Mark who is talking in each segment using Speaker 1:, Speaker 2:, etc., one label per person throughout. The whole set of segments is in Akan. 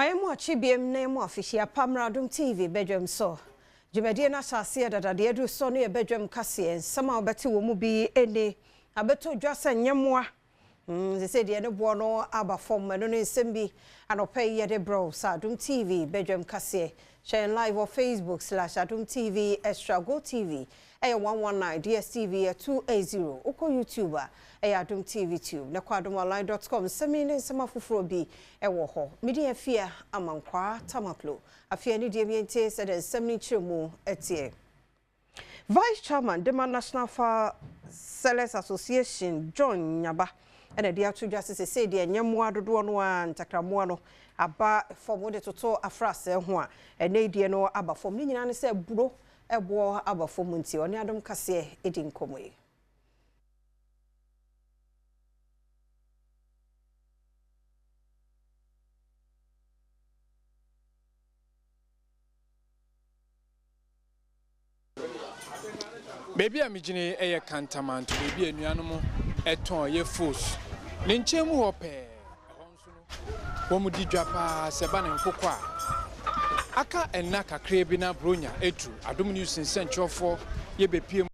Speaker 1: Mayemo achibiem na mo afishia pamra Adom TV Badwam so. Jumedie na sase dadade edu so no ye Badwam kase ensama obete wo mu bi ene abeto dwasa nyemwa. Ze say de ne bo no aba form no nsem bi anopa ye de bro sa Adom TV Badwam kase. Share live on Facebook/Adom TV Extra Go TV. 119 DSTV 280 uko YouTuber Adom TV Tube na kwa adomonline.com semine nsema fufuro bi wo ho media fia amankwa tamaklo afia ni die miente said semni chiremu etie Vice Chairman the National Far Sellers Association John Nyaba and the atu justice say de nyamwa dodo no antakramo no aba form de toto afrase ho a ene die no aba form ni nyina ne say buro ebo aba form nti oni Adom kase edi nkomoyi
Speaker 2: Baby amijini eye kantamanto baby enuanom eton ye force ne nchemu ho pe womu didwa pa seba ne nkokwa aka enna kakra bi na bronya etu Adom news nsentwofo ye bepiem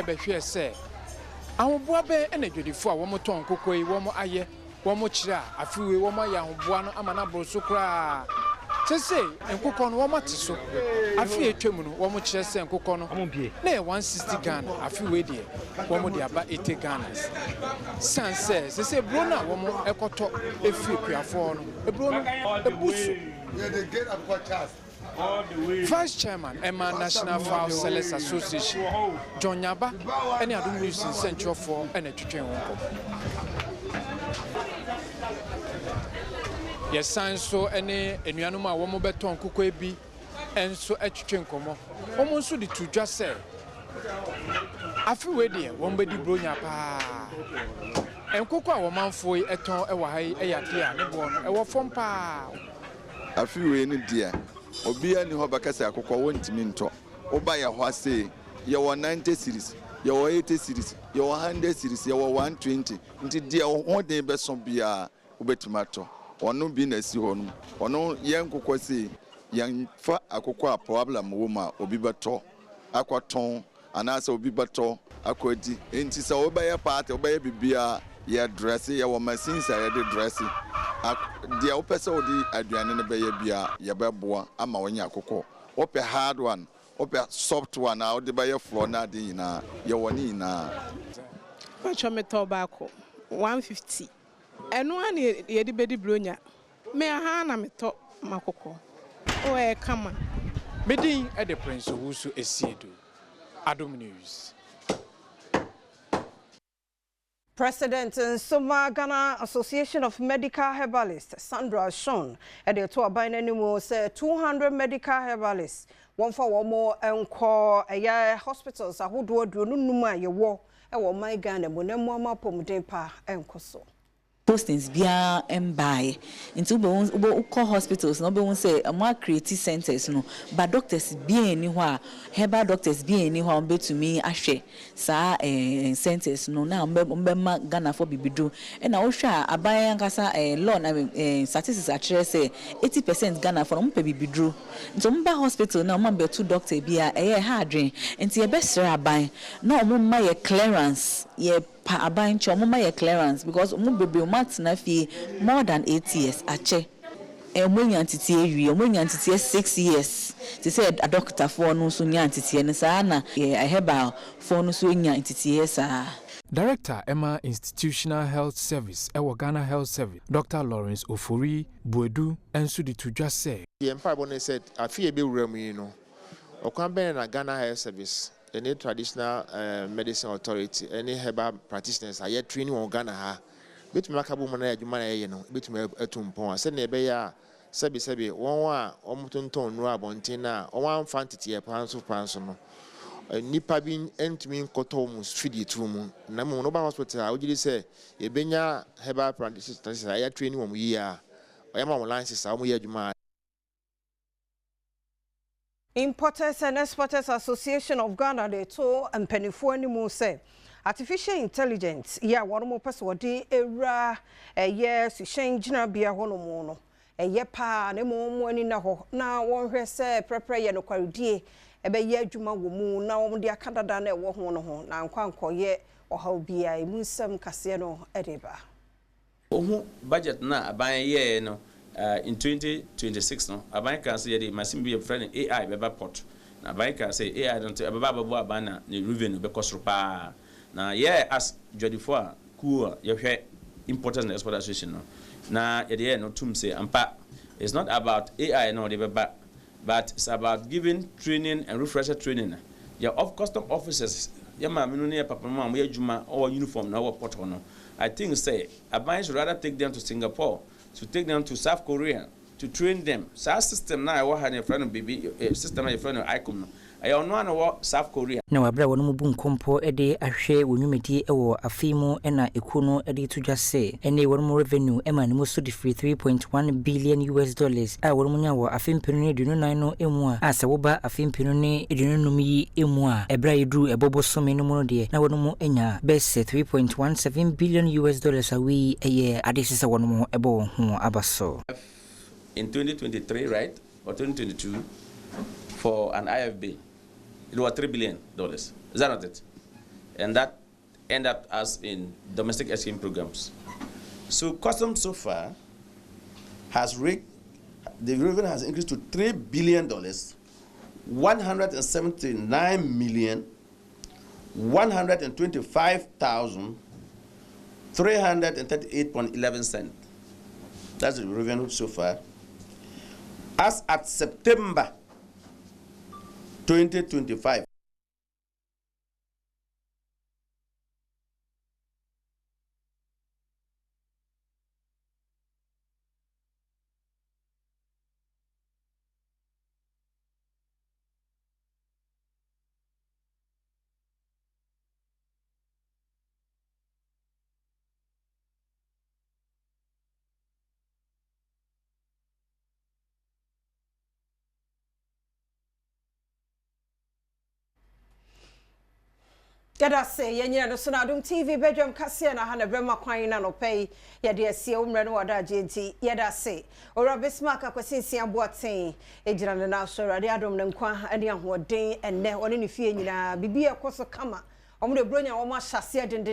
Speaker 2: behwe se ahoboa be enadwedifo a womu ton kokoi womu aye womu kira afiwe womu aye ahoboa no ama na broso kra sese nkokọ no womate so afi etwemu no womo kire se nkokọ no na 160 Ghana afi we de womo de aba 80 Ghana sanse sese bro na womo ekoto efi kuafo no ebro no ebusu Vice Chairman Emma National Far Sellers Association John Nyaba ene Adom news nsentwofo ene twetwen wonko Yes, so ene enuanom a womo beton kokọ ebi enso atwetwe nkomo womo nso de tudwa se afi we de womo bedi bronya pa enkokọ a womanfo eton ewa hai eyade a ne bo no ewo fom pa
Speaker 3: afi we ne dia obi ani ho bakasa akokọ wontimi nto oba ya ho ase ye wo 90 series ye wo 80 series ye wo 100 series ye wo 120 nti dia ho den be so bia obetimato ono bi na si honum ono yen kokosi yen fa akokọ a problem wo ma obi beto akwaton anasa obi beto akwadi enti se obaye party obaye bibia ye dress ye wo machines ye de dress dia opese odi aduane ne beye bia ye beboa ama wonya akokọ ope hard one ope soft one a odi beye floor na de nyina ye woni nyina
Speaker 4: pacho meto baako 150 enu ani ye di bedi bronya me ha na meto makoko o e kama
Speaker 2: bedin e de prince wusu esiedo Adom news
Speaker 1: President Nsoma Ghana Association of Medical Herbalists Sandra Sean and the to aban animo say 200 medical herbalists one for one more enko hospitals ahodo aduro numa ye wo e wo man Ghana mo na mo amapomden pa enko so
Speaker 5: postings bia embai into ubo hospitals no be won say more creative centers no but doctors bia ni ho a herbal doctors bia ni ho betumi ahwe sa centers no na mbema Ghana for bibidu e na wo hwa aban ankasa law na statistics a kire say 80% Ghana for mo pe bibidu nto mba hospital na mo betu doctor bia ha adwen enti e be sere aban na mo ma ye clearance ye pa aban cho mo ma clearance because mo bebe mat na fie more than 8 years ache mo nyantiti ewie mo nyantiti 6 years they said a doctor for no so nyantiti ne sa na a herbal for no so nyantiti sa
Speaker 2: Director Emma Institutional Health Service Ewa Ghana Health Service Dr. Lawrence Ofori Buedu enso di tudwa say
Speaker 6: the empire bonnet said afie be wura mu yi no okwan ben na Ghana Health Service any traditional medicine authority any herbal practitioners are yet training on Ghana ha betumi makabu mana adwuma na ye no betumi atumpon ase na ebe ya sebi won a omutonton nu abonten na won fantity e panso no nipa bi entumi nkoto mu street tru mu na mu no ba hospital a ogiri se ebenya herbal practitioners are yet training on yi a oyama mo license a mo ye adwuma.
Speaker 1: Importers and Exporters Association of Ghana they told and penifo animu say artificial intelligence one more person wodi era yes change na bia hono mo no eye pa na mo ani na ho na won hwɛ sɛ prepare ye no kwaredie ebe ye adwuma wo mu na won de akadada na ɛwɔ ho no ho na nkwankɔye ɔhaw bia emu nsɛm kase no ɛdeba
Speaker 7: ohu budget na aban ye no in 2026 no aban kan say the machine be friend AI beba port na aban kan say AI don't beba babu aban na revenue be kosoro pa na yeah as jodifo a cool ye hwɛ import and export association no na ye no tum say ampa it's not about AI no the beba but it's about giving training and refresher training your of custom officers your ma menu ne papa ma mo adwuma or uniform na port no I think say aban should rather take them to Singapore, to take them to South Korea, to train them. So system now I have a friend baby system a friend of ICOM. I don't know South Korea.
Speaker 8: Na wabra wono mu bunkompo ede ahwe wonwumedi ewo afimu ena ekuno ede to just say ene wono mu revenue ema ne so de free 3.1 billion US dollars a wono mu nya wo afimpinu ne dunu nan no emu a se wo ba afimpinu ne dunu num yi emu a ebra yedru ebobo so me no mu de na wono mu enya best 3.17 billion US dollars a we eye ade sese wono mu ebo ho abaso
Speaker 7: in 2023 right or 2022 for an IFB it was $3 billion. Is that not it? And that ended up as in domestic exchange programs. So customs so far has the revenue has increased to $3 billion, 179,125,338.11 cents. That's the revenue so far. As at September 2025.
Speaker 1: Yada say yenya no so na Adom TV Badwam kase na ha na brema kwan na no pay yade asie umre no wada agenti yada say ora Bismarck akwasinsia boaten ejira ne na so rade Adom ne nkwa ane ahoden enne one ne fie nyina bibi ekoso kama omo de bronya omo ahyase den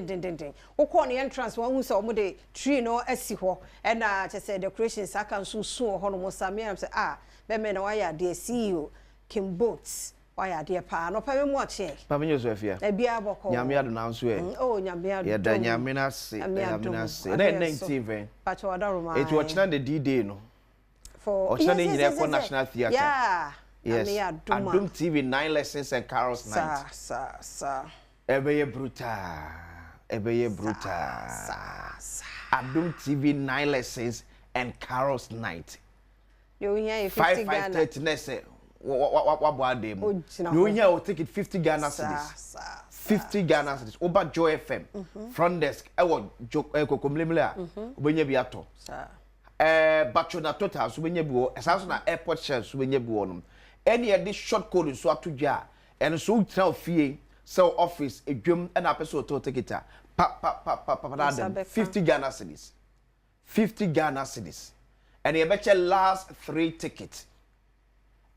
Speaker 1: wokọ ne entrance won hu se omo de tree no asi ho na che decorations aka nso so ho no mo samia say be me na wa ya de CEO Kim Boats why are dear pa no pa me mo ache
Speaker 9: pa me nyoso afia
Speaker 1: e bia boko
Speaker 9: nyame ado na nso e
Speaker 1: oh nyame ado
Speaker 9: ye da nyame na se na 19
Speaker 1: pa cho wada roma
Speaker 9: it was na the D-Day no for ochina ne nyina for National Theatre
Speaker 1: yeah
Speaker 9: yes Adom TV 9 lessons and carols night
Speaker 1: sa
Speaker 9: ebeye brutal Adom TV 9 lessons and carols night
Speaker 1: you hear 50
Speaker 9: Ghana what Badwam no here will take it 50 Ghana cedis 50 Ghana cedis over Joy FM front desk e wo kokomlemle a obenye bi ato bacho na total so benye bi wo esanso na airport share so benye bi wo no any e short code so atodwa and so tra ofie sell office edwam na person to take it pa 50 Ghana cedis 50 Ghana cedis and you bet your last 3 tickets.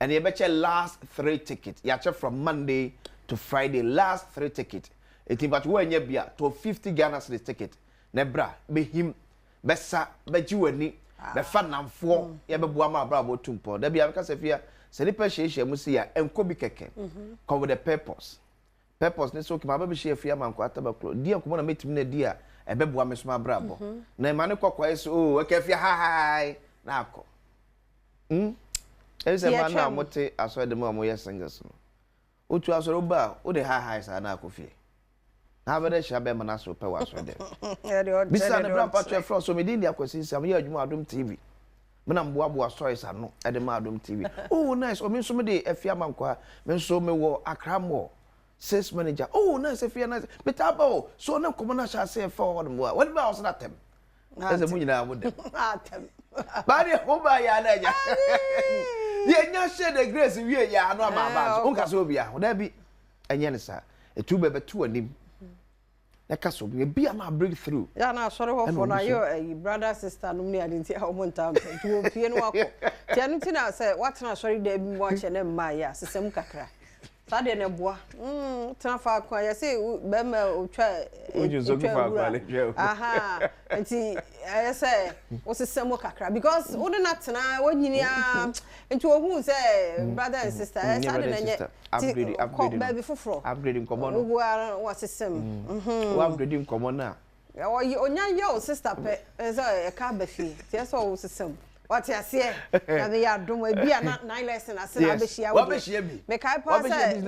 Speaker 9: And you bet your last 3 tickets. You check from Monday to Friday, last 3 tickets. It is but when you be to 50 Ghana cedis ticket. Nebra, be him, be sa, be you and me, be fan and four. You be buama bravo tumpo. There be because if you say the person must see and ko be keke. Come with the purpose. Purpose. Ne so ki mababi share fear man ko atabaklo. Dia ko na meet me dia. E be buama sma bravo. Na mane ko kwa so o ke fear hi na ko. Ese man na mote aso de mo yes singers no. Otu aso ba o de high sa na akofie. Na be de sha be mana so pe wa so de. Bisa na bra patwe fro so me din dia kwesi sam ye adwuma Adom TV. Me na mboa stories ano e de ma Adom TV. Oh nice o me so me de afia mankwa me so me wo Accra mo sales manager. Oh nice afia nice. Betaba so na komo na sha say for mo. What about us that them? Ese mu nyina mo dem.
Speaker 1: Atem.
Speaker 9: Bari ho ba ya na ja. Ye nya share the grace wie ya no ama ba so onka so bia ho da bi enye ne sa etu bebe tu anim Neka so be a breakthrough.
Speaker 1: Yeah, na sorry for na your brother sister no me adinti a omo ntam to pie no akọ. Ti anu ti na say what na sorry dey bi mo che na mma ya sesem kakra. Sa de na boa. Tena fa akọ ya say be ma otwa
Speaker 9: Uju fa akọ.
Speaker 1: Aha. Nti ya say wo sesem kakra because wo na tena wonyini a nti wo hu say brother and sister sa de na nye upgrade baby foforo.
Speaker 9: Upgrading common.
Speaker 1: Wo wa sesem.
Speaker 9: Wo upgrading common na.
Speaker 1: Onya your sister pe so e ka ba fi ti so wo sesem what you say na be Adom e bia na 9 lesson ase na be shia
Speaker 9: wo be shia bi
Speaker 1: me kai pa say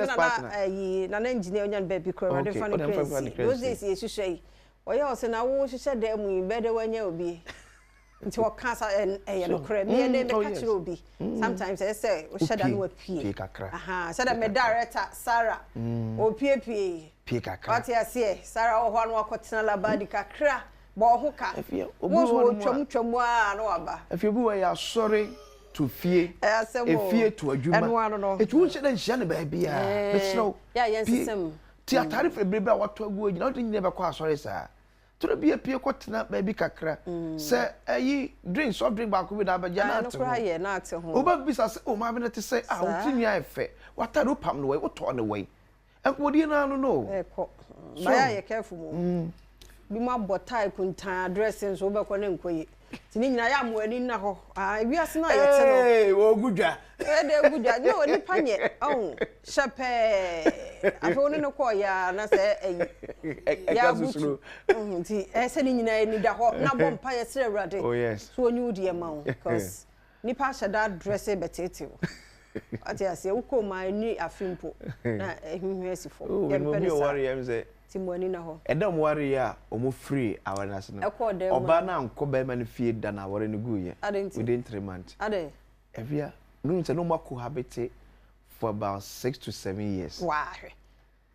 Speaker 1: na engineer onya be bi kro de fan crazy those days ye hwehwe oya o se na wo hwehwe da mu be de wanya obi nti wo ka sa e no kro me ne me ka kire obi sometimes I say wo hwehwe da no apie aha say da me director Sarah o pie
Speaker 9: kakra
Speaker 1: what you say Sarah o ho no akotena labadi kakra bo ho ka wo twam a no aba
Speaker 9: if you be ya sorry to fear fear to adwuma it won't say nhia ne ba bia besro
Speaker 1: ya yensem
Speaker 9: ti atare fe brebe a wato agu ogina odin ne be kwa sorry sa to be pie kotena ba bi kakra say ayi drink soft drink ba ko bi da ba ja na to
Speaker 1: na ate ho
Speaker 9: oba bisa say o ma be na te say ah o ti nya efe watare opam no we woto ne we enkwodi na no
Speaker 1: eko ba ya careful mo bi ma botai kuntan address nso be ko ne nkoyi tini nyina ya mo ani na ho wi ase na ye te no
Speaker 9: eh wo gudwa
Speaker 1: de gudwa no ni panye shepe afo ne ko ya na se ya butu nti se ni nyina ni da ho na bom pa ye sere urade
Speaker 9: oh yes
Speaker 1: so onyu die ma wo because ni pa sha da address e betete wo ati ase wo ko ma ni afimpo na ehunhu asifo
Speaker 9: ye mpene sa worry am say
Speaker 1: timoni na ho
Speaker 9: edam worry a omo free awareness no oba na anko be ma no fie da na worry no guye within 3 months
Speaker 1: ade
Speaker 9: evia no nse no mako habit for about 6 to 7 years
Speaker 1: wow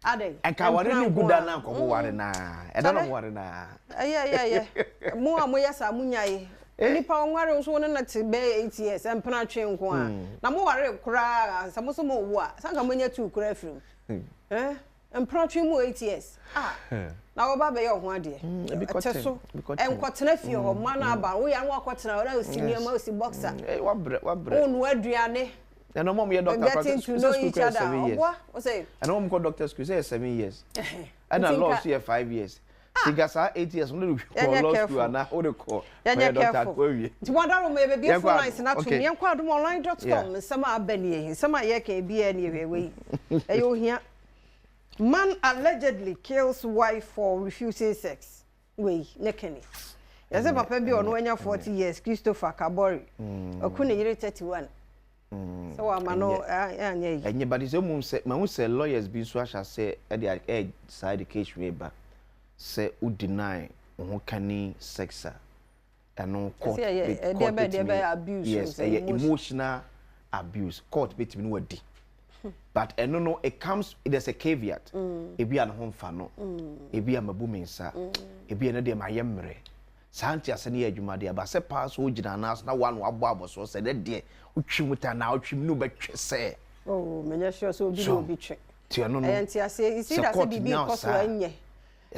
Speaker 1: ade
Speaker 9: enka worry ni guda na anko worry na edam worry na
Speaker 1: yeah mo a mo yasa munyai nipa onware nso wona na te be 8 years empena twe nko a na mo ware kura samoso mo wo a sanka monya tu kura afrim empena twe mo 8 years na wo ba be ye ho ade eteso enkotena fie ho ma na aba wo ya no akotena ora osi niam osi boxer wabre onu aduane
Speaker 9: na no mom ye doctor practice school 7 years
Speaker 1: o say
Speaker 9: and mom go doctor school say 7 years and I lost here 5 years Sigasa 8 years no do law school ana o de call
Speaker 1: ya doctor ko wi ti wada ro me be for nice na to me kwa adomonline.com sama abani sama ye ka bia ni we e yo hia man allegedly kills wife for refusing sex we nekeni yase papa bi ono anya 40 years Christopher Kabori okune yire 31 so wa mano anya yi
Speaker 9: enye badi se mum se ma se lawyers bi so asha se e dey side case we ba se u deny who can sex and court
Speaker 1: abuse
Speaker 9: yes emotional abuse court bit me no di but no it comes there's a caveat e bia na ho mfa no e bia mabu mensa e bia na de mayemre santi asene ya adwuma de aba se pass o gina na na one abo abo so se de utwimuta na utwim no betwe se
Speaker 1: oh menya sure so obi no obi twe
Speaker 9: ti no no
Speaker 1: enti ase isi da se bibi koso anye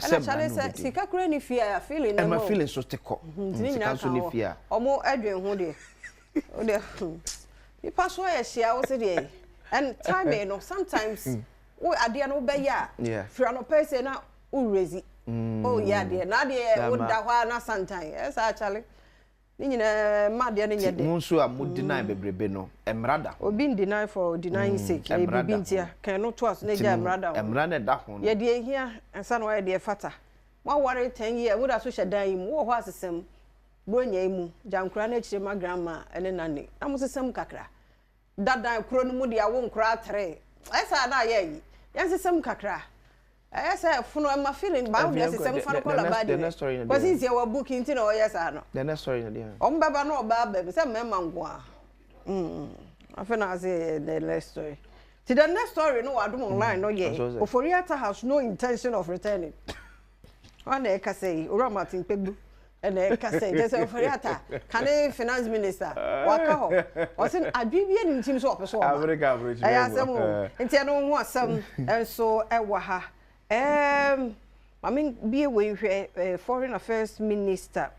Speaker 1: ana chale se sika kura ni fear feeling na mo
Speaker 9: am feeling so teko sika so ni fear
Speaker 1: omo adwen ho de o de ni paso ya shia wo se de and time no sometimes we ade no be ya fra no person na urezi oh yeah de na de o da hwa na santan esa chale ni nyina ma de ne nyede
Speaker 9: munso a mo deny bebrebe no emrada
Speaker 1: obi deny for denying sake e bibi ntia kan no to as ne ja emrada
Speaker 9: da ho
Speaker 1: ye de hia ensa no ye de fata wa ware 10 year wo da so shedan im wo ho asesem bronya imu jankura na chire ma grandma ene nane na mo sesem kakra dada kuro no mu de awo nkura 3 esa na ye yi yan sesem kakra esa funo ma feeling ba wo sesem fa ko la ba de was is your book into no yes no
Speaker 9: the next story na dia
Speaker 1: o mbaba no ba ba se mema ngo a afena say the next story to the next story no Adom online no ye Oforiata has no intention of returning one e ka say ora Martin Pegbu and e ka say just Oforiata can finance minister waka ho o say adwibie ni ntim so opeso o I asem enti no ho asem enso e wa ha I mean, be a foreign affairs minister.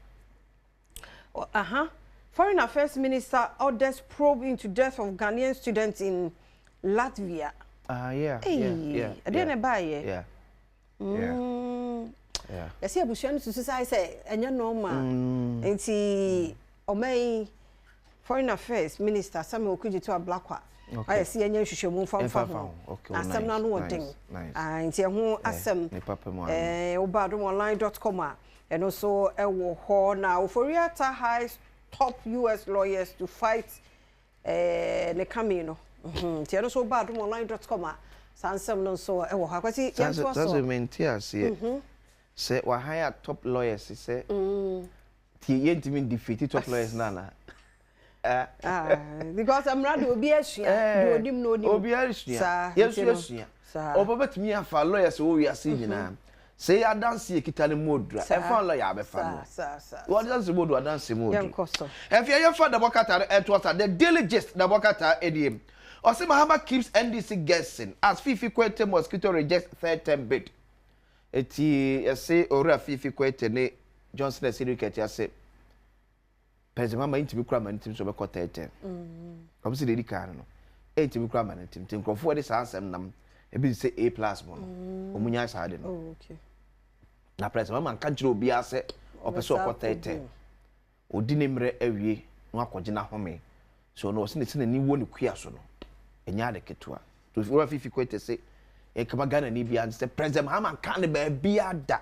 Speaker 1: Foreign affairs minister orders probe into death of Ghanaian students in Latvia.
Speaker 9: Yeah.
Speaker 1: I didn't buy it.
Speaker 9: Yeah.
Speaker 1: I see a bushman to say, and you know, man. And see, foreign affairs minister, Samuel could to a black one. I see a new should move from
Speaker 9: okay.
Speaker 1: As some non wanting. And see who as some Badwam.online.com and also a war now for Riata High top US lawyers to fight the Camino. Tiano so Badwam.online.com. Sansam no so e wo ha kwasi
Speaker 9: that's the main tia say say wa hire top lawyers say ti yentimi defeat top lawyers nana
Speaker 1: because I'm ready obi asua do odim no odim
Speaker 9: obi asua yesu asua obabetimi afa lawyers wo wi ase nyina say adanse ekita ne modra e fa lawyer abefa no what does the mod adanse mod if you for the bokata and was the daily gist the bokata ediem Ose Mahama keeps NDC guessing as Fifi Kwete mosquito rejects third term bid. Eti say ora Fifi Kwete ne Johnson Esiriketi ase. President Mahama intimi kura man intimi so be kwata third. Come see the car no. Intimi kura man intimi tin krofo de sa ansem nam e bi say A+ mo no. Omunya sa de no.
Speaker 1: Oh okay.
Speaker 9: Na President Mahama kan kire obi ase opeso kwata third. Odi ne mre awie no akoje na home. So no se ne ni wo ne kua so no. Enyade ketua to ora Fifi Kwete say e kama Ghana ni bia say President Mahama kan be bia da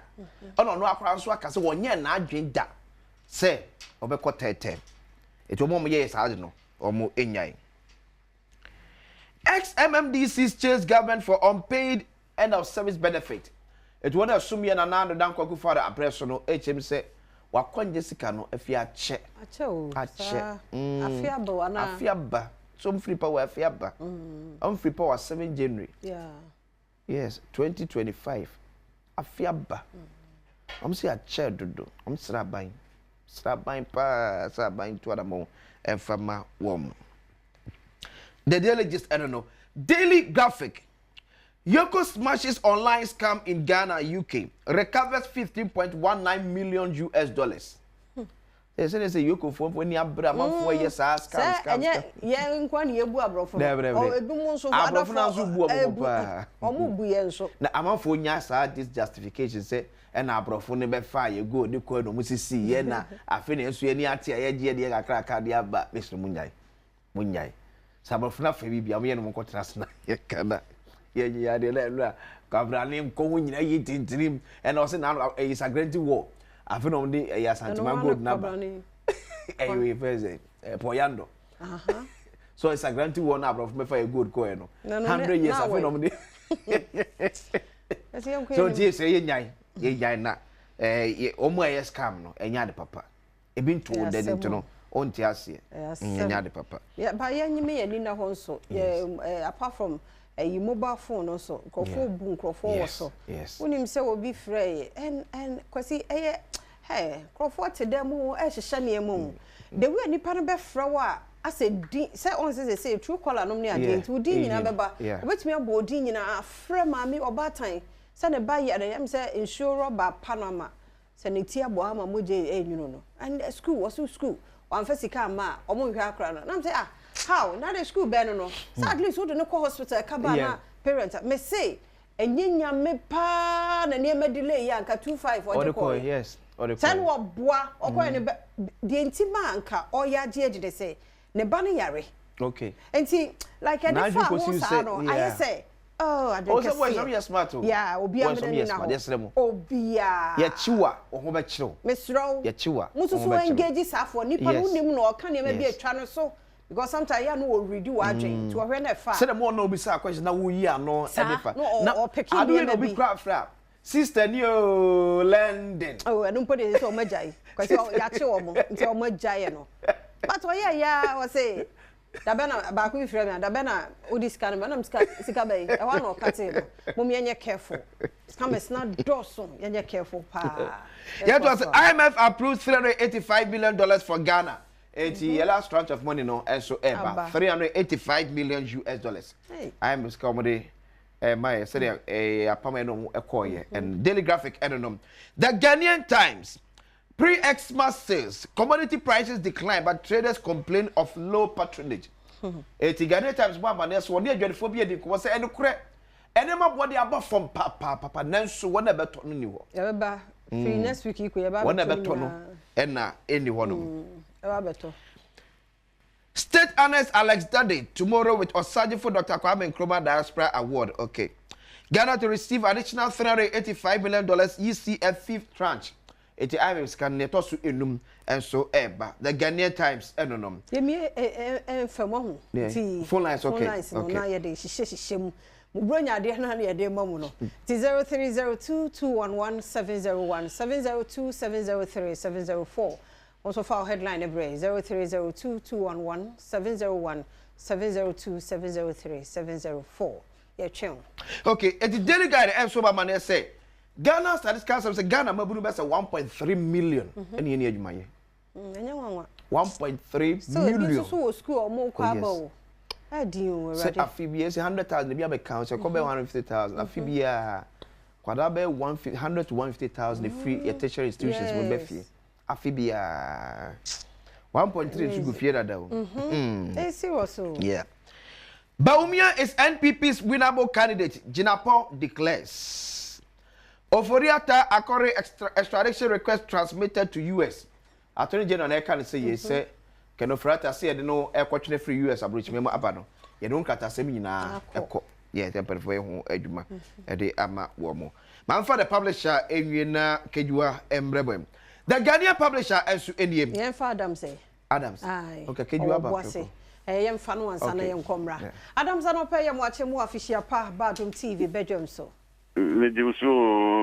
Speaker 9: ono no akwa so aka say wonye na adwen da say obekọ tete eto mo ye sa no omo enyai ex-MMDC's chase government for unpaid end of service benefit it wona assume ye na nando dan kwaku for apresso no HM say wakonje sika no afia ache
Speaker 1: afia ba wana
Speaker 9: afia ba some free power fiaba. Free power 7 January.
Speaker 1: Yeah.
Speaker 9: Yes, 2025. Afiaba. See a chair dodo. Srabain pa srabain to adamo and fama wom. The daily gist, I don't know. Daily graphic. Yoko smashes online scam in Ghana, UK. Recovers $15.19 million US. They say Yoko phone when you abra man 4 years scam.
Speaker 1: Yeah, nkwan ye bu abrofo.
Speaker 9: O
Speaker 1: edum nso
Speaker 9: abrofo na so bu pa.
Speaker 1: Omo bu ye nso.
Speaker 9: Na amanfo nya sa this justification say and abrofo ne be fa ye go de ko no musisi ye na afi na enso ye ni ate ye je de kakra ka de aba Mr. Munyai. Sa abrofo na fa bibia mo ye no mo kotrase na ye kana. Ye ya de la kabrani ko hu nyina ye tintirim and also na is a great war. I feel on the Santima good number. Anyway, first, Poyando. So it's a granted one number of me for a good coin. 100 years I feel on the. So, yes, ye na. Omo yes come no, enya de papa. E been told that into no, on tiasie. Enya de papa.
Speaker 1: Yeah, but yeah, you me ni na ho so. Yeah, apart from a mobile phone also, crofo also.
Speaker 9: Yes.
Speaker 1: When him say will be free and kwasi hey crofo to them who hye mu. The way ni pan be frawa I said say on say true caller no ne ade nti odi nyina beba obetumi abo odi nyina afra maami obatan say ne ba ye dem say insurer ba Panama say ne ti abo ama moje enyuno no and school was school wan fasika ma omo hwe akra no na say how na the school be no so at least we don't go hospital kabana parent me say enyenya me pa na ne ma delay ya nka 25 or the call
Speaker 9: yes or the
Speaker 1: ten wo boa okoye ne de ntima anka oya je de say ne ba ne yare
Speaker 9: okay
Speaker 1: enti like any fa won sa no I say oh I don't
Speaker 9: also boys are smart too
Speaker 1: yeah obi am na na obia
Speaker 9: ya chiwa oho ba chiro
Speaker 1: mesro
Speaker 9: ya chiwa
Speaker 1: musu so engage safo nipa no nim no oka ne ma bi atwa no so because sometimes you know redo agent to when fa
Speaker 9: say the more no be say question na wo yi ano edifa
Speaker 1: na I
Speaker 9: don't be craft fra sister ni o London
Speaker 1: oh I don't put it so majai because ya che wo mo nti o majai no but ya we say da bena ba ku frame me da bena odi scan me na sika bay e wa no kate no mo me enye careful scam is not doso enye careful pa
Speaker 9: yeah to say IMF approved $385 million for Ghana. It's the last tranche of money no and so ever $385 million US.
Speaker 1: Hey.
Speaker 9: I'm comedy my said apameno ekoye and Daily Graphic edonom. The Ghanaian Times pre-Xmas sales commodity prices decline but traders complain of low patronage. Eti Ghanaian Times ba manes woni adwadephobia di ko say enukure enema body aba from papa nanso wona beto no ni ho.
Speaker 1: Ya ba free next week iko ya ba
Speaker 9: wona beto no ena eni ho no.
Speaker 1: Ya ba beto.
Speaker 9: State Honest Alex Daddy tomorrow with Osajifo Dr. Kwame Nkrumah Diaspora Award. Okay. Ghana to receive additional $385 million ECF fifth tranche. Eti IMF scan neto su enum enso eba. The Ghanaian Times enonom.
Speaker 1: Yemi femo ho.
Speaker 9: Ti phone lines okay.
Speaker 1: Phone lines no na ye de hihye mu. Mubronya de na ye de mamu no. Ti 0302211701 702703704. Also for our headline every 0302211701 702703704. Yeah, chill.
Speaker 9: Okay, at the Daily Guide and so man say Ghana statistics say Ghana mabunu be say 1.3 million. Any you my 1.3 million.
Speaker 1: So school or more kwabo. I do
Speaker 9: say afibia say 100,000 be account say come 150,000 afibia kwada be 100 to 150,000 the free tertiary institutions will be free. Afibia 1.3 should go fear that.
Speaker 1: They serious.
Speaker 9: Yeah. Baumia is NPP's winnable candidate. Jinapo declares. Oforiata Akore extradition request transmitted to US. Attorney General can say yes. Say can Oforiata say no air question free US abroach memo abano. You don't cut a seminar. Yeah, temper for your eduma. Ede ama womo. Man for the publisher Enwina Kejua Embrebem. The Ghanaian publisher Ensu Eniem.
Speaker 1: Yeah, for Adams say.
Speaker 9: Adams.
Speaker 1: Aye.
Speaker 9: Okay, Kejua about.
Speaker 1: Yem fanu ansa na yem komra. Adam sa no pay yem wache mu official pa Badwam TV Badwam so.
Speaker 10: Me di usu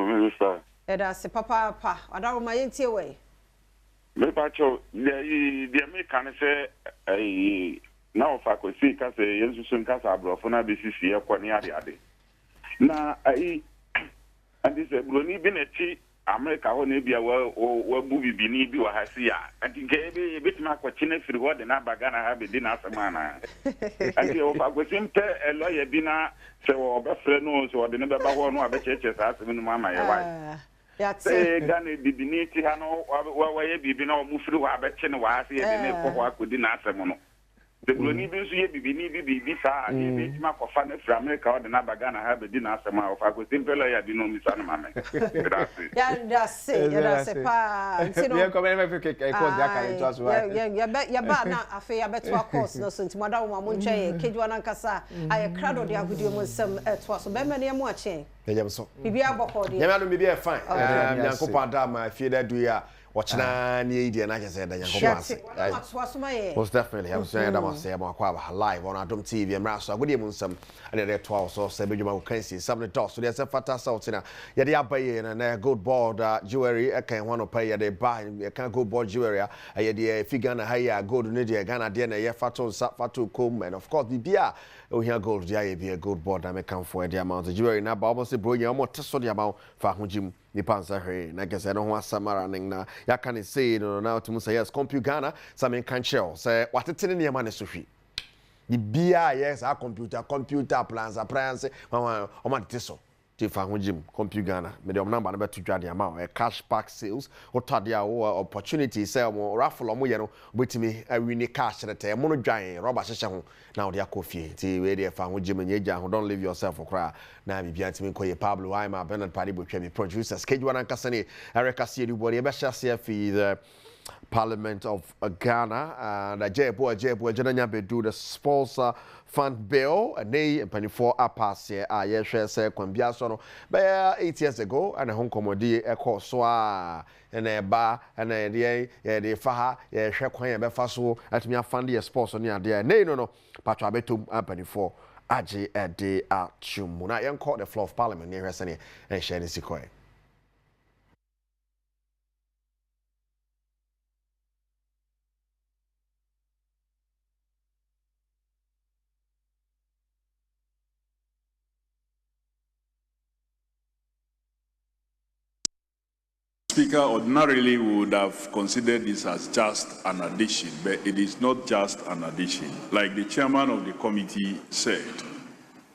Speaker 10: minister.
Speaker 1: Eda se papa pa. Adam ma yentie we.
Speaker 10: Me pa cho de me kan se na ofa ko si ka se yensu sun ka sa abrofo na be sisi e ko ni ade. Na andi se broni bi na ti America ho na bia wa bu bibini bi wa hasi ya anti nke ebe betima kwachi na firi ho de na baga na ha be di na asema na anti o fa kwesim pe lawyer bi na se wo be frɛ no so de ne be ba ho no abecheche sa asem no mama ye wa
Speaker 1: ya
Speaker 10: te Ghana bibini ti ha no wa ye bibi na o mu firi ho abeche ne wa hasi de ne ko ho akodi na asem no the broni bi so ye bibini bi sa ye betima kofa na firi America ho de na baga na ha be di na asema o fa kwesim pe lawyer bi no mi sa no mama
Speaker 1: ya that's pa ntino
Speaker 9: ya come me fike course ya kan to aso
Speaker 1: ya ba na afi ya beto course no so ntimo da wo mo nche kejwa na nkasa aye crowd de agudio mo nsam to aso be me ne mo achen
Speaker 9: ya so
Speaker 1: bibia boko de
Speaker 9: ya me no me be fine nyankopa Adom fie da du ya watchna ni idea na kese da nyankopa ase most definitely I'm saying that must say am akwa live on Adom TV am so agudio mo nsam ade de to aso se bedwuma ko kansi some the dot so there say fata south na ya de abaye na gold board jewelry kan one pay ya de buy kan gold board jewelry ya de figure na high gold ne de Ghana de na ya fatu comb and of course the bia o here gold ya be a gold board na me kan for the amount of jewelry na ba almost bro ya mo teso the amount fa hojim ni pansa hwe na gese no ho asamara na ya kan say no na to say yes compute Ghana some kan share say watetene ne ma ne so hwi the bia yes a computer plans appliance o ma teso ti fa hojim compute Ghana me the number na beto dwa the amount a cash back sales o tadia opportunity say mo raffle mo ye no betimi awini cash rete mo no dwan rubber hyehyɛ ho na o de akofie ti we dey fa hojim nyeja ho don't leave yourself okra na bibia ntimi koye Pablo Aima Bernard Padi botwa mi producer schedule na nkasa ne Erica see everybody be share fi the Parliament of Ghana and Jebo Jananya Bedu the sponsor fund bill and they and 24 pass here yes say kwambia so no be 8 years ago and Hong Kong di ekọ so and e ba and the faha ye hwe kwan ye be fa so atumi afund the sponsor ne ade no patwa betum and 24 age ede achumu na yen call the floor of parliament ne hwese ne en share ne sikoe.
Speaker 11: Speaker, ordinarily we would have considered this as just an addition, but it is not just an addition. Like the chairman of the committee said,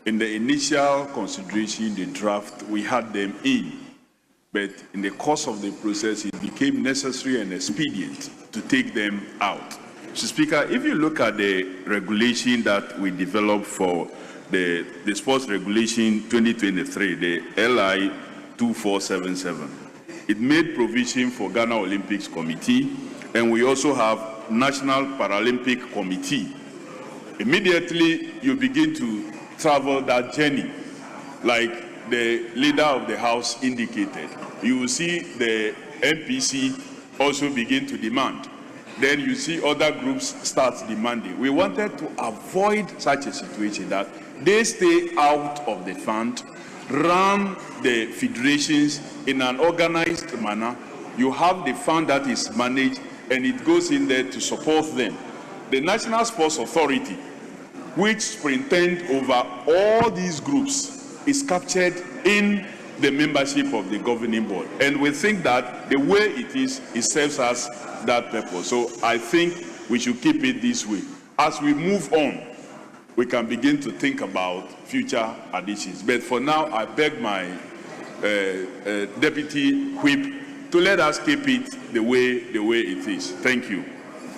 Speaker 11: In the initial consideration, the draft, we had them in, but in the course of the process, it became necessary and expedient to take them out. Mr. Speaker, if you look at the regulation that we developed for the Sports Regulation 2023, the LI 2477, it made provision for Ghana Olympics Committee, and we also have National Paralympic Committee. Immediately, you begin to travel that journey, like the leader of the House indicated. You will see the NPC also begin to demand. Then you see other groups start demanding. We wanted to avoid such a situation that they stay out of the fund, run the federations in an organized manner. You have the fund that is managed and it goes in there to support them. The National Sports Authority, which superintends over all these groups, is captured in the membership of the governing board. And we think that the way it is, it serves us that purpose. So I think we should keep it this way. As we move on, we can begin to think about future additions. But for now, I beg my deputy whip to let us keep it the way it is. Thank you.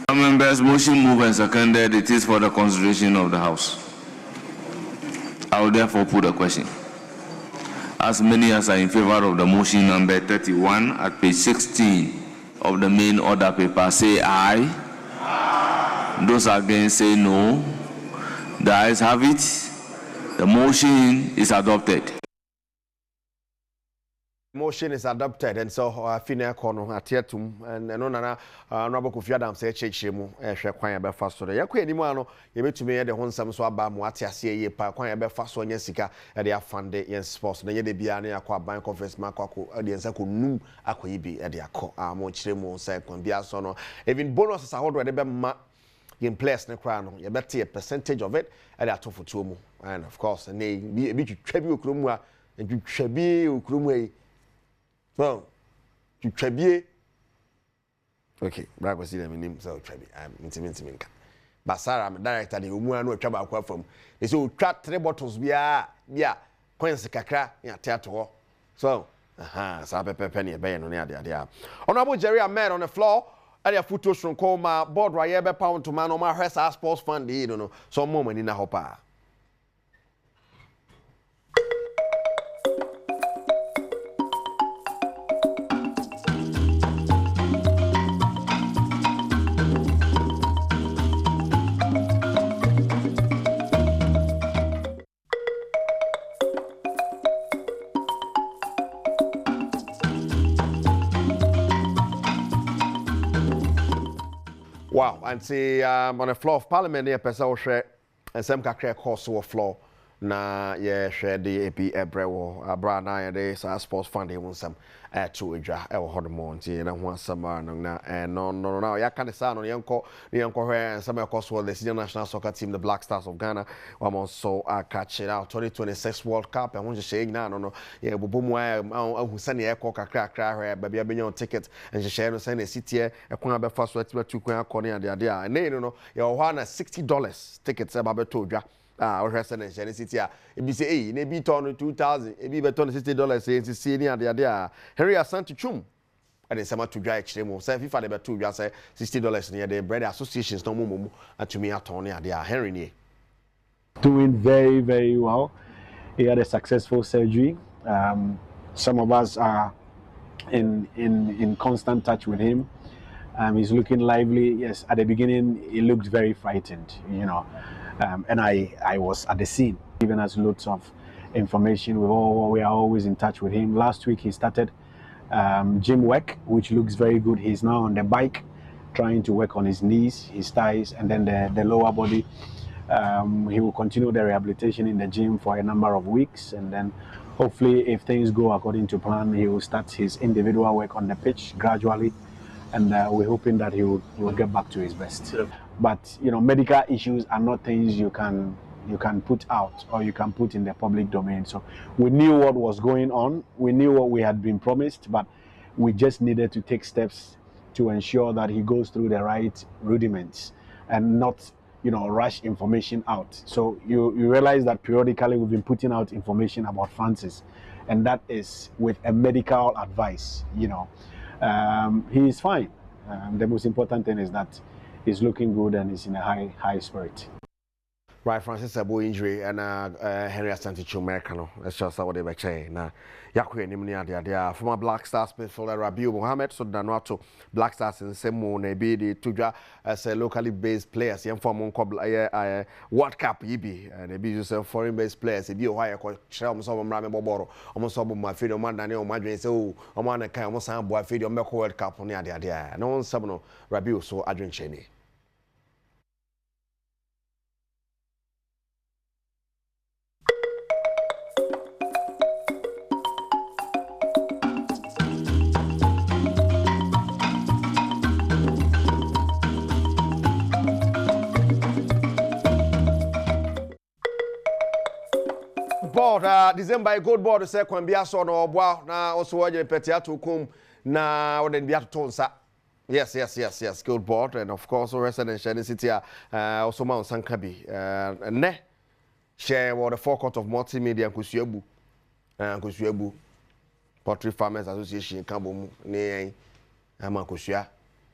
Speaker 12: Members, motion moved and seconded. It is for the consideration of the House. I will therefore put a question. As many as are in favor of the motion number 31 at page 16 of the main order paper say aye. Aye. Those against say no. The ayes have it. The motion is adopted.
Speaker 9: Motion is adopted, and so Fina Kono Atietum and Nona Honorable Kofi Adom say Chechemu, Kwan be fast so the Yakwe anymore. You bet to me the Honsam so aba Muatia see pa Kwan be fast so Yesika and they are funded in sports. The Yede Biane Aqua Bank Conference Marco, the Ensako Nu Aquibi at the Ako, Mochemo, Second Biasono. Even bonuses are already be in place in crown. You better a percentage of it at a tofu tumu. And of course, and they be a bit trebu krumwa and you trebi krumwe. Well, to Trebie. Okay, Brad was in name, so Trebie. I'm intimating. But Sarah, I'm a director, the woman who travel from. They say, trap 3 bottles, yeah, Quincy Kakra, yeah, theatre. So, so penny, a bayon on the idea. Honorable Jerry, a man on the floor, and your photos from Coma, board, Rayebe pound to man on my Hess Sports Fund, you know, some moment in a hopper. Wow, and see on the floor of Parliament, there person share and some kakra course or floor na share the AP ebrewo abra na dey sports fund won some to edwa e wo hodmo nti na ho asama na no ya kan say no yenko and some course for the senior national soccer team the Black Stars of Ghana we so catch it out 2026 World Cup and won say na no ye bobomu ahu sane e ko kakra hwe ba bia benya ticket and share no sane city e kon abefa so atiba kwan akọ ne ade and no ye ho na $60 tickets e ba beto odwa or Western and City. If you say, hey, maybe turn 2,000, maybe $60, say, see any other. Henry Asante Chum, and then some to dry extreme. Say, if I never told you, I say $60 near the bread associations, no more, and to me, Tony, they are Henry.
Speaker 13: Doing very, very well. He had a successful surgery. Some of us are in constant touch with him. He's looking lively. Yes, at the beginning, he looked very frightened, you know. And I was at the scene, giving us loads of information. We are always in touch with him. Last week he started gym work, which looks very good. He's now on the bike, trying to work on his knees, his thighs, and then the lower body. He will continue the rehabilitation in the gym for a number of weeks, and then hopefully, if things go according to plan, he will start his individual work on the pitch gradually. And we're hoping that he will get back to his best. Yeah. But you know, medical issues are not things you can put out or you can put in the public domain. So we knew what was going on. We knew what we had been promised, but we just needed to take steps to ensure that he goes through the right rudiments and not rush information out. So you realize that periodically we've been putting out information about Francis, and that is with a medical advice. He is fine. The most important thing is that he's looking good and he's in a high spirit.
Speaker 9: Right, Francis Abo injury and Henry Asante Chumekano. Let's just say what they were saying. Now, Yakwe Nimnia, they former Black Stars midfielder Rabiu Mohammed, so Danuato Black Stars in Semo Nebi, the Tuja as a locally based players, young form on World Cup, Yibi, and they be just foreign based players. If you hire Shelm, some Rame Boboro, almost some of my video man, Daniel Madrid, so I'm on a kind of some boy video, Meko World Cup on the idea. No one Sabno Rabiu, so Adrian Cheney. December gold board say kwambia so no obwa na also waje petiato kum na woden bia to nsa. Yes, gold board, and of course resident Shady City also Mount Sankabi ne share what the forecourt of multimedia Kusuabu Poultry Farmers Association Kambo ne Amakosua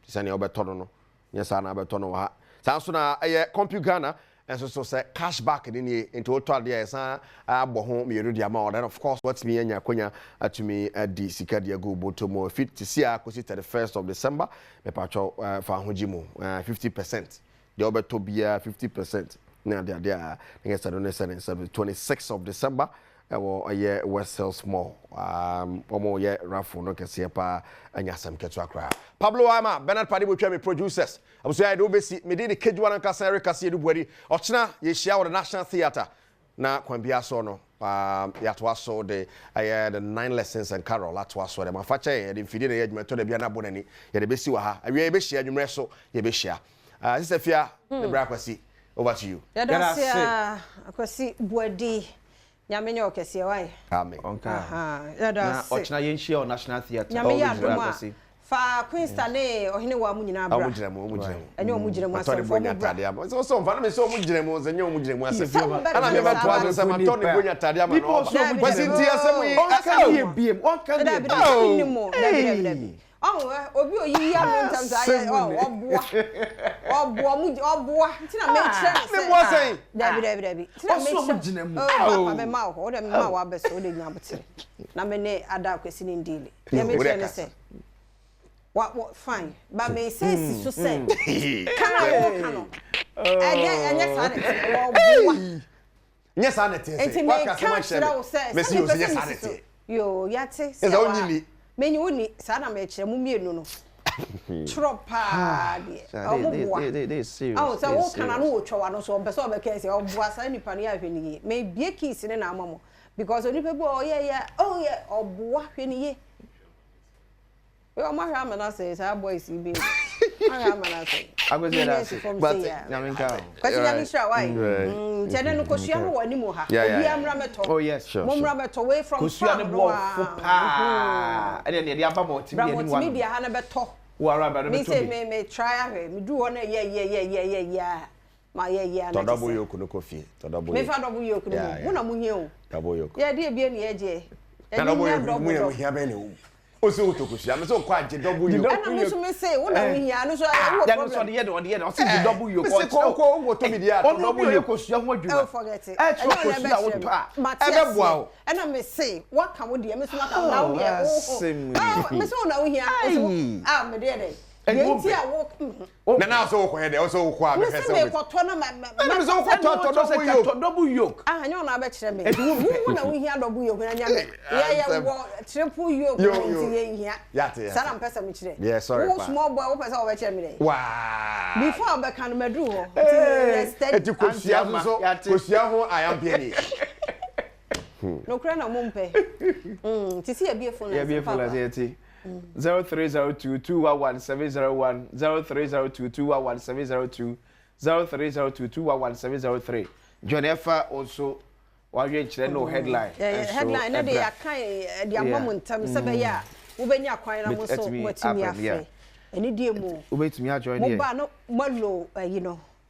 Speaker 9: tisani obetono no nyesa na obetono ha sanso na Compu Ghana. And so say cash back in the into total years home you and of course what's me and Yakonya to me at the Sikadia go botomo fit to see the 1st of December me pacho for Hujimo 50%. The other to be 50%. Now they are against the 26th of December. A year West Sales Mall. Omo ye raffle no kese pa anyasam ketu akra. Pablo Ama, Bernard Padi Butwa me producers. I was say I do be see me dey the Kedwa na kasa Eric Kase du buari. Ochina ye share with the National Theatre. Na kwambia so no ya to aso the 9 lessons and carol to aso dem afache ye dey fidi na ye adwuma to da bia na bonani ye dey be si wa ha. Awie ye be share adwumre so ye be share. Sister Fia, the bra kwasi over to you.
Speaker 1: Ya kwasi buadi. Nyamenye okese wai.
Speaker 9: Amen.
Speaker 1: Na
Speaker 9: ochina yenhia on National Theatre.
Speaker 1: Nyamenye adoma. Fa Queensta ne ohene wa mu nyina bra.
Speaker 9: Omugiremu.
Speaker 1: Enye omugiremu asefo
Speaker 9: bonya tade am. So mfa na me so omugiremu zenye omugiremu asefo. Ana me beto aso se ma tone bonya tade am no. Kwasi nti asem yi aka ye biem. On kan ye. Obi oyi ya mo ntam za ye oboa ntina me kire me bo sen
Speaker 1: dabi ntina me kire papa me ma ho de me ma wa beso o de nya botere na me ne ada kwesi ni ndile ye me kire ne se what fine ba me say si so say kana anya sa ne oboa
Speaker 9: nya sa ne te say wa ka se ma shebe me si o nya sa ne te
Speaker 1: yo yate
Speaker 9: se o nyini
Speaker 1: Many woni sana me kire mu mienu no. Tropa de.
Speaker 9: They serious.
Speaker 1: Oh, so wo kana no wo twa no so obeso obeka se obua sa nipa ne ahwe ni ye. Me bie keys ne na amamo because onipa bo obua hwe ni ye. We o ma hwa amana say sa boys bi. Hwa amana say.
Speaker 9: I go say that. But Nyaminka.
Speaker 1: Kwati ya nisha why? Tene no kosua ho wani mu ha. Obi amra meto.
Speaker 9: Oh yes, sure.
Speaker 1: Momra meto way from
Speaker 9: kosua ne bo fo pa. E de aba mo timi ani wa.
Speaker 1: Media ha na beto.
Speaker 9: Wo ara ba
Speaker 1: me say me try ahwe. Me do ho na yeah. Ma yeah na.
Speaker 9: Double yoke no coffee. Double.
Speaker 1: Me fa double yoke no. Mo na mo hie o.
Speaker 9: Double yoke.
Speaker 1: Yeah, dey bia na eje.
Speaker 9: Double yoke mo ya mo hia be ne. O se otokosua me so kwa je double yoke.
Speaker 1: Ana me so me say wo na mo hia no so I
Speaker 9: problem. So the o se the double yoke. Se ko wo to me dia double yoke kosua ho adwuma.
Speaker 1: I forget it.
Speaker 9: Kosua wo pa. E be boa o.
Speaker 1: Ana me say what can we dia me so maka na wo dia. Me so na wo hia. Me dey. Yenti a wo
Speaker 9: na so wo kwen dey o so wo kwa me pese.
Speaker 1: Me ko to na
Speaker 9: me so ko to double yoke.
Speaker 1: Nya na ba kire me. Wo na wo hia double yoke na nya me. Yeah wo triple yoke nti ye hia.
Speaker 9: Yate.
Speaker 1: Sara mpesa me kire.
Speaker 9: Yeah, sorry.
Speaker 1: Wo small boy wo pesa wo ba kire me dey.
Speaker 9: Wow.
Speaker 1: Before ba kan me do ho. Nti
Speaker 9: kosua ho ayampiani.
Speaker 1: No kra na mumpe. Ti si ebie phone na.
Speaker 9: Ebie phone na say 0302211701 0302211702 0302211703 John Efa also waje kire no headline.
Speaker 1: Headline na dey akan dey amom ntam se be ya wo benya kwan na mo so watimi afa eni die mu
Speaker 9: wo betimi a join here
Speaker 1: mo ba no malo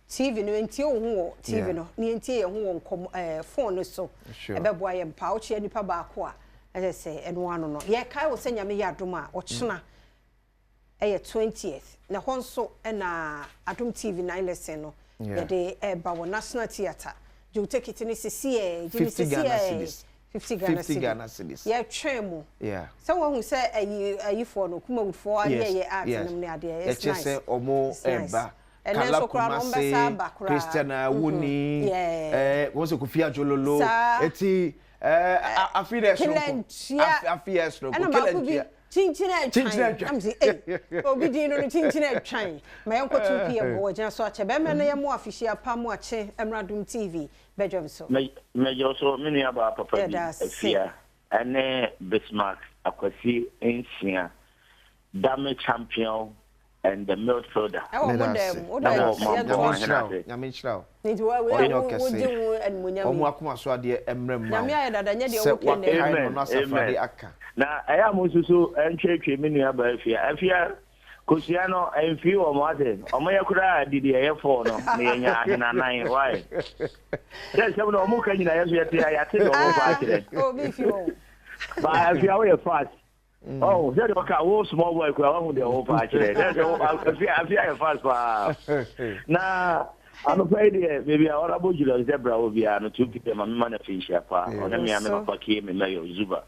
Speaker 1: TV no enti wo TV no ni enti ye ho nkom phone no so ebeboa ye mpa wo che nipa ba ko a say eno ano no ye kai wo se nyame ye adom a wo chena 20th na hon so na Adom TV 9 lesson no ye de ba wo National Theatre you take it in CCA 50 Ghana cedis ye twemu so wo hu say ayi for no kuma would for ye art no ne ade it's nice say omo eba kala kuma say Christiana Wuni what's it Kofia Jololo eti afide so Chinchina I'm say obi di no chinchina twan ma yenko 2 pm wo gina so ache be me no ye mo official pamu ache Adom TV Badwam so
Speaker 14: me yo so me nua ba papa bi afia ene Bismarck akwasi ensia dame champion and the midfielder. Na aya mususu entwetwe me nua ba afia Kosiano and few or more than Omayakura did the air for no near 9 why? There's no more can you but I feel away fast. Oh, that was small work along with the whole party. That's I feel fast. Now, I'm afraid maybe our Abuja Zebra will be on 2 people, my fish or let me have came in Mayo Zuba.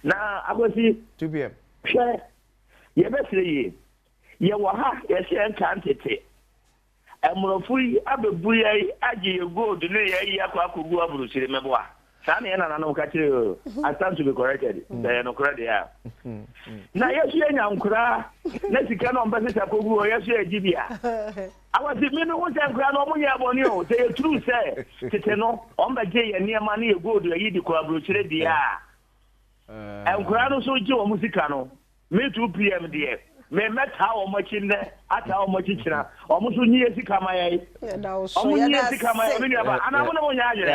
Speaker 14: Now, I will see 2 p.m. Sure, you better ye ha yes encantete emrofui abebuyai age go do ne ye akwakogu aburusire meboa sa na na no ka kire I stand to be corrected no correct ya na yesu enya nkura na sika no mbese akogu o yesu ejibia awasi mi no won nkura no mo nya boni o say true say tete no omba je ye niema na ye go do yi di ko aburusire dia nkura no so je o musika no me 2 pm there me meta o machine ata o machichira o musu nyi esika maye o nyi esika maye me nua ba ana mo na mo nya ajere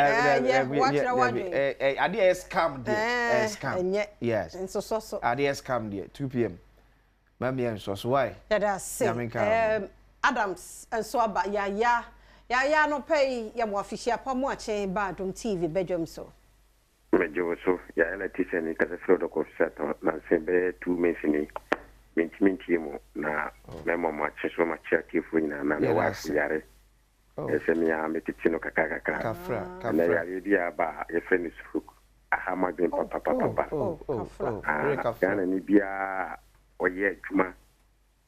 Speaker 9: ade scam there scam yes so ade scam there 2 pm mami en so why
Speaker 1: that say Adams and so aba ya no pay ya mo official pa mo ache ba Adom TV Badwam so
Speaker 15: mejo so ya ela tiseni ka se do ko set na se be 2 mesini minti mo na memo ma cheso ma chati fu na na wa yare ese mi ya metitino kaka
Speaker 9: kafra
Speaker 15: na ya dia ba e friend Facebook aha ma bin papa kana ni bia oye juma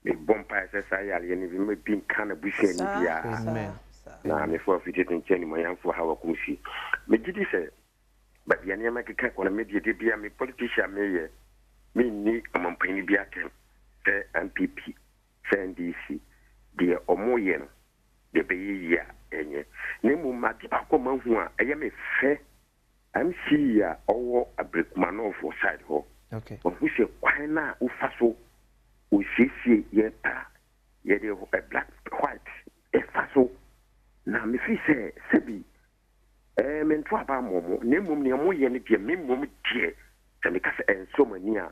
Speaker 15: me bompa esa ya ni bi me bin kana busi ni bia na me fo fiti ncheni mo yan fo hawa kumsi me gidi se ba bia ni ma kika ko na me die bia me politician me ye me ni amampani bia tem MPP, NDC, the Omoyen, the Beya, enye. Nemu matipa ko manhua, ayame fe. I'm see ya owo abrekuman for side ho.
Speaker 9: Okay.
Speaker 15: But we say why na ufaso we see ye pa ye de black white e faso na me fi say sebi men to aba momo nemu ne mo ye ne de memom die se me ka se enso mania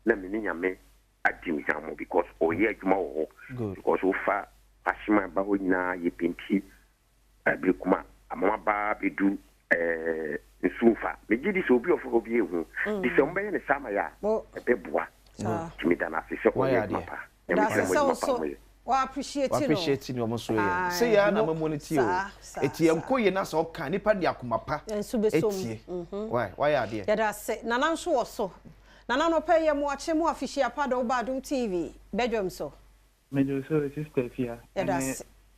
Speaker 15: na me nya me adimjamo because oye adwuma wo because wo fa pasima ba ho nyina ye penti abrekuma amama ba bedu nsufa me gidi so obi ofo obi ehu di se mbe ne sama ya ebeboa timida na se oye mapa
Speaker 1: wa appreciate
Speaker 9: no mo so ye se ya na mamonity o eti enkoye na so kan nipa di akomapa eti why ya de
Speaker 1: ya da se na nso wo so Nana no pay mo ache mo official pa do Adom TV Badwam so
Speaker 16: me do so sister fia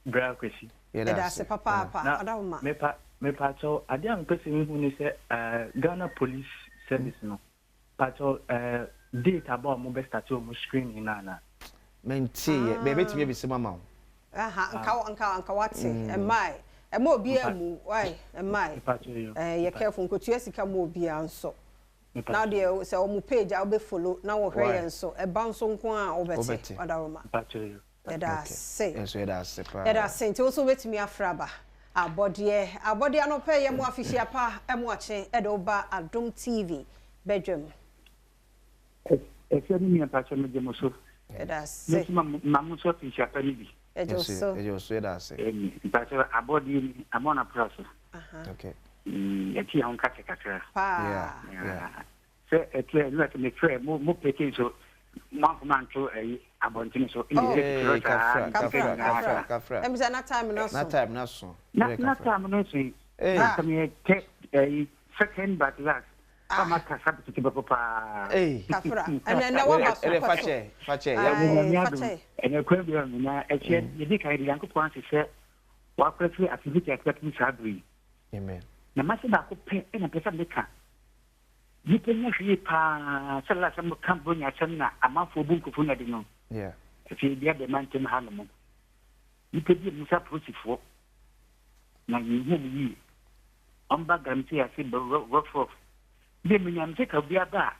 Speaker 16: bra kwesi
Speaker 1: da se papa adama
Speaker 16: me pa cho ade am pese mi hu ni se Ghana Police Service no pa cho date about mo be start o mo screen na na
Speaker 9: menti be betimi be se mama o
Speaker 1: anka wate emai emo obi amu why emai ye careful nkotu asika mo obi anso now there say omu page I will follow now we hear enso e banso nko a obete adaroma eda say
Speaker 9: enso eda say
Speaker 1: eda say nti also betimi afraba abode no pay ye mo official pa e mo ache eda oba Adom TV Badwam
Speaker 16: e se ni pa cho me demo so
Speaker 1: eda say
Speaker 16: mamu so official pa ni bi
Speaker 9: ejo da say
Speaker 16: but abodi amona process
Speaker 9: okay
Speaker 16: eti on katra
Speaker 9: yeah
Speaker 16: so etu let me try mo peke so man to abontin so in the
Speaker 9: kafra
Speaker 1: emza na time
Speaker 9: na so
Speaker 16: na time no so na come take second but last Kama kasabu tiba papa.
Speaker 1: Kafra. And what was
Speaker 9: fache.
Speaker 16: And kwembi na eche yedi kai yanko kwanse se wa kwetwe activity expecting sabri.
Speaker 9: Amen.
Speaker 16: Na mase ba ko pe na pesa meka. Yipe nya hwe pa sala sam kambo nya channa amafo bunku fu na de no.
Speaker 9: Yeah.
Speaker 16: Fi dia de mantin hanu mo. Yipe bi musa prosifo. Na yi amba garanti ase work for de minyam se ka bia ba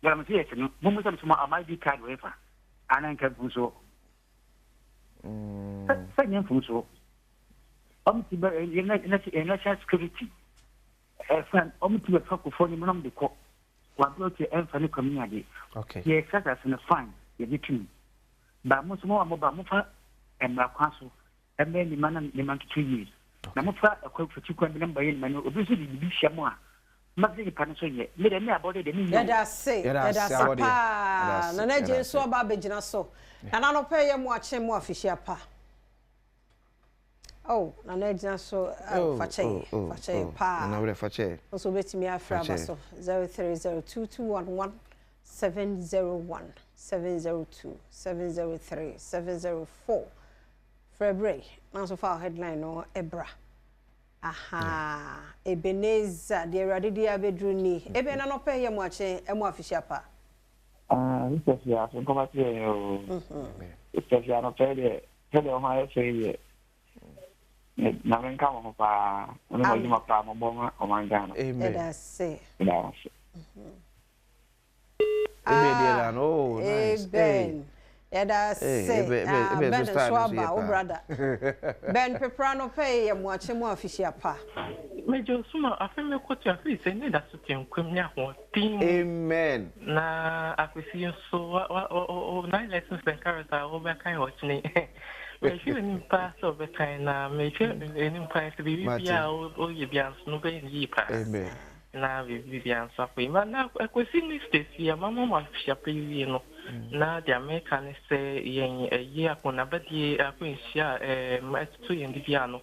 Speaker 16: garam se yete no mo sam so ma ID card wefa anan ka funso sa nyam funso ti ba na security fan ti ba fa ko foni mo nam de ko wa bro ti fa ni community
Speaker 9: okay
Speaker 16: ye sasa na fine ye dikin ba mo so mo ba mo fa emra kwaso ni man 2 years na mo fa ko fiti ko bi namba yin man obi so bi hia a magzi panaso ye me de me abode de me
Speaker 1: ya say pa na na je so ba begina so na no pe ye mo ache mo official pa na na gina so fache pa
Speaker 9: na we fache
Speaker 1: so betimi afra ba so 0302211701 702 703 704 February na so fa headline no ebra Ebenezer the radidi abedru ni ebe na no pe ye mo ache emo official pa
Speaker 16: this is ya so come here it's ya no pe de o ma ye ye na men ka mo pa no mo pa mo bo o man ga no
Speaker 1: that's say
Speaker 9: oh nice
Speaker 1: Yada say Ben Swaba o brother Ben Peprano pay ya muache mu official pa
Speaker 17: Mejo suma afeme kwoti afi se ne da so tenkwem nya ho tin
Speaker 9: amen
Speaker 17: na akwesi so o 9 lessons and character o be kan ho chini me fi ni pa so be kan na me fi ni pa se bi bia o ye bia no be yi pa
Speaker 9: amen
Speaker 17: na bi bia so afi ma na akwesi ni state ya mama ma official pe wi no na the American say yen ye akona badi akwensia ma to yen diano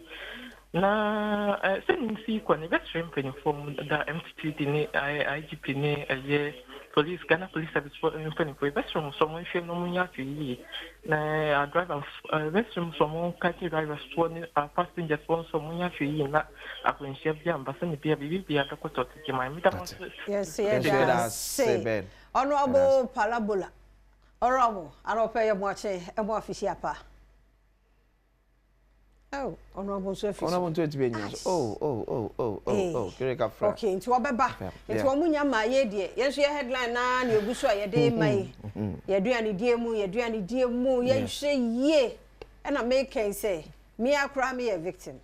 Speaker 17: na sensi ko ne veteran penifom da MTT ni IGP ni ye police Ghana police service for penifom veteran someone she no munya fi na driver veteran someone car driver for ni passenger for someone fi na akwensia bia ambasa ni bia bia da ko to ti mai mi da
Speaker 1: yes yes honorable Palabola Orobo, I don't pay much a more official pa. Honorable Sophie.
Speaker 9: Honorable 20 years.
Speaker 1: Okay, into a baba. Into a munya my idea. Yes, your headline na you go show your day my. You do any dear moo, you do any dear moo, you say ye. And I make say, me I cry me a victim.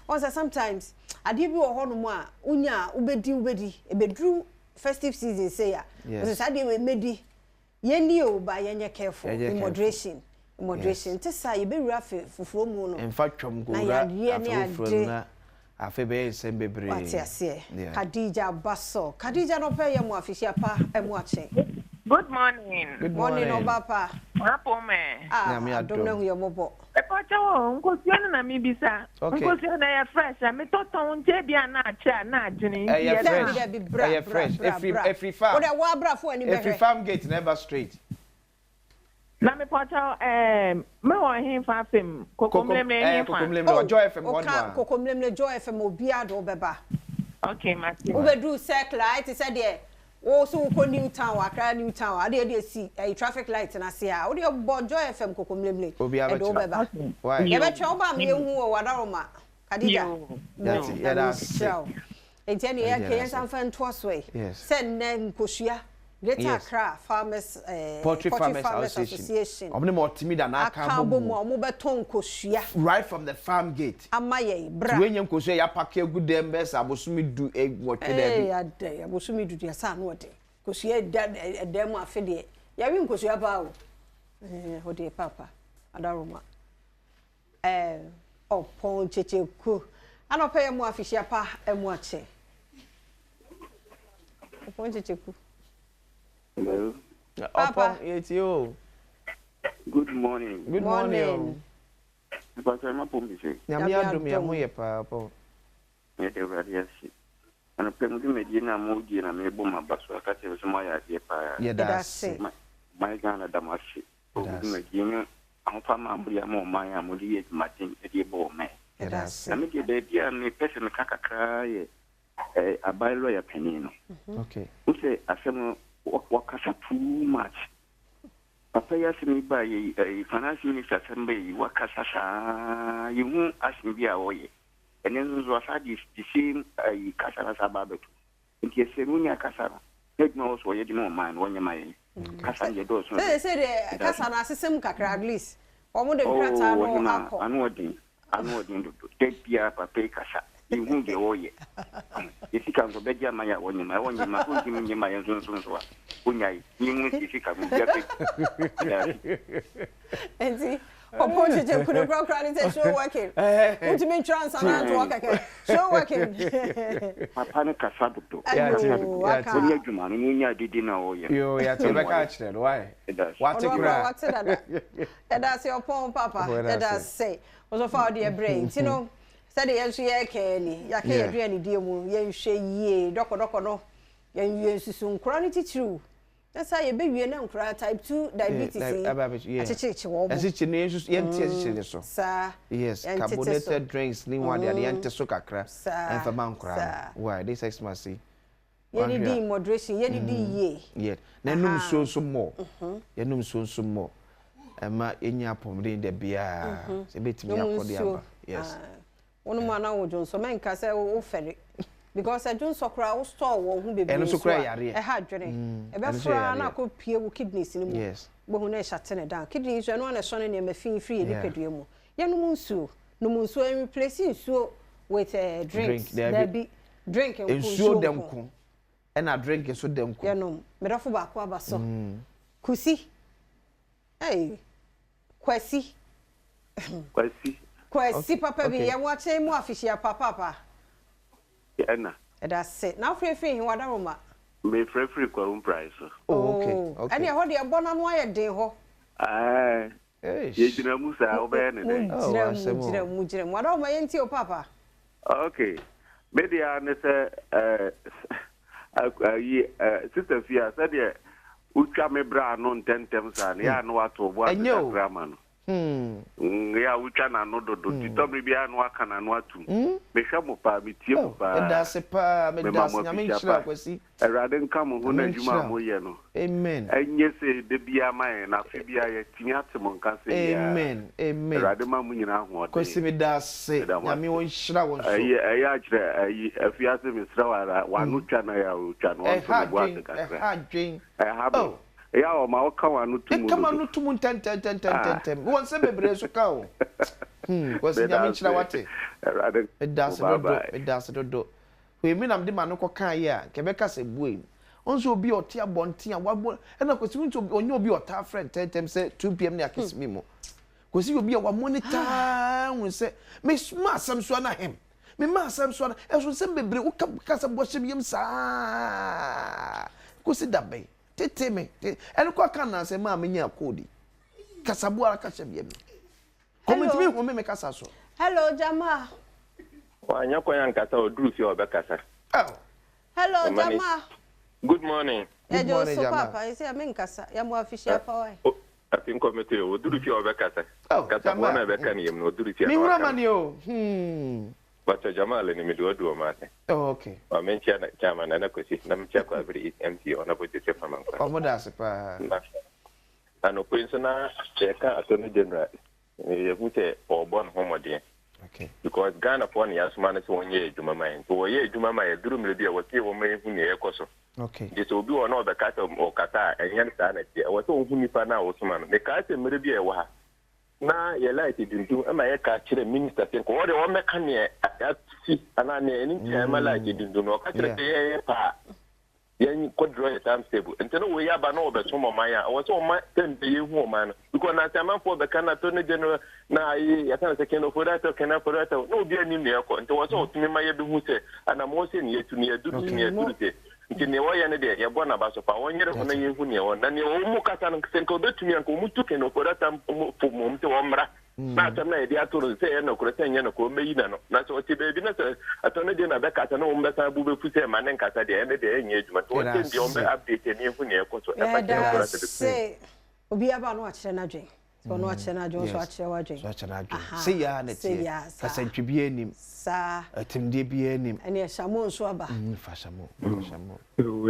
Speaker 1: Also sometimes I give you a honor unya ubedi, a bedroom festive season say ya. Because I did with medi. Yendi o ba yenye careful in moderation to say you be rafe fufuro mu no
Speaker 9: in fact twom go ra afufuro na afe be ensem bebre
Speaker 1: Khadija Basso Khadija no pay mu official pa emu ache
Speaker 18: good morning
Speaker 1: Obapa
Speaker 18: apo me
Speaker 9: na mi
Speaker 1: adom na hu yo mobo
Speaker 18: e pa chawo nkosia na mi bisa nkosia na ya fresh me toton nje bia na ache na agene
Speaker 9: ya fresh every farm
Speaker 1: o de wa brafo ani be
Speaker 9: every farm gate never straight
Speaker 18: na me pa chawo me wo hin fa fem kokomlemle
Speaker 9: Joy FM one
Speaker 1: kokomlemle Joy FM obi ado beba
Speaker 18: okay mati
Speaker 1: we be do circle it said there so ko new town akra new town ade dey see traffic light na see a wo dey Joy FM kokomlemle
Speaker 9: e do
Speaker 1: beba why e be twa ba me hu o wadaroma Khadija
Speaker 9: that's
Speaker 1: enti ya ke san fan twoswe send na nkosua Greater Accra Farmers
Speaker 9: Poultry Farmers Association. Omni mo timida na aka bo
Speaker 1: mo beton nkosua
Speaker 9: right from the farm gate.
Speaker 1: Amaye bra.
Speaker 9: We nyem nkosua ya pack egu dem bes abosumi du egwotwe dem.
Speaker 1: Ya dey abosumi du ya sa na ode. Nkosua dem afede. Ya wi nkosua ba o. Ode papa. Adaroma. Opon checheku ana pa emu afihia pa emu ache opon checheku.
Speaker 9: Hello. Opon it's you.
Speaker 10: Good morning.
Speaker 9: Good morning.
Speaker 10: Pastor ma pombi se.
Speaker 9: Nyame adom ya mo ye pa opon.
Speaker 10: Me de radiasi. Ana pemu de medina mo di na me bo mabaso akate so mo ya de pa.
Speaker 9: Yeah, that's
Speaker 10: my Ghana damashi. Medina amfa ma mbria mo man ya mo di matin e de bo me.
Speaker 1: That's
Speaker 10: na me de baby a me person kakakra ye abailo ya penino.
Speaker 9: Okay.
Speaker 10: Use asem wakasa too much. Papa ya simi ba ye finance minister sembe wakasa sa yihu asimi a oye. Enen zo asadi the same kasara sababetu. Nti esemunya kasara. Let me also ye di no man wonye mai. Kasa ye do so.
Speaker 1: Say the kasa na asem kakra at least. Omo de krata no akọ.
Speaker 10: Anu odin do. Take bia papa kasa. Yihu de oye. Isika ngo beja maya wonye mai kunti munye mai zo so. Unyai yihu isika mu bia pe.
Speaker 1: Enti Opon checheku no kra ni say show working. Unti me trans and to work show working.
Speaker 10: Papa ne kasa do.
Speaker 1: Onye
Speaker 10: adwuma no nya didi na oye.
Speaker 9: Yo ya te be ka kire why? What
Speaker 1: dada. That's your Opon papa. That's say. Also for the brain. You know, said the yensu ye ke ni. Ya ke aduane die mu ye hwe yie doko no. Ye susu nkra ni titru. That's how you be na nkra type 2 diabetes. Achichi wo.
Speaker 9: Achichi ne yesu yenti achichi so.
Speaker 1: Sir.
Speaker 9: Yes, carbonated drinks ni wa de yenti so kakra. En fa man nkra. Why this Xmas?
Speaker 1: Ye di moderation, ye di ye.
Speaker 9: Yeah. Na num so more. Ye num so more. Ema enya pomre de bia. Se betimi akodi aba. Yes.
Speaker 1: Onu mana wo jonso men ka se wo fere. Because I don't sokra wo store wo hu bebre.
Speaker 9: Eno sokra yare.
Speaker 1: Ha dwene. E be fura na ko pie wo kidneys ni mu.
Speaker 9: Yes.
Speaker 1: Bo hu na shate ne down. Kidneys no na so ne ne mafin free ni pedua mu. Ye no nsuo. No nsuo en replace nsuo with drinks. There be drink en
Speaker 9: nsuo dem ko. E na drink nsuo dem ko.
Speaker 1: Ye no. Me dafo ba ko abaso. Kusi. Hey. Kwasi. Kwasi papa bi ye watch mu afishia papa.
Speaker 10: Ena.
Speaker 1: That's it. Now free what aroma.
Speaker 10: Me free kwa price.
Speaker 9: Oh, okay.
Speaker 1: And you hold your bona no aye den ho.
Speaker 10: Ah. Ye jina musa obe ne den.
Speaker 1: Mujira. What aroma yenti o papa?
Speaker 10: Okay. Media ne se sister Fia said ye utwa me bra no ntentem sa ne ya no ato bo grama no. Ya ucha na no do tito mi bia no aka na no atu me hwa mo pa me tie mo pa
Speaker 9: da se pa me da se nyame nchira kwasi
Speaker 10: erade nka mo ho na djuma mo ye no
Speaker 9: amen
Speaker 10: enye se de bia mai na fe bia ye tinya te mo nka se ya
Speaker 9: amen
Speaker 10: erade ma mu nyina ho
Speaker 9: kwasi me da se nyame won nchira won so
Speaker 10: ayi akire ayi afia se me sra wa no twa na ya twa no so bo ase kakra
Speaker 9: ha dwen
Speaker 10: ha ya o ma o ka wa no tumu
Speaker 9: ka ma no tumu ten won se bebre so ka o kwasi nyame nchira wate
Speaker 10: erade
Speaker 9: das do we mi nam de ma no ko kan ye a ke be ka se buem onso obi ote abonten a wabo e na kwasi nto onye obi ota friend ten se 2 pm ne akisi mi mo kwasi obi a wa monitor won se me ma sam so na hem me ma sam so na e so se bebre o ka sa bo hyem sa kwasi dabe tete me eno kwa kan na se ma menya kodi kasabu ara ka hyem yem comment me ho me kasa so.
Speaker 1: Hello Jama.
Speaker 19: Wa nya kwa nkata oduru fi obekasa.
Speaker 1: Hello Jama.
Speaker 19: Good morning.
Speaker 1: Good morning Jama. Papa isi amenkasa ya mo official power.
Speaker 19: Atin komite oduru fi obekasa. Kasa bona beka ni yem no oduru fi.
Speaker 9: Mi hura mani o.
Speaker 19: Bacha Jama le ni mi do mate.
Speaker 9: Oh okay.
Speaker 19: Wa menchia na chama na kwesi na mchia kwa bri MC ona bote se fama kwa.
Speaker 9: Omoda se pa.
Speaker 19: Ano prince na cheka attorney general. You put a born homody.
Speaker 9: Okay.
Speaker 19: Because Ghana for the Asman is 1 year, Juma Mine. So, ye Juma Mine, Drum Media was here when you near Koso.
Speaker 9: Okay.
Speaker 19: This will be one of the cat or Qatar and Yan Sanity. I was on Hunipa now, Osman. The cat in Meribia wa. Now, you like it into America, the minister, think what the one mechanic at see, and I need any time I like it into no catch a pa. yen quadro time table and no we aba no be so mama was so my 10 be hu man because na time for the can attorney general na ya can say can for that no be any me ko nti was so timi ma ye be hu say ana mo say ni etu ni edu ni edu te nti ne wo ye ne de ye bo na ba so pa won yere ko na ye hu ne wo na ne wo mu kasa no se ko betumi an ko mu tu ken for that for mo mte wo mra na tam na ide atoro se ye no ko se nye no ko meyi na no na so ti be bi na se atone de na be kasa no mbe sa bu be fu se ma ne kasa de ene de enye ejuma to te ndi o be update ni fu ne ko so e fa ke ko ra
Speaker 1: se obi aba no a kire na dwen so no a kire na dwen so a kire wa dwen
Speaker 9: so a kire na dwen se ya na ti kasantwi bi anim
Speaker 1: sa
Speaker 9: atimde bi anim
Speaker 1: ene e shamo nso aba
Speaker 9: fa shamo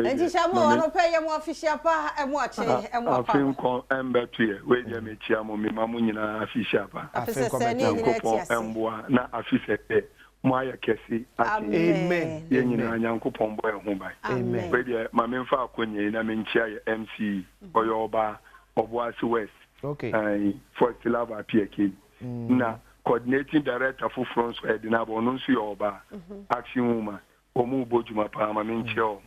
Speaker 1: enti shamo ono pe ye mo official pa e mo a kire e mo pa
Speaker 20: afin ko embe tu ye we je me chia mo mi ma mo nyina official pa
Speaker 1: afin ko me
Speaker 20: ko emboa na afisete mo aya kesi
Speaker 1: amen
Speaker 20: ye nyina nyankopon bo e ho bai
Speaker 1: amen
Speaker 20: we de ma me mfa akonye na me nchia ye MC oyoba oboasi west
Speaker 9: okay
Speaker 20: for silava PK na coordinating director for France Edina Bonunsu Yoba action woman omu bojuma pa ma me nchia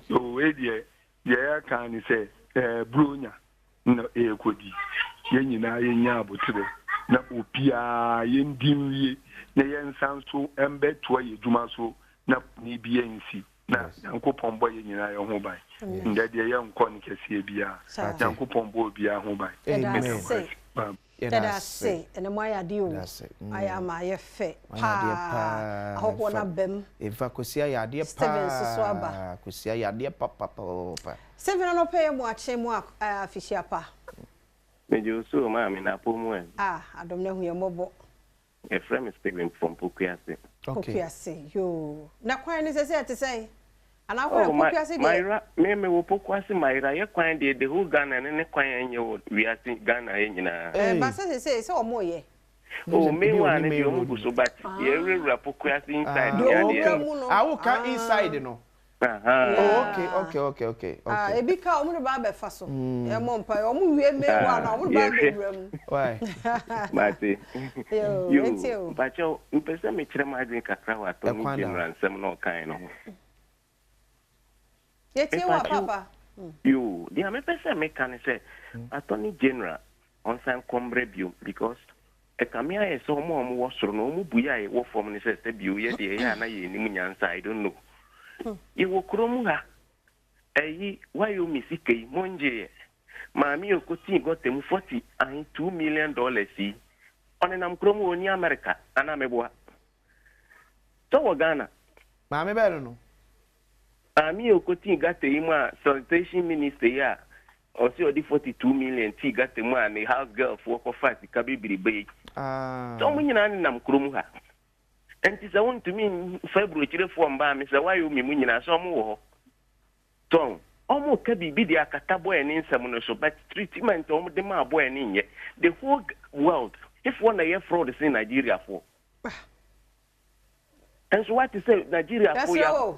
Speaker 20: so we de ye kan say bronya no ekodi ye nyina ye nya abotire na opia ye ndimwie na ye nsanso embe to ye dwuma so na ni bia nsi na yankopon boy ye nyina ye ho bai ndade ye nkɔ ne kɛse bia yankopon boy bia ho bai
Speaker 1: Dada say and my idea I am my fe pa ahoko na bem
Speaker 9: efa kosia ya de pa
Speaker 1: Steven so aba
Speaker 9: kosia ya de papa
Speaker 1: Steven no pay mo ache mo afishia pa
Speaker 19: me jo so ma me na pomu en
Speaker 1: Adom na hu ye mobo
Speaker 19: a friend is speaking from Pukuase
Speaker 1: Pukuase yo na kwan ni say ana kwa Pukuase de
Speaker 19: Myra me wo Pukuase Myra ye kwan de the whole Ghana ne kwan enye wo we are Ghana nyina
Speaker 1: ba say omo ye
Speaker 19: me one be omo guso but ye rewura Pukuase inside
Speaker 9: awu ka inside no okay
Speaker 1: ebika omo ba be fa so e mo mpa omo wie me wa na omo ba be wram
Speaker 9: why
Speaker 19: mate yo bacho mpesa me kire ma adwin kakra wa to ni general nsem no kan no
Speaker 1: yeti wa papa
Speaker 19: yo dia me pesa me kan say attorney general on san kombre bio because e kamia e so mo wo soro no mo buya e wo form ni say bio ye de ya na ye ni munyansa I don't know ye wo kromu ha eyi wayo misike monje maami okoti gotem 2 million si onenam kromu oni America ana meboa to wo Ghana
Speaker 9: maami be no
Speaker 19: ami okoti gate ima sanitation minister ya osi odi 42 million ti gate mu ani house girl for ko fast ka bibiri be so mo nyina nam kromu ha enti sa won to me February chire fo mba me sa wayo me mu nyina so mo wo ton omo ka bibi dia akata boy ni nsam no so but treatment omo de ma boy ni nye the whole world if one a fraud is in Nigeria for and so what to say Nigeria for ya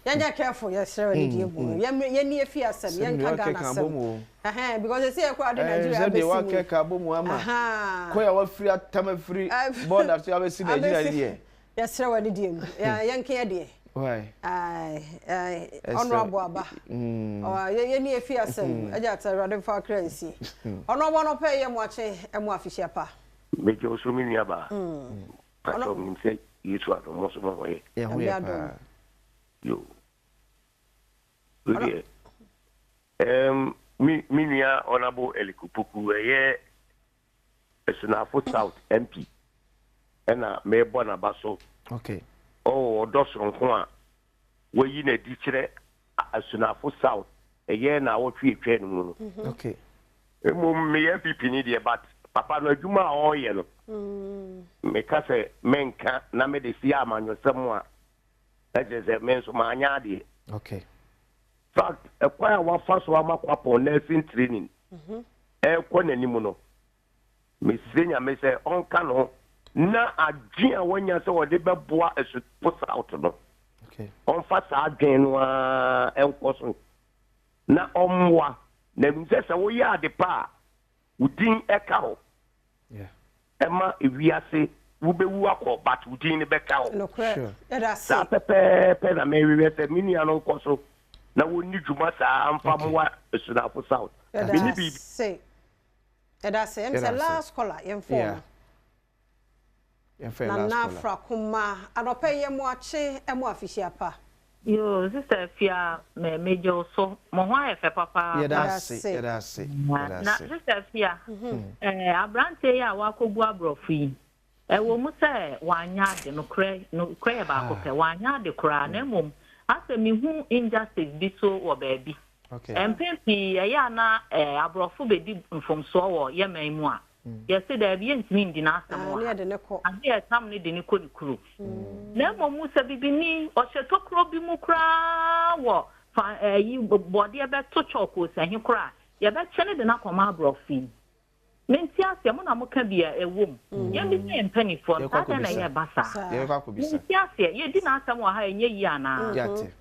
Speaker 1: yanya careful yes sir ni die bu ye ni efi asem ye nka Ghana asem because they say kwa de Nigeria be
Speaker 9: wa keka bomu ama ko ya wa free atama free board after ya be si Nigeria die
Speaker 1: yes sir wa ni die mu ya nka de
Speaker 9: why
Speaker 1: honorable aba ye ni efi asem aja tarade fa crazy honorable no pay ye mo ache e mo afishia pa
Speaker 15: meje osumi ni aba pato mi se yisu ato mo so mo ye yo really mi nia honorable Elikupuku ye Esunafo South MP ena me bona baso
Speaker 9: okay
Speaker 15: odosoro nko a wayi na di kire Esunafo South ye na wo twe no
Speaker 9: okay
Speaker 15: me FPP ni de but papa no adwuma o ye no me ka se menka na me de si amanyosem a ejeze menso manya de
Speaker 9: okay
Speaker 15: fact ekwa wa faso amakwapo nursing training ekwo nanimu no me senya me se onka no na adwin a wanya se wode beboa Esunafo South no
Speaker 9: okay
Speaker 15: on fa sa adwin no a enkoso na omwa na mse se wo ya de pa udin eka ho ema ewiase wubewu akọ but udin ne beka ho
Speaker 1: sure
Speaker 15: that's pepe na me we se mini anu nkoso
Speaker 14: na wonni dwuma saa amfa mwa esunafo south mini bi
Speaker 1: say that's it the last caller yemfo na fra kuma anope yemu ache emu afishiapa
Speaker 21: yo sister fia me mejo so mo ho ayefe papa
Speaker 9: that's it
Speaker 21: na sister fia abrante ya wakogu abrofu yi wo mu se wanya de no kre ba ko pe wanya de kra na mum ase mi hu injustice bi so wo baabi MPP ya na abrofu be di mfomso wo ye man mu a ye se da bi ntimi ndi na asem wa ade e tam ne de ne ko ni kuro na mum se bibini o se to kro bi mu kra wo fa yi body e be to choko se hin kra ye be chene de na koma abrofu menti ase mo na mo ka bia ewom ye bi se empani for that na ye basa
Speaker 9: ye kwa ko bisa
Speaker 21: menti ase ye di na asem wa ha enye yi ana
Speaker 9: yate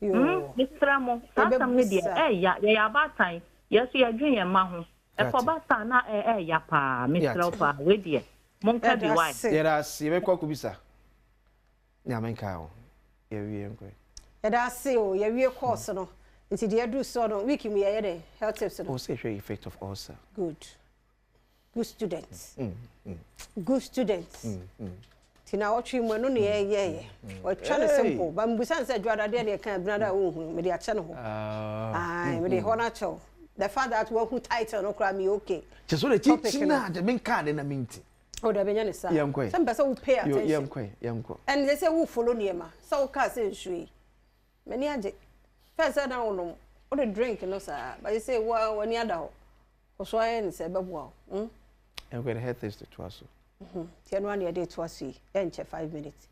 Speaker 21: Mr. Mo, some media, ya batan, yes, you are doing a mahu. A for basta na ya pa, Mr. Opa, with ye. Monka be white.
Speaker 9: There are see, kwa kubisa. Nyamenka, ye we
Speaker 1: that's so, ye course no. Nti de do so no, we kimi ye health tips no.
Speaker 9: O say effect of ulcer.
Speaker 1: Good students. Good students. Tina watching mo no ye o twa simple ba mbusan say dwada de ne kan brada wo hu me de a che no ho me de ho na cho the fact that we who title no kra me okay
Speaker 9: che so de chi na de men card na minti
Speaker 1: o da benya ne sa some person will pay attention
Speaker 9: yamko
Speaker 1: and they say who follow niema so ka say nsui me ni age first na wo o de drink no sa but you say wa ni ada ho o so ayen say bebo
Speaker 9: I'm going to head this to Twaso.
Speaker 1: Tiano na dey Twaso enche 5 minutes.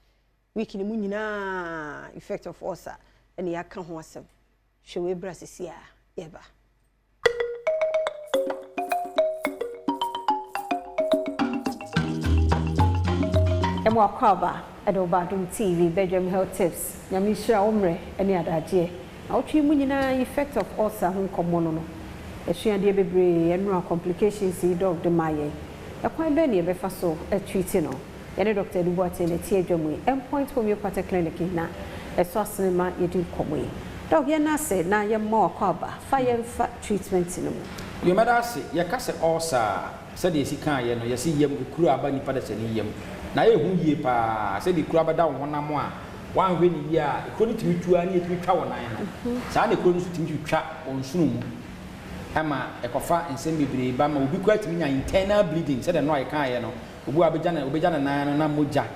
Speaker 1: Week ni mu nyina effect of ulcer and ya ka ho asem. Hwe bra sesia yeba. Emo akwaba Badwam TV Badwam Health Tips. Nyami hira omre ene adaje. Na otwi mu nyina effect of ulcer ho komo no. Esuade bebre enura complications dog de maye. Ekwan be ne be fa so treat no. Yene Dr. Duboate ne tie dwom endpoint homeopathic clinic na eso asenema yedi komwe. Dog ye na se na ye ma akwaba fire treatment no.
Speaker 22: Yo meda se ye ka se ulcer se de esi kan ye no ye se yem kuru aba nipa de se ne yem. Na ye hu yie pa se de kuru aba da honam a wan hwe ni ye a ekro ni timi tua ni etimi twa wonan no. Sa na ekro ni timi twa onsunu mu. Ama ekofa nsem bebre ba ma obi kwa timi nya internal bleeding se de no ayekan ye no obu abeja na nan na moja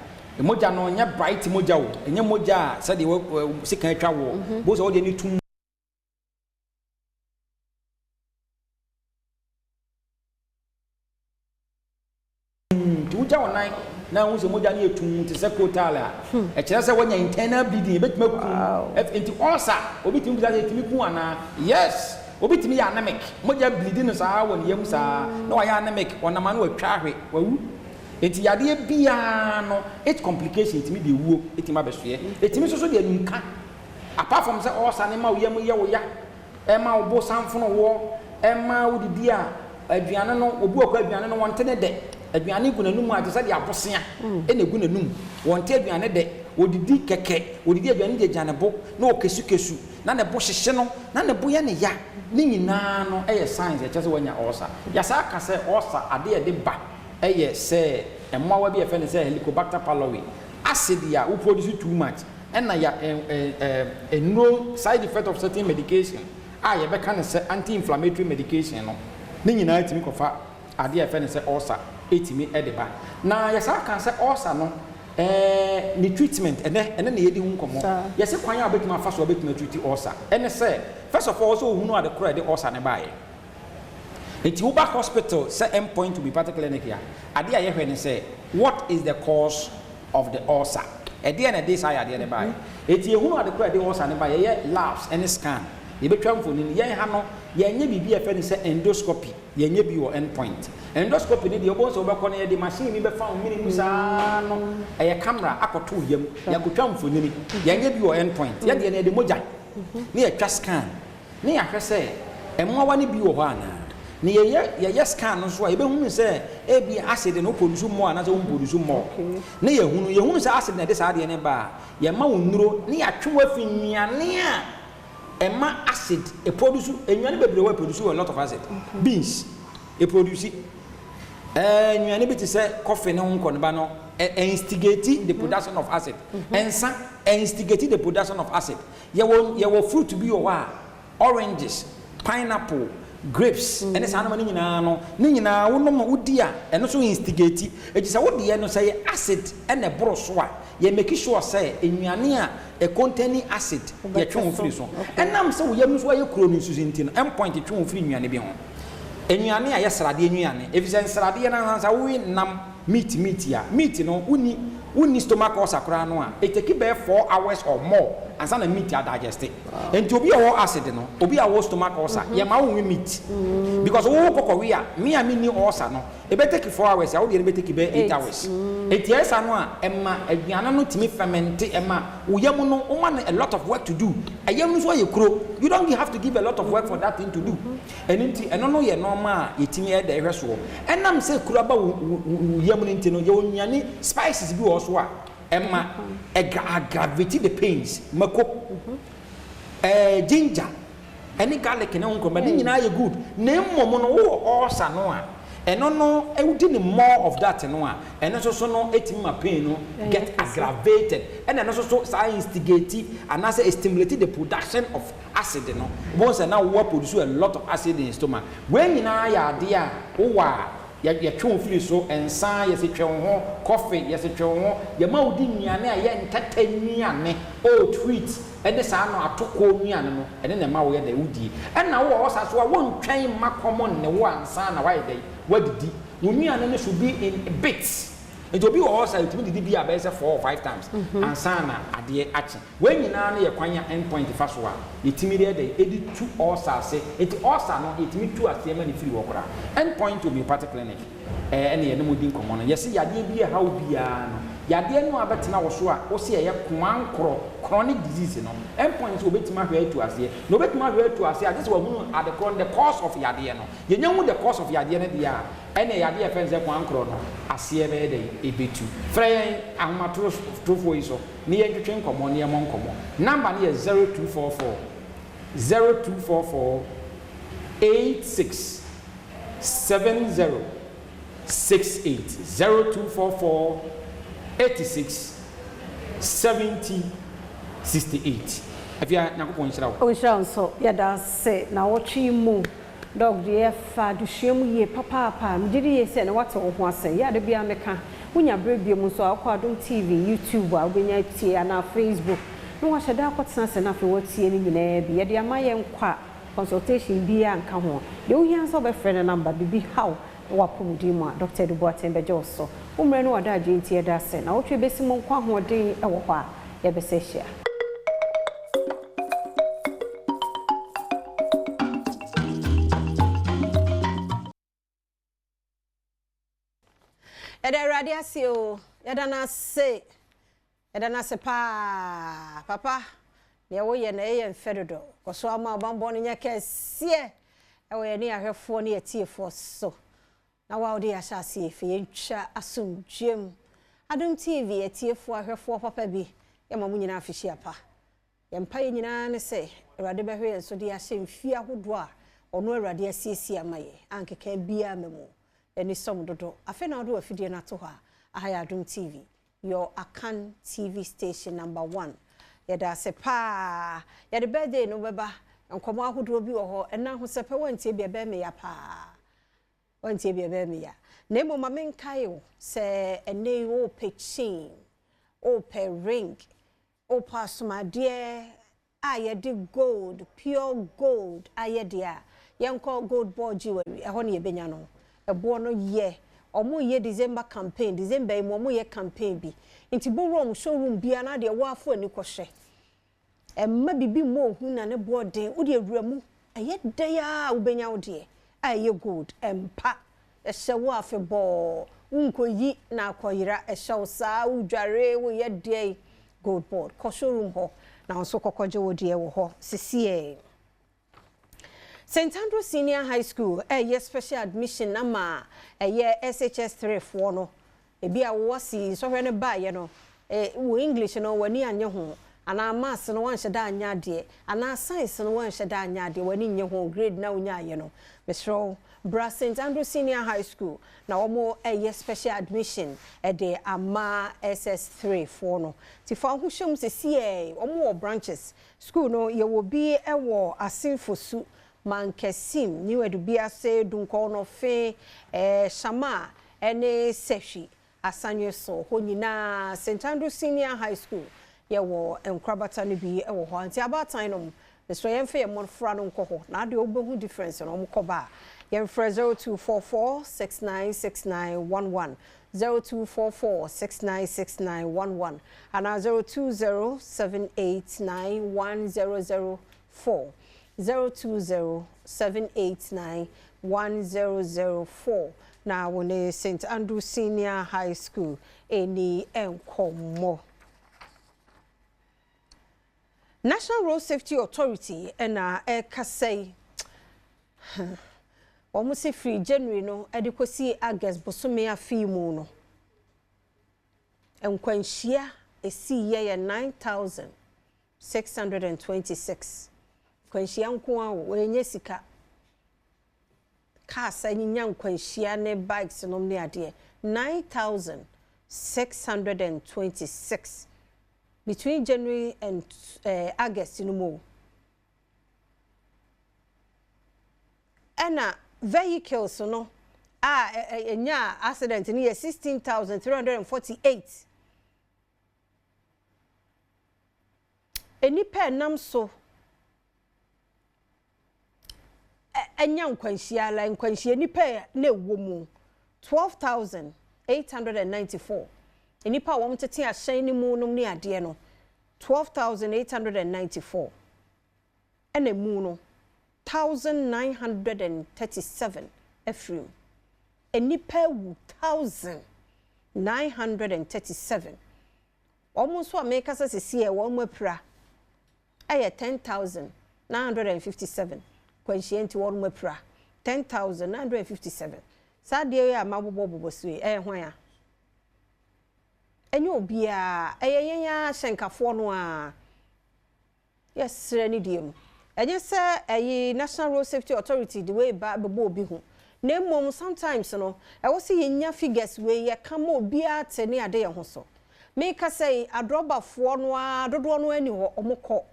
Speaker 22: e moja no nya bright moja wo enye moja se de sikan atwa wo bo so de ni tum tuja wonan na hu se moja ni etum te se kotala e kire se wonya internal bleeding e betuma ku enti ulcer obi timi bisa timi ku ana yes obi timi ya anemic moja bleeding saa won yam saa na wa ya anemic onama na watwa ahwe wawu enti yade bia no it complication timi de wuo etima besoye etimi so de anunka apart from say ulcer ne ma wo yam ye wo ya e ma wo bo sanfono wo e ma wo didi a aduane no obu akwa aduane no wonte ne de aduane gu nanum a tese de abosea e na gu nanum wonte aduane de odidi keke odidi aduane de janebo na okesu na ne bo hyehye no na ne bo ya ne ya ni nyina no eye signs e chese wanya ulcer ya sa ka se ulcer ade ye de ba eye se emmawa bi e fe ne se Helicobacter pylori acid ya who produce too much and na ya no side effect of certain medication ye be kan se anti-inflammatory medication no ni nyina atimi kofa ade e fe ne se ulcer etimi e de ba na ya sa ka se ulcer no ni treatment ene na yedi hu nkomo yese kwan ya betima fa so betima treat ulcer ene se first of all so hu no ade kora de ulcer ne baaye enti wo back hospital say endpoint to be particular clinic ya ade aye hwe ne say what is the cause of the ulcer ede na dey say ade ne baaye enti hu no ade kora de ulcer ne baaye ye labs and scan ye betwa mfoni ye ha no ye nya bibi e fe ne say endoscopy ye nya bi wo endpoint endoscopy ni de obo so obekọ na ye de machine ni be fa omini musa no eye camera akoto yam ya gotwa mfoni ni ye nya bi wo endpoint ye de na de moja ni ye twa scan ni ya hwese emwa ni bi wo ho ana ni ye scan no so ye be hunu se e bi acid no produce more na so produce more ni ye hunu se acid na de sa de ne ba ye ma wonuro ni ya twa afinnuane a Emma acid a produce enyane bebre we produce a lot of acid. Beans a produce enyane beti say coffee ne ho nko ba no instigate the production of acid. Ensa instigate the production of acid. Ye wo fruit to be your oranges, pineapple, grapes and the sanama nyina no ni nyina wo no wodi a eno so instigate e say wo de no say acid and e boro so a ye make sure say enuane a e containing acid ye twon free so enam say wo yam so ye kuro no susu ntino em point twon free enuane bi ho enuane a ye srade enuane efisɛ srade na sa wo nam meat ya meat no uni stomach ulcer kra no a it take be 4 hours or more and some meat ya digest it and to be our acid no obi our stomach ulcer ye ma wo meat because wo kokko we a me ni ulcer no e be take 4 hours ya wo de be take be 8 hours et yes anu a emma aduana no timi ferment emma wo yam no o man a lot of work to do ayam so ye kuro you don't have to give a lot of work for that thing to do and nti eno no ye normal ye timi e da ehwe so enam say kuro ba wo yam no nti no ye onwane spices bi wo so a emma aggravate the pains mako ginger any garlic na nko ma nyina ye good na mmom no wo ulcer no a eno no e wudi ni more of that no a eno so no etim ma pain no get aggravated and eno so instigate and as stimulate the production of acid no once now we produce a lot of acid in stomach when nyina ya ade a wo wa ya twon free so ensan ya se twon ho coffee ya se twon ho ya ma wudi nuane a ya entertainment o tweet ene sa no atoko nuane no ene na ma wo ya da wudi ena wo osa so a won twan ma common ne wo ansan na why dey wadidi nuane no should be in bits it will be osa it didi bi about 4 or 5 times ansan na ade achi when nyina na ye kwanya endpoint fa so a yetimi dey edi 2 osa se it osa no yetimi 2 ase ma ni free wo kora endpoint will be party clinic ene ye no modin komo no yesi yade bi ha wo bia no yade no abetina wo so a wo se ye kwankro chronic disease no endpoint so obetima hwe atu ase no obetima hwe atu ase just wa hunu at the cause of yade no ye nyamu the cause of yade no dia ene yade ye fense kwankro no ase be dey ebetu frɛ ahomatoro trofo yi so ne ye twetwe nkomo ne ye mo nkomo number ne ye 0244 86 70 68 0244 86 70 68 afia nakopon hira wo
Speaker 1: hira nso yada se na wotwe mu dog de fa duhwem ye papa mjiri ye se na wate wo ho ase ya de bia meka unya brebie mu so akwa Adom TV YouTube a obenya tie na Facebook no wa hyeda akotena se na fe wotie ni nyina bi ye de amaye nkwa consultation bi ya nka ho de wo hia so be friend number bibi how wapumudi mu Dr. Adom Tembejo so umre no wada age ntie da se na wotwe besi mu nkwa ho den e wo ho a ye be se hia Ede radiasio yadana se pa papa ne wo ye na ye mfedodo koso ama obambo ne nyake sie e wo ye ne ahwefo ne yetiefo so na wa odi asase efe yentwa asomdwem Adom TV yetiefo ahwefo papa bi ye mamu nyina afishi apa ye mpa ye nyina ne se awrade behwe enso de ahye mfi ahodo a ono awrade asiesie amaye ankeka bia memo eni som dodo afi na odo afidie na to ha ahaya Adom TV your Akan TV station number 1 yeda se pa yede birthday no beba nkomo ahodo bi wo ho ena ho se pe wantie bia be me ya pa wantie bia be me ya na mo ma menkai wo se ene wo pechin o pe ring o pasumade ayede gold pure gold ayede a yenko gold ball jewelry e ho ne yebenya no ebo no ye omo ye December campaign December mo mo ye campaign bi nti bo showroom bia na de wo afo ani kohwe emma bibi mo hu na ne boarding wo de awuramu eye daya wo benya wo de aye gold empa ehye wo afebo unkoyi na akoyira ehye wo saa udware wo ye de gold board ko showroom ho na so kokoje wo de wo ho sisie St. Andrew Senior High School special admission nama SHS 3 4 no ebi a wo si so hwe ne ba ye no wo English no wani anye ho ana maths no wan hyeda anya de ana science no wan hyeda anya de wani nye ho grade na unya ye no mesro Bra St. Andrew Senior High School na omo eye special admission de ama SS3 for no ti fa ho hwem se omo branches school no ye wo bi ewo asinfosu mankesim ni wedu bi ase dunko no fe shama ene seshi asanwe so ho nyina St. Andrew Senior High School ye wo enkrabata no bi ewo ho anti abatan no so yemfe ye monfra no nkoho na ade obehu difference no omo koba yemfra 0244696911 0244696911 and 0207891004 0207891004 na wone St. Andrew Senior High School eni enkomo. National Road Safety Authority ena kasei almost free January no adequacy August bosome afi mu no enkwanhia esi ye 9626 kwanhia nko a wenye sika cars anyinya nkwanhia ne bikes no ne ade 9626 between January and August no more. Ena vehicles no enya accident ni 16,348 eni pe nam so enya nkwanhia la nkwanhia ni pe na ewo mu 12,894 eni pa wo mtete a hyen ni mu no ni ade no 12,894 ena mu no 1,937 Ephraim. Enipa 1,937. Almost what make us see a one more pra. Aye 10,957. Quenchient one more pra. 10,957. Sadia ya mabobo swe where. Enyo bia ya shenkafo no a. Yes, Renidium. And yes, sir, a National Road Safety Authority the way back bebo bi hu. Na mom sometimes no, I was see nya figures wey ye come obi ate ne ade ye ho so. Make us say adrobafo no a dodo no ani ho omokọ.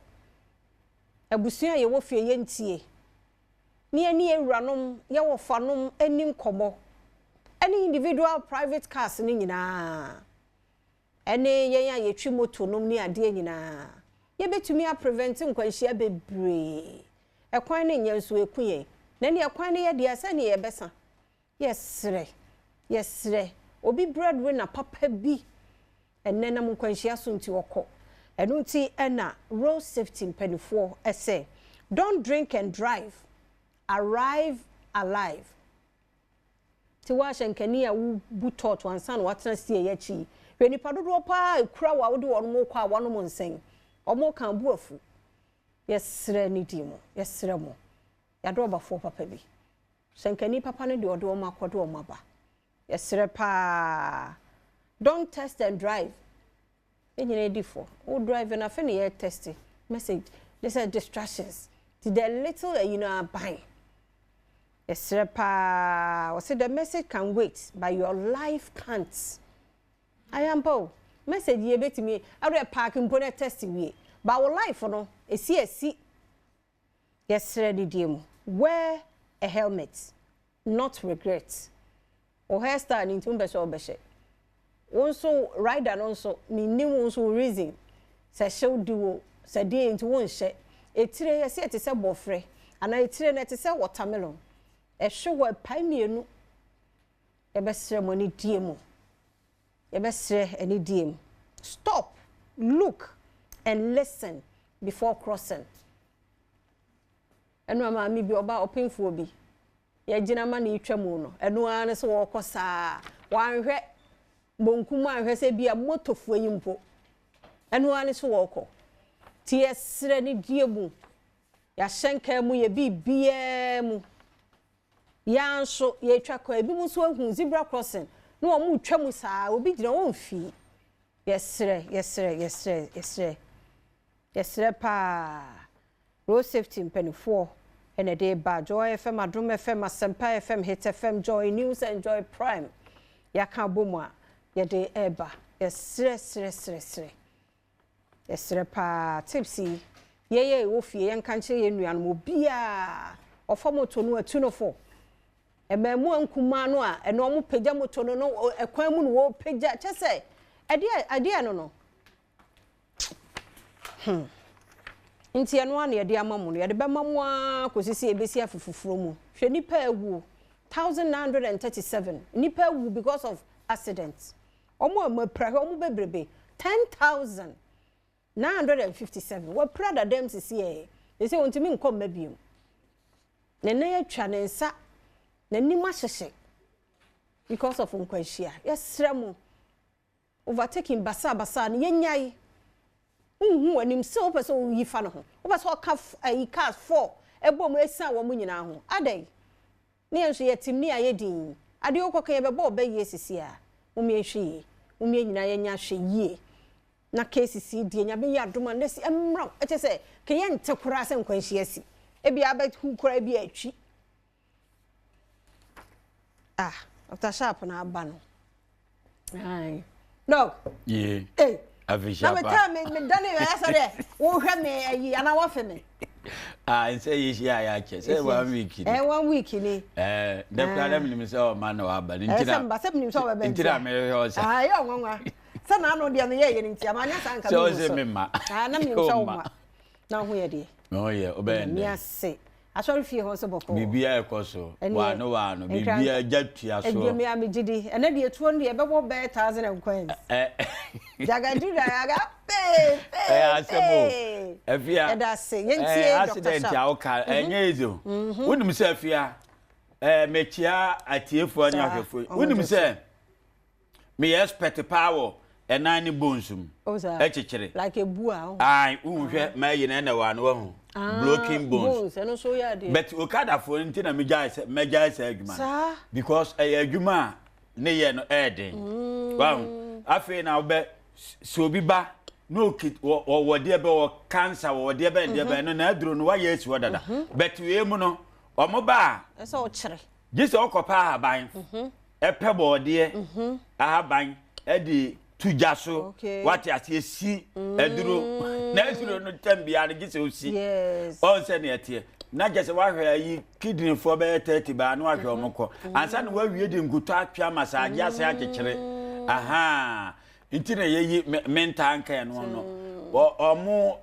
Speaker 1: Abusua ye wo fie ye ntie. Ne ani ewuranom ye wo fanom ani nkomo. Any individual private cars ni nyina. Ene ye ya ye twi moto nom ni ade nyina. Ye betumi a preventing nkwanhia bebre ekwan ne nyanso ekuye na ne ekwan ne ye de asa ne ye besa yesre obi breadwinner papa bi enenam nkwanhia so nti wokọ enu nti ena road safety mpanifo ese don't drink and drive, arrive alive. Ti wa shenkani a wu butot wansan watena sie ye chi weni padodo pa ekura wa wode won mo kwa wano mo nsen omo kan buafu yesre ni dimo yesre mo ya do ba fo papa bi shenkani papa ne de ode o makodo o maba yesre pa don't test and drive enyine difo o drive na fe ne ye test message these are distractions to the little buy yesre pa o say the message can wait but your life can't. I am po message ye betimi ado park mpo test we but our life no esi yes ready diem wear a helmet not regret or hairstyle into mbeso obeshe also rider also ni nim also reason say show do say dey into one she etire yes it say bofre and etire na it say watermelon e show we paimienu e be ceremony diem any diem. Stop, look, and listen before crossing. And no me be oba open for bi. Ye gina ma na itwa mu no. Eno an so wo kosa. Wan hwe bonkum an hwe se bia motofuo yi mpo. Eno an so wo ko. Ti esre ni die mu. Ya hyenka mu ye bibia mu. Ya nso ye twa ko ebi mu so hu zebra crossing. No omu twa mu saa obi gina won fi. Yes. Yesre pa road safety mpenifo ene de ba Joy FM Adom FM Asempa FM Hit FM Joy News and Joy Prime yaka bomwa ye de eba yesre yesre pa tipsy ye wo fie ye nkanche ye nuan mo bia ofomoto no atunofo ememu ankuma no a eno mo pagya moto no ekwan mu no wo pagya chese ade no Inti eno na yede amamu no yede bemamu a kosisi ebesi afufufuro mu hwe nipa ewu 1937 nipa ewu because of accidents omo amapra omo bebrebe 10,957 wa prada dem sisi e say ontimi nkom mabiem nene yatwa nensa nanima hyehye because of nkwahia yesremu overtaking basa ne yenyai anim so person yi fa no ho wo person ka cars 4 ebom esan wo mu nyina ho adai ne enso yetim ne ayedin ade okoka ye bebo obaye sisi a umehwe umie nyina yenya hwe yie na cases die nya be ya doma nesi emra eche se ke ye ntekura se nkwanhia si ebi abetu kura bi atwi after sharp na aba no ai dog
Speaker 3: yeah
Speaker 1: Avisha na me dane ya sare wo hwe me ayi ana wo fe me
Speaker 3: say ya che say 1 week ni
Speaker 1: 1 week ni
Speaker 3: the problem ni me say o man wa ba ntina
Speaker 1: sem ni so ba be
Speaker 3: ntina me ho say
Speaker 1: yo nwanwa sa na no de me ye ntia amanya sanka
Speaker 3: so say me ma
Speaker 1: na me so ma na ho ye de
Speaker 3: no ye obende
Speaker 1: me ase asori fie ho so boko
Speaker 3: bibia ekoso wa no bibia jatua so
Speaker 1: e me amigidi ene de etuo no ye bebo be 1000 coins jagadura yaga
Speaker 3: asemo afia
Speaker 1: eda se yentie
Speaker 3: accident ya oka enye ezo wonim se afia mechia atiefo ani ahwefo wonim se me expect power enani bonsum echekere
Speaker 1: like a bua
Speaker 3: ai unhwe maye na wa no ho broken bones
Speaker 1: eno so ya de
Speaker 3: but okada for ntina meja se adwuma because adwuma ne ye no eden wow afi na obe so bi ba no kit wo de be wo cancer wo de be no na aduro no wa yesu wadada but we mu no omo ba
Speaker 1: ese o kire
Speaker 3: gise okopa aban epe bo de aban edi tujaso wati asiesi aduro na aduro no tambia no gise osi on se na etie na gese wa hwe yi kidney fo be 30 ba na wa hwe omko ansa na wa wie de nguto atwa masaje ase akekere aha intine yeyi menta anka ya no omo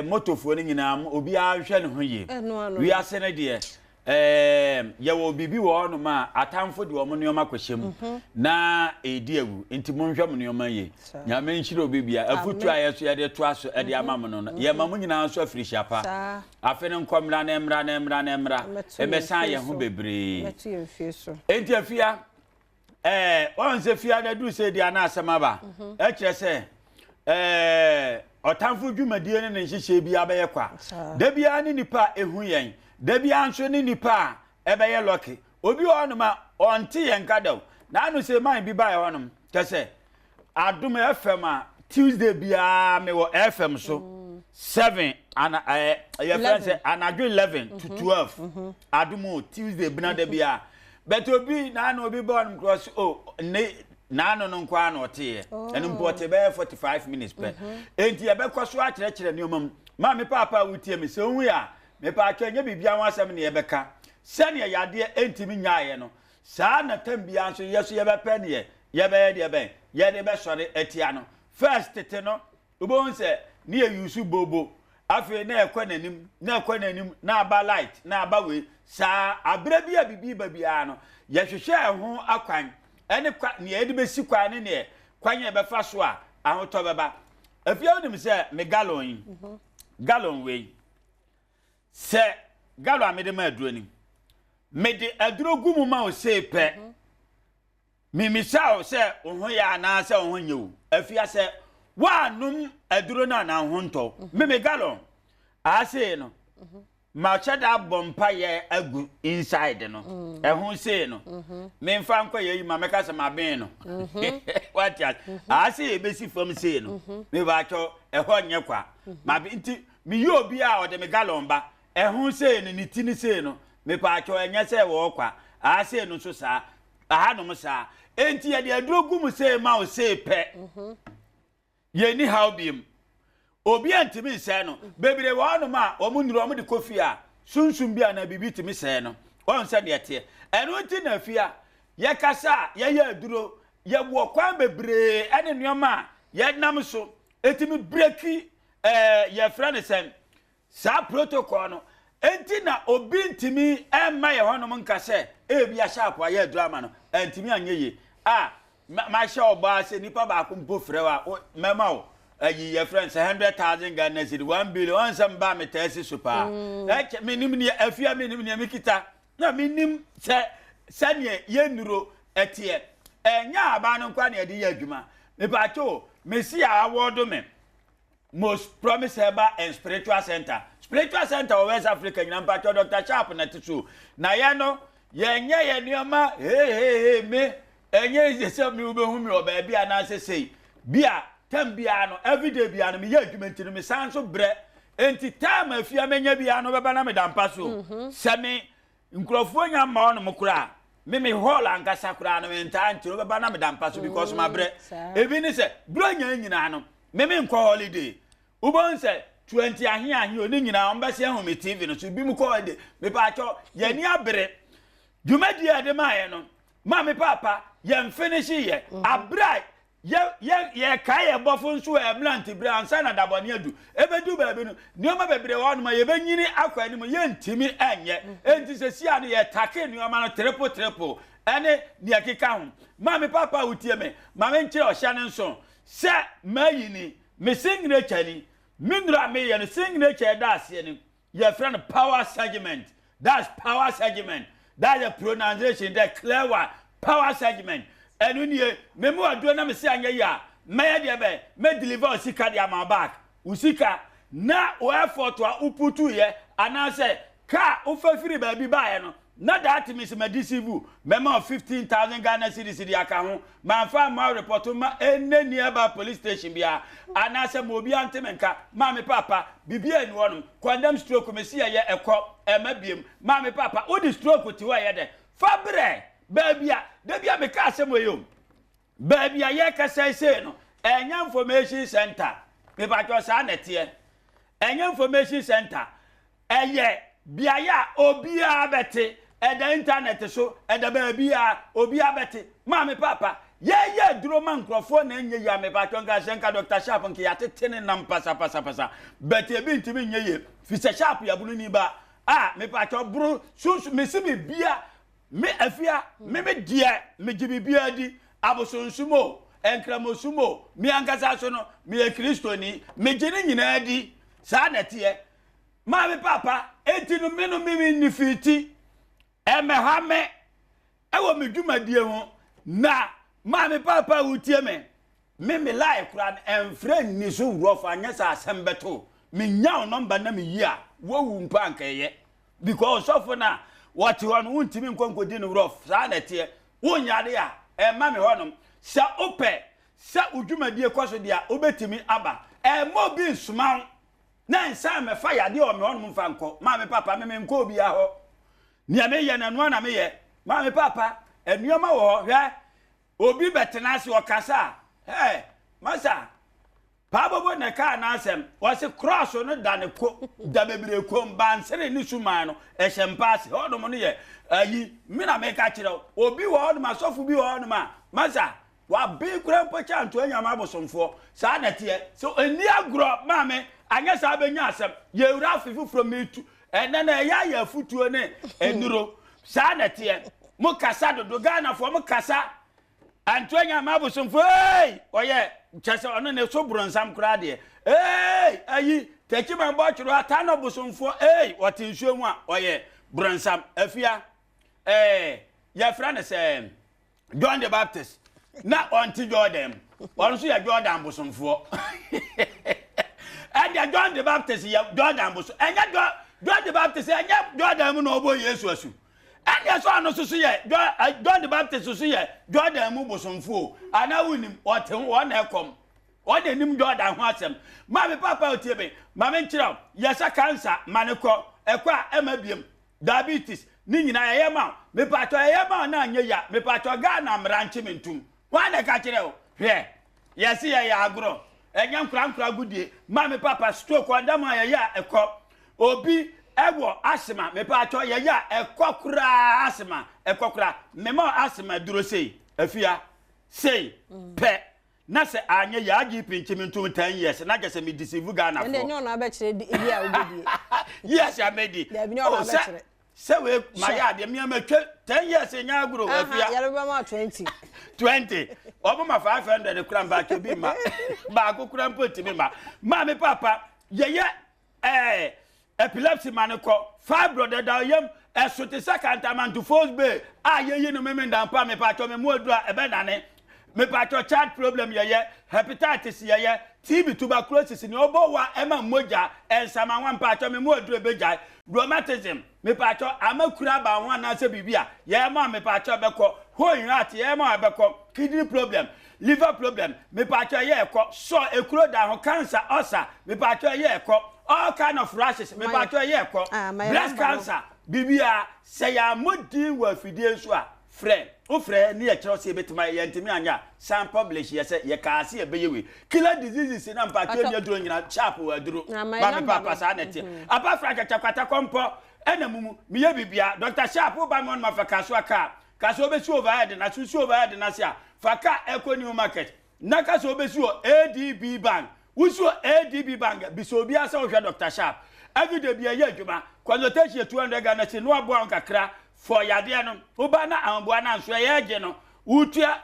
Speaker 3: motofo ni nyina obi a hwe ne ho ye wi ase ne de ye wo bibi wo no ma atamfo de omo neoma kwahyem na edi ewu nti monhwe mo neoma ye nyame nhyire obibia afutu ayeso ye de to aso e de amam no ye mamu nyina so afiri hyapa afe ne nkomra na emra emesan ye ho bebre
Speaker 1: metu ye fie so
Speaker 3: enti afia onse fia na du se dia na asemaba e kire se otamfo dwumadie ne nhyehyɛ bi abɛyɛ kwa da bia ne nipa ehu yen da bia nso ne nipa ɛbɛyɛ lucky obi onoma onte yen kadaw na anu se man bi ba ye honom kese Adom FM a Tuesday bia me wo FM so 7 ana your friend say anadwo 11 to 12 Adom Tuesday bina da bia but obi na obi born cross ne na no nkwa na ote enu mpote be 45 minutes per enti e be kwaso a kire ne omam ma me papa wutie me se onhu ya me pa akanya bibia wasam ne e beka se ne yade enti mi nyaaye no saa na tambia nso yeso ye be pe ne ye be de be ye de be sore etia no first tete no ubon se ne yusu bobo afi na ekwa nanim na aba light na aba we saa abra bia bibi babia no ye hwehwe ho akwan ene kwa ne edi besi kwa ne kwanye be fa so a ahoto beba afia onim se me gallon we se gallon amede ma aduro ni me de aduro gumu ma o se pe mimisa o se ohun ya na se ohun ye o afia se wa num aduro na na ho nto me gallon a se no ma chada bompa ye agu inside no ehun se no me mfa nkwa ye yi ma meka se ma ben no what ya a se e besi from se no me ba cho ɛhɔ nyɛ kwa ma bi nti me yi obi a ɔde me gallon ba ɛho sei ni ti ni sei no me pa atwo ɛnyɛ sɛ wɔ kwa a sei no so saa aha no mo saa enti ye de aduro gu mu sei ma o sei pɛ ye ni how biem obi antimi nsɛ no bebre wɔ no ma ɔmo nuru ɔmo de kofi a sunsun bi ana bibi timi sɛ no ɔn sɛ de ɛte ɛno nti na afia ye kasa ye aduro ye wo kwan bebre ene nneoma ye nam so etimi breki ye frɛ ne sɛm sa protocol no enti na obi ntimi ɛma ye honom nka sɛ ebi a sharp a ye drama no ntimi anye ye ma hye oba se nipa ba ko mpo frɛ wa mema o ayi ye friend 100,000 Ghana cedi 1 billion on some ba me tesi super minim ne afia minim ne mikita na minim se sane ye nuro etie enya aba no kwa ne de ye adwuma me pa cho mesi award me most promise herbal and spiritual center of West Africa nyina pa cho Dr. Sharp na tisu na ye no ye nye ye nioma me enye se mi ubehu mi oba bia na sesei bia tem bia no everyday bia no me ye adwumenti no me san so bre enti time afia menya bia no beba na me dampa so se me nkrofo nya ma ono mkura me hall ankasa kura no enta ntiro beba na me dampa so because ma bre ebi ni se bro nya nyina no me nko holiday ubon se 20 ahi oni nyina on be se hu me TV no so bi mu ko holiday me pa cho ye ni abere dwumadi ade ma ye no ma me papa ye finish ye abrai ye kai ye bofo nso e blanti bre ansa na dabone adu ebedu baabi no nioma bebre wo no ma ye benyini akwa ni mo ye ntimi enye enti se sia no ye take nioma no triple ene ne akeka ho ma me papa utie me ma me nkire ohya ne nso se mayini me singre chani mindra me ye no singre che da ase ni ye friend power segment that's power segment that's a pronunciation that clear one power segment enu nie memu adu na me se anya ya me de be me deliver usika de ama back usika na o effort a uputu ye anase ka ufafiri ba bi ba ye no na that means me deceive mema 15,000 Ghana cedis di aka ho man fa ma report ma enne nearby police station bia anase mo obi antemenka ma me papa bibia enu onum condemn stroke me se ye ekọ emabiem ma me papa o di stroke ti wa ye de fabre babia debia me ka asem oyom babia ye ka sai no enya information center me ba jo sa nete enya information center eye bia ya obia bete e da internet so e da babia obia bete ma me papa ye duro man krofo na enye ya me ba jo nga senka Dr. Sharp nke ya tetene nam pasa bete bi ntimi nye ye fi se Sharp ya bunu ni ba me pa jo bru so me se me bia me afia me die me gibibia di abosonsumo enkramosumo mi ankasa so no me kristoni me gine nyina di sa nete ma me papa enti no me no me ni fiti emehame ewo me dwumadie ho na ma me papa utie me lie kura enfre ni so wrofa anya sa asembeto me nya number na me yi a wo wu mpa nkaye because of na what you want untimi nkonkodi no rough sa na tie wonyade a ma me honom sa ope sa udwumadie kwaso dia obetimi aba mo bi nsuma na nsa me fa yade o me honom mfa nko ma me papa me nko obi a ho nia me ye na no na me ye ma me papa enuoma wo hwe obi betena se okasa masa Pabo na ka na asem wase cross no da ne ko da bebre ko mbansere ni suma no ehempase hodom no ye ayi mi na me ka kire obi wo hodom asofu bi wo hodom a masa wa bi kura mpocha anto anya ma bosomfo sa na tie so eni agro ma me anya sa benya asem ye wura fifu from me tu ena na ya futuo ne enuro sa na tie mo kasa do Ghana fo mo kasa anto anya ma bosomfo oye chese ono ne so bronsam kura de ayi techi man bo churu ata no bosomfo wati nsuo mu a oye bronsam afia ya fra ne se John the Baptist na onti Jordan onso ya Jordan bosomfo and ya John the Baptist ya Jordan bosom enya John the Baptist enya Jordan mu no obo Yesu asu and ya so ano so ye John the Baptist so ye Jordan mu bosomfo ana wunim oten won na ekom What the name Jordan Hassam. Mammy Papa Tibi, Mammy Chiro, Yasa cancer, Manico, Equa, Emabium, diabetes, Nina Yama, me pato Yama, Nanya, me pato Ghana, Ranchimintum. One a catcher. Here. Yes, I agro. A young cram cragudi, Mammy Papa stroke one dama ya a cop. Obi, Ewo, asthma, me pato ya a cockra asthma, a cockra, memo asthma, drosei, a fear, say, pet. Na se anya ya gi pinchi mi 10 years na just me deceive Ghana for.
Speaker 1: And then you na be kire di ya obedi.
Speaker 3: Yes, I made it.
Speaker 1: There be no na be kire.
Speaker 3: Say we my yard me am 10 years nya agro afia.
Speaker 1: Ya be ma 20.
Speaker 3: 20. Obo ma 500 kura ba ke bi ma. Ba ko kura mpoti mi ma. Ma me papa ye epilepsy man ko fibroid da yam esote second man to force bay. Ah ye no me ndan pa me pa to me mo adura e be nane. Me pato child problem ye hepatitis ye TB tuberculosis ni obo wa ema moja ensama wan pato me mo adure beja rheumatism me pato amakura ba wan na se bibia ye ma me pato beko hoin heart ye ma beko kidney problem liver problem me pato ye ko so ekuro da ho cancer ulcer me pato ye ko all kind of rashes me pato ye ko breast cancer bibia say ya modi wa fidie so a friend o frɛ ne yɛ kyerɛ sɛ betima yɛ ntimi anya san publish yɛ sɛ yɛ kaase yɛ bɛyɛ killer diseases na mpa ke duro nyina sharp wa duro ba me papa sa na tie apa fra chakwata kompo ɛna mumu me yɛ bibia Dr. Sharp ba me on ma fa kaso aka kaso obesi overhead na susu overhead na sia fa ka eco new market na kaso obesi o ADB bank wusu ADB bank biso obi asa wo hwɛ Dr. Sharp every day bi yɛ adwuma consultation 200 Ghana cedi no abo an kakra for yade no oba na amboa na nso ye gye no utua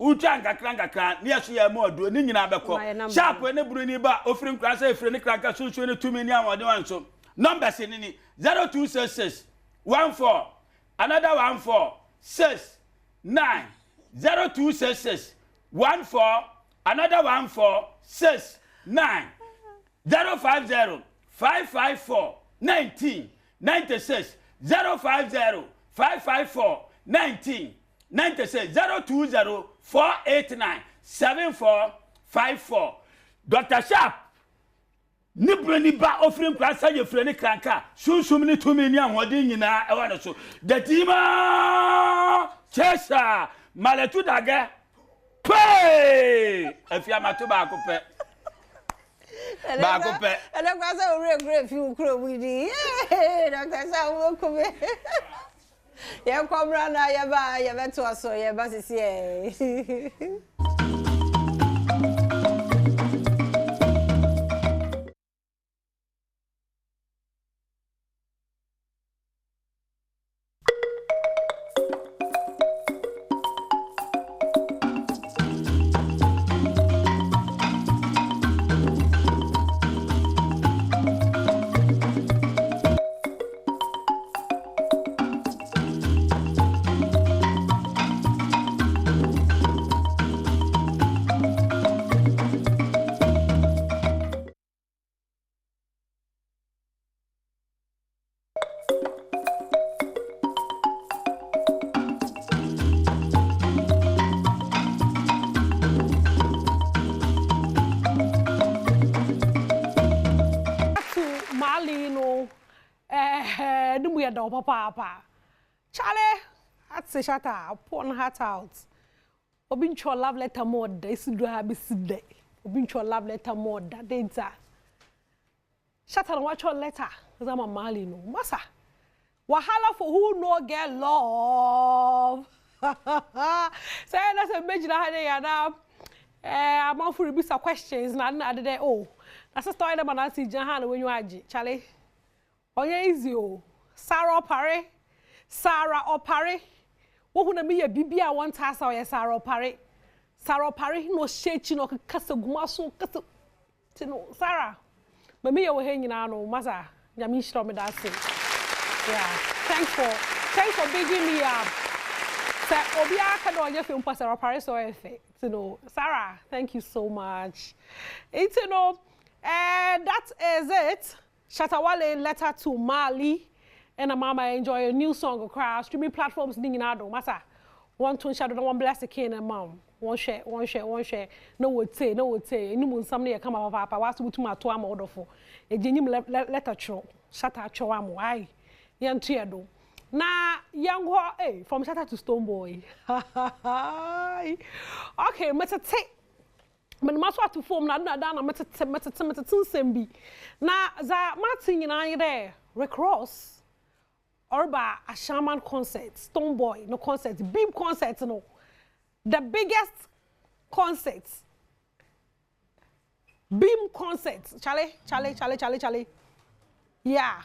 Speaker 3: nkakra ne yeso ye mo odo ni nyina beko Sharp ne buru ni ba ofiri nkra sa efiri ne kranka sunsun ne tumi ni amode wanso numbers ni 0266 14 another 146 0266 14 another 146 050 554 19 96 050 554 19 96 020 489 7454 Dr. Sharp ni brani ba offering class ye freni kranka sunsum ni tumi ni ahode nyina e wa so datima chesa maletu daga pe afia mato ba ko pe ba ko pe
Speaker 1: ele kwa sa ore great fi kuro widi Dr. Sharp wo ko be ye kwabra na ye beto aso ye ba sisi papa Charlie at se shata upon heart out obincho love letter more this do have day obincho love letter more that data shata watch your letter zama mali no masa wahala for who no get love say that's a major hade na I'm on for bisa questions na na de oh that's a story dem na see jahan when you agi Charlie oye easy oh Sarah Opare. Wo huna me ye bibia one task or Sarah Opare. Sarah Opare no shechi no kasa gumaso kasa tino Sarah. Me me ye wo hanging no masa nyami shiro me that say. Yeah. Thanks for bigging me up. Say obi aka do onye film pa Sarah Opare so efe. Tino Sarah, thank you so much. It's that is it. Shatawale letter to Mali. And a mama enjoy a new song across streaming platforms. Ding Adom, masa. One to shadow, one bless the king and mom.
Speaker 4: one share. No would say. Any mun some near come up. I was to my 2 am order for. A genuine letter show. Shut out show am why. Young Tiado. Na young from Shatter to Stone Boy. Okay, meta take. Man must want to form na meta sembi. Na za Martin in there. Recross. Orba a shaman concert. Stone Boy no concert. Beam concert no. The biggest concert. Beam concert. Charlie. Yeah.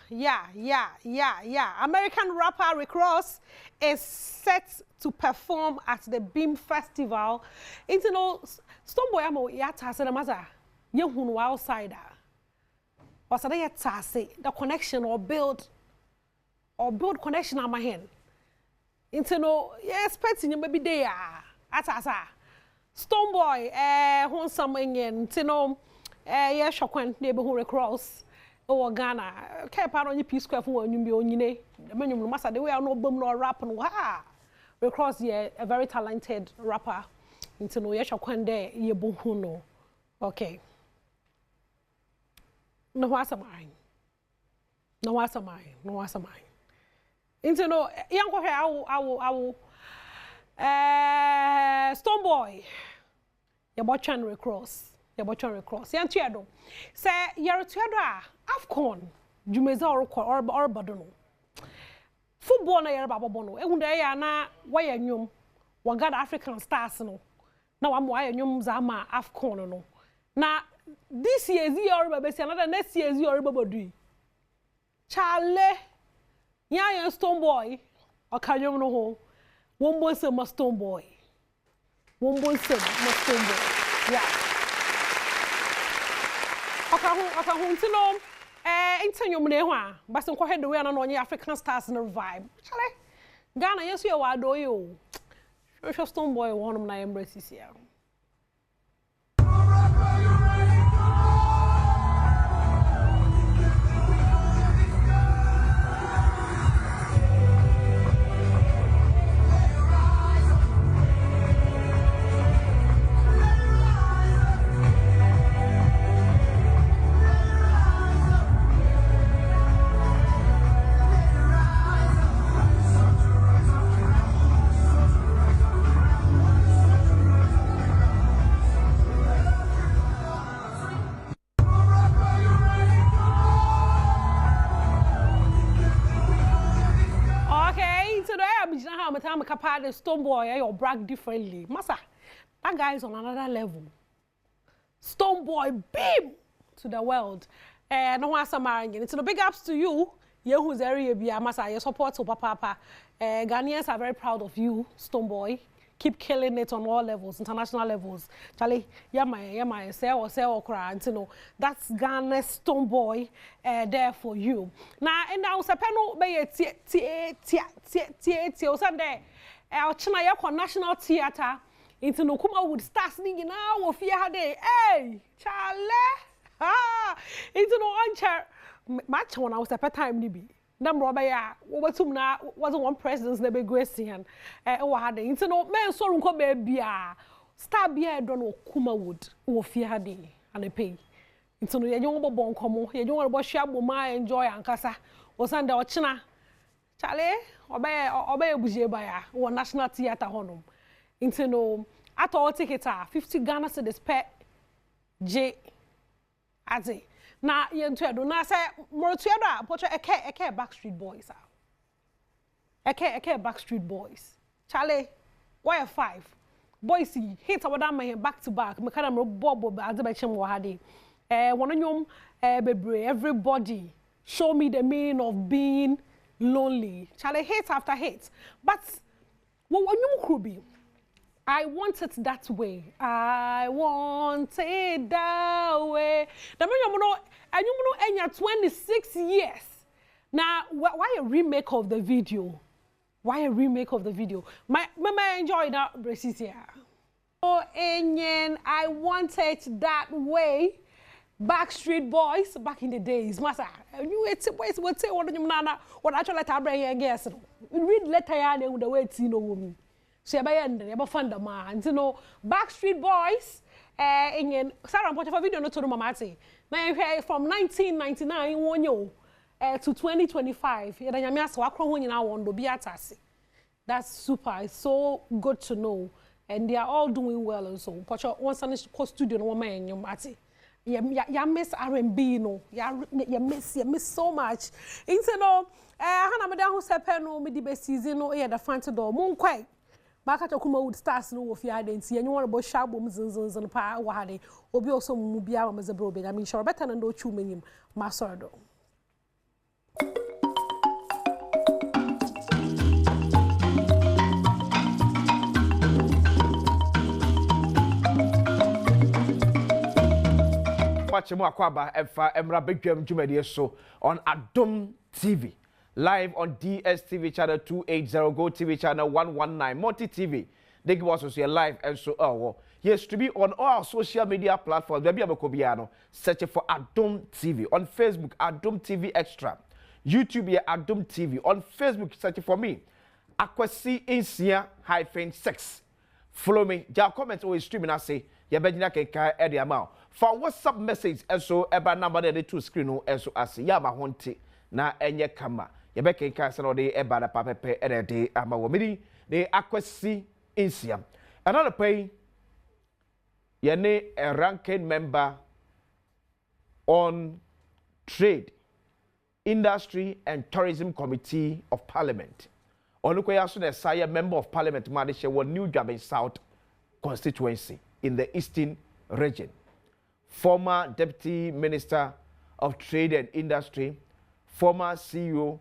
Speaker 4: American rapper Rick Ross is set to perform at the Beam Festival. Into no Stoneboy amo yata se na maza. Ye hunu outsider. Wasada yata se the connection or build connection on my hand. Into no expecting you maybe there. Atasa. Stoneboy hon some ingen. Into no shokwen neighborhood Rick Ross. Oh Ghana, keep out on your P Square for you be on your the menu master the way I know boom no rap and ha. Because a very talented rapper into no yesha kwande ye bohuno. Okay. No what's mine. Into no young I will Stoneboy. Your botchan recross. Yanti Adom. Say you're Tuada Afcon. Jumeza or Badono. Football na Yerba Bono. Eundaya na why nyum. Wagad African stars no. Now I'm why nyum Zama Afcon no. Na this year's year Babesi another next year's year Babodi. Charlie. Ya Stoneboy. Or Kanyum no ho. One boy say must Stoneboy. Yeah. Ntino intanyom ne ho a basen ko head we na no African stars no vibe chale Ghana yesu ye wa do yo Stoneboy wonum na embrace sia. I'm a capable Stoneboy or brag differently. Massa, that guy is on another level. Stoneboy beam to the world. No one marrying. It's the big ups to you. You who's area be a massa. Your support to papa. Ghanaians are very proud of you, Stoneboy. Keep killing it on all levels, international levels. Charlie, yeah, say or cry. You know, that's Ghana's Stoneboy there for you. Now, and now, Sapeno be Sunday. Our China National Theatre into Nukuma would start singing now of day. Hey, Charlie! Into no armchair match when I was at time, Nibi. Number by wasn't one president's never Gracian. Had into no man so baby. Star beer don't know Kuma wood or fear day and a pay. Into no young bon como, you don't about shab my enjoy and casa was under China. Charlie, obey Bougie by or National Theatre Honum. Into no at all tickets are 50 Ghana cedis pet J. Aze. Na yentu do na say Morotuada pocho eke Backstreet Boys eke Backstreet Boys Charlie why 5 boys hit about my back to back me kana bobo azebechem wo hade wononyom bebre everybody show me the meaning of being lonely Charlie hit after hit but wononyom krubi I want it that way. I want it that way. And you know, 26 years. Now, why a remake of the video? Why a remake of the video? My enjoy that braces here. Oh, and I want it that way. Backstreet Boys back in the days. Masa, you what say what you nana what actually letter bring guess. Read letter ya the way it's no woman. so ya ba yende ya ba fanda ma nti no Backstreet Boys enyen Sarah Mpocha for video no to no mama ate na from 1999 wonyo to 2025 ya nyame ase wakro ho nyina wondo bi atase. That's super. It's so good to know. And they are all doing well and so. Pocha once on the studio no man you ate. Ya miss R&B no. Ya miss so much. Into no hana me da ho sepe no me di be season no e da front door. Mon kwai. Maka to kuma wood stars no wo fi ade nti enye won bo sha bom zinzinzin pa wa hade. Obi oso mu bia wa me zebro be. I mean sure better than do chu menyim. Ma sordo.
Speaker 9: Watch more Akwaba Emra Badwam Jumedi so on Adom TV. Live on DSTV channel 280, Go TV channel 119, Multi TV. They give us here live and so yes, to be on all social media platforms. Maybe I'm a Kobiano. Search for Adom TV. On Facebook, Adom TV Extra. YouTube here, Adom TV. On Facebook, search for me. Akwasi Insia -6. Follow me. Just comment or streaming. I say, you better get the amount. For WhatsApp message, and so eba number the two screen, and so as Yama Honti, na enye kama. You better get all the eba the papa pay and the amawamidi, the Akwasi Insia. Another pay, Yane a ranking member on Trade, Industry and Tourism Committee of Parliament. Onukoya Sune Saya member of Parliament Madisha won New Jabe South constituency in the Eastern region. Former Deputy Minister of Trade and Industry, former CEO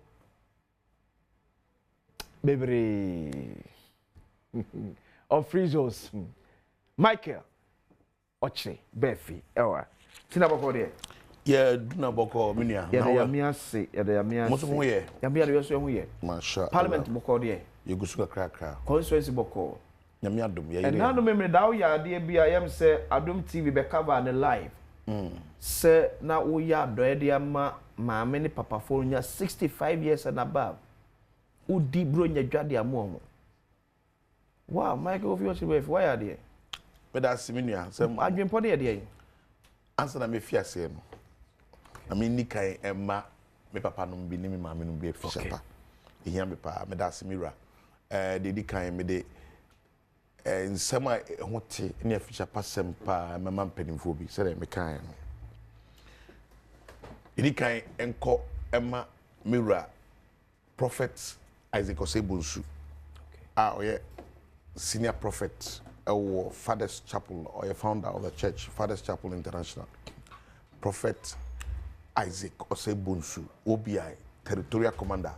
Speaker 9: of Free Zones, Michael Oche Befi. Ewa. Tina boko de.
Speaker 2: Yeah, duna boko minia.
Speaker 9: Yeah, yamia se, yamia.
Speaker 2: Moso mo ye.
Speaker 9: Yamia de yoso ho ye.
Speaker 2: Masha.
Speaker 9: Parliament boko de.
Speaker 2: Yegusuka krakra.
Speaker 9: Constituency boko.
Speaker 2: Nyame adom ye.
Speaker 9: And now no me da wo ya de bia yam say Adom TV be cover na live. Say na wo ya do e de ama maame ne papa for nya 65 years and above. Udi bro nya dwade amomo. Wow, Michael of yours why are there?
Speaker 2: But that's minia. Say
Speaker 9: adwen pode de.
Speaker 2: Answer na me fiase no. I mean ni kai emma me papa no bi ni me maame no bi afishapa. Ehia me pa me da semira. De di kan me de nsɛm a ho te ne afishapa sɛm pa mama mpanimfo bi sɛ me kan no. Di kan enko emma mira prophet Isaac Osebunsu. Oye senior prophet Father's Chapel or a founder of the church Father's Chapel International. Prophet Isaac Osebunsu, OBI, Territorial Commander,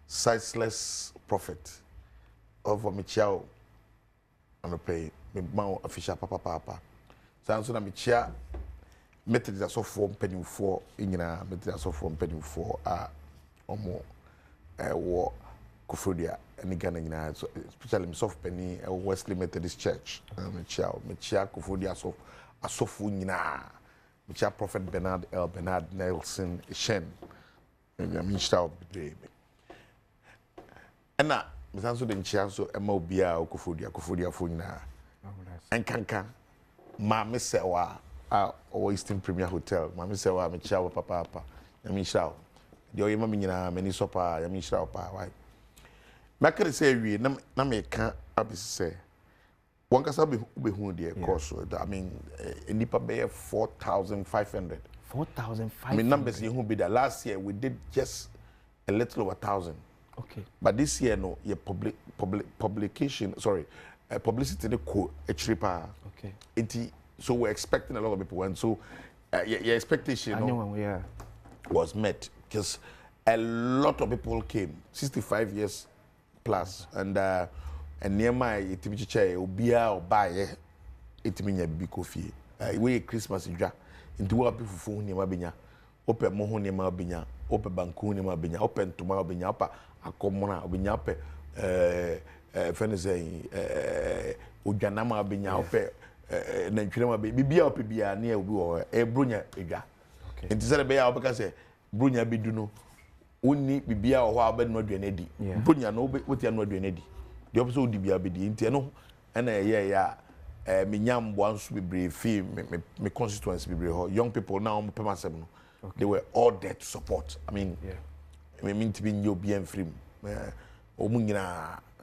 Speaker 2: Sizeless Prophet of Michiao, and the pay, my official papa. Sounds like Michia, methods are so form penny for, methods are so form penny for, or more, war, Kufudia, and Ghana, especially soft penny, Wesley Methodist Church, Michia, Kufudia, so a soft Michia Prophet Bernard Nelson Shen. Michia baby. And now, Miss the Chiaso, Mobia, Kufudia Funa. And Kanka, Mamma Sewa, or Eastern Premier Hotel, Mamma Sewa, Michia, Papa, and Michia. The Oyamina, many sopa, Michia, why? Macari say, we can't say. One can be who dear course. I mean, in Nipa Bay 4,500.
Speaker 9: 4,500.
Speaker 2: I mean, numbers you who be there. Last year we did just a little over 1,000.
Speaker 9: Okay.
Speaker 2: But this year, no, your publication, sorry, publicity the co actually. Okay. So we're expecting a lot of people, and so your expectation was met because a lot of people came, 65 years plus, and near my itimichi chair obia or buy itiminya bi coffee we Christmas dwa into wa people fu near binya open mo ho near binya open banku near binya open toma binya pa akomona binya pe fenese odwana ma binya open na ntwere ma bibia ope bia na obi wo ebrunya edwa enti se be ya obeka se brunya bidu no onni bibia wo ho abedno aduane di brunya no wotia no aduane di the episode di bia be di nti no na ya me nyam boanso bebre fi me constituency bebre ho young people now mo pemasem no they were all there to support. I mean, me mean to be new bien free.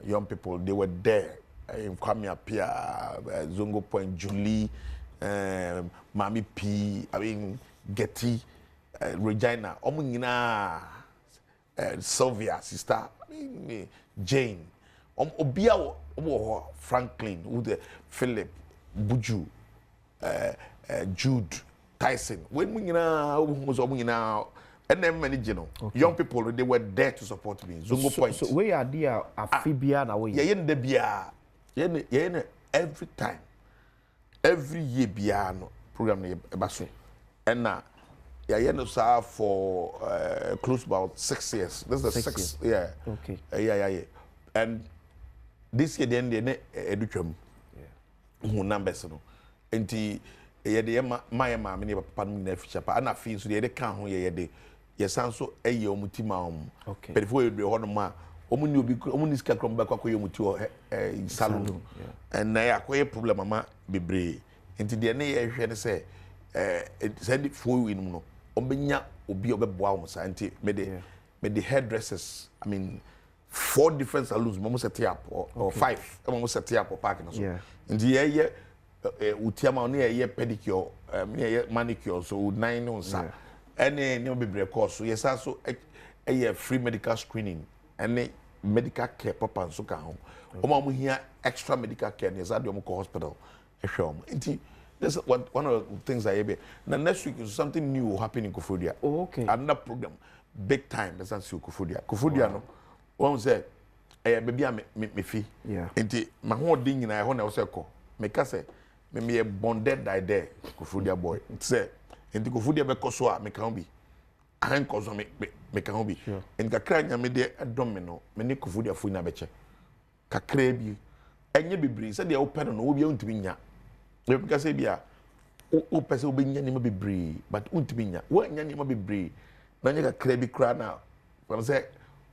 Speaker 2: Young people, they were there. In Kwame Apia, Zongo Point, Julie, Mami P, I mean, Getty, Regina, Sylvia, sister, I mean, Jane, Obia, Franklin, Philip, Buju, Jude, Tyson. When we now, and then managing, young people, they were there to support me. Zongo Point.
Speaker 9: So where are they? Afibia na way.
Speaker 2: Yeah, the bia. Yeah, every time, every year bia no program na ebaso. And now, yeah, no sir for close about 6 years. This is the 6th. Yeah.
Speaker 9: Okay.
Speaker 2: Yeah. And this year then they educate. Who numbers no. Enti ye my mama ne papa no na feature pa na fi so ye de kan ho ye de ye san so eye omutima
Speaker 9: okay
Speaker 2: but before you be ho no ma omuni obi omuni ska krom ba kwakoye omuti o salon and na ya kwaye problem mama bebre enti de ne ye hwe ne se send for you no ombenya obi obeboa o sa enti me the hairdressers, I mean 4 different salons mama set up or 5 mama set up or parking so enti ye utiama on ye pedicure ye manicure so 9 on sa any no be course so yes also a free medical screening and medical care papa so ka home o here extra medical care near Adom hospital e that's one of the things I be now next week is something new will happen in Kofodia.
Speaker 9: Okay,
Speaker 2: another program big time that's Kofodia no one say baby me fee enti ma ho din nyina ho na wo say ko me ka say me bonded die there Kofodia boy say enti Kofodia be koso a me kan bi an koso me kan bi en kakra nya me de Adom me no me ne Kofodia fo nya be che kakra bi enye bibiri say de open no wo bi untimi nya we ka say bia o pese obi nya ni ma bibiri but untimi nya wo nya ni ma bibiri na nya kakra bi kra na for say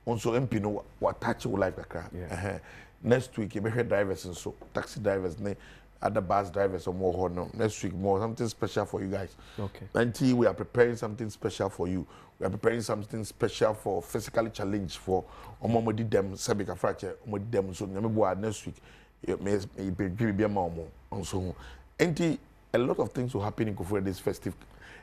Speaker 2: also MP no what touch your life kakra next week you be drivers and so taxi drivers ne other bus drivers or more no next week more something special for you guys.
Speaker 9: Okay,
Speaker 2: until we are preparing something special for you, we are preparing something special for physically challenged for omomodi dem sebika fracture omodi dem so nyame bo next week me be ma omo so until a lot of things will happen in Kofodia this festive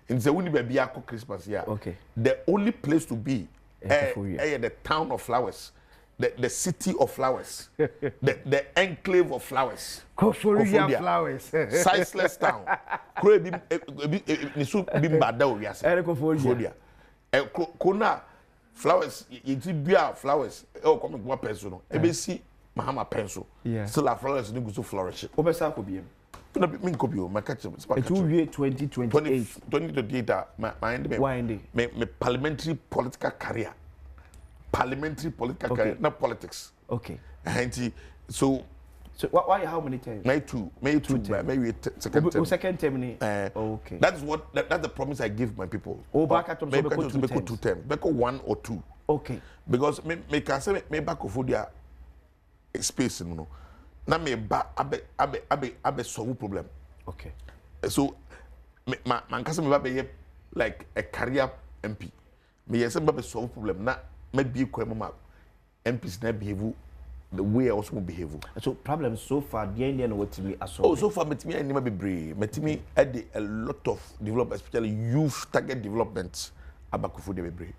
Speaker 2: in the woni be akọ Christmas here.
Speaker 9: Okay,
Speaker 2: the only place to be the town of flowers, the city of flowers, the enclave of flowers.
Speaker 9: Kofodia flowers.
Speaker 2: Sizeless town. Nisu bimba da owiase.
Speaker 9: Kofodia.
Speaker 2: Kona flowers, yiti bia flowers. Come go pencil no. Ebesi Mahama pencil. Still flowers ni go so flourish.
Speaker 9: Obesa ko biem.
Speaker 2: No min kopio ma catch.
Speaker 9: It will be 2028.
Speaker 2: 2028 me parliamentary political career. Not politics.
Speaker 9: Okay.
Speaker 2: And so
Speaker 9: why how many times?
Speaker 2: May two maybe second term.
Speaker 9: Second term. Okay.
Speaker 2: That's the promise I give my people.
Speaker 9: Back at 2
Speaker 2: terms. Back 1 or 2.
Speaker 9: Okay.
Speaker 2: Because me can say me back Kofodia space no. Na me ba abe solve problem.
Speaker 9: Okay.
Speaker 2: So man can say me ba be like a career MP. Me yes be solve problem na me be ko mama MPs na behave the way I also behave.
Speaker 9: So problems so far the Indian what to be as
Speaker 2: oh so far metimi anima be brave metimi add a lot of development especially youth target development about Kofodia be brave.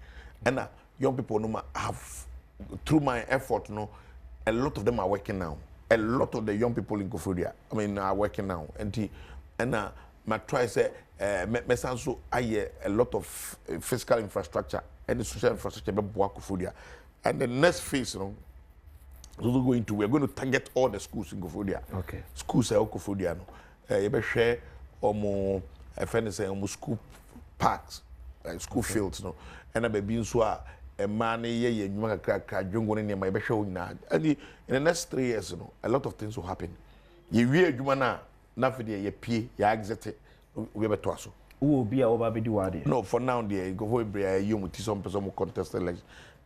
Speaker 2: And young people no have through my effort no a lot of them are working now. A lot of the young people in Kofodia, I mean, are working now. And my try say, me sanso aye a lot of physical infrastructure and the social infrastructure be boa Kofodia. And the next phase, you know, we're going to target all the schools in Kofodia.
Speaker 9: Okay.
Speaker 2: Schools are Kofodia no. You be share omo friend say omo school parks, school fields no. And I be being so a man ye nyuma kakra dwongo ne ma be hwe nyina and in the next 3 years you know a lot of things will happen ye wie adwuma na fe de ye pie ya exit we be to aso
Speaker 9: wo bi a oba be di wade
Speaker 2: no for now there go for every you muti some person contest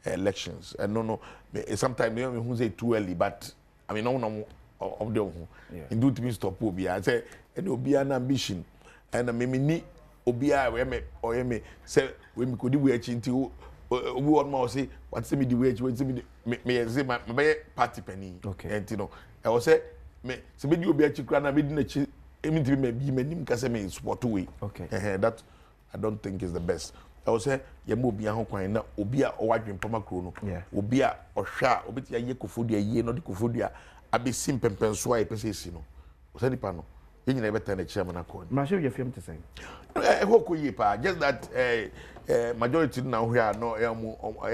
Speaker 2: elections and no sometimes you know who say too early but I mean no of the do to me stop obia say and obia na ambition and me ni obia we me or me say we me kodi we achi nti obi won ma say what say me di we achi what say me say my party penny and you know I was say me say me di obi achi kra na me di na chi emi ti me bi manim ka say me support we that I don't think is the best. I was say ye mo obi ho kwan na obi a o wadwen pama kro no obi a ohwa obi ti ye kofodua ye no de kofodua abesim pempenso a epese si no o say nipa no ye nyina beta na chairman akon
Speaker 9: ma show you film to say
Speaker 2: hoko ye pa just that majority now here no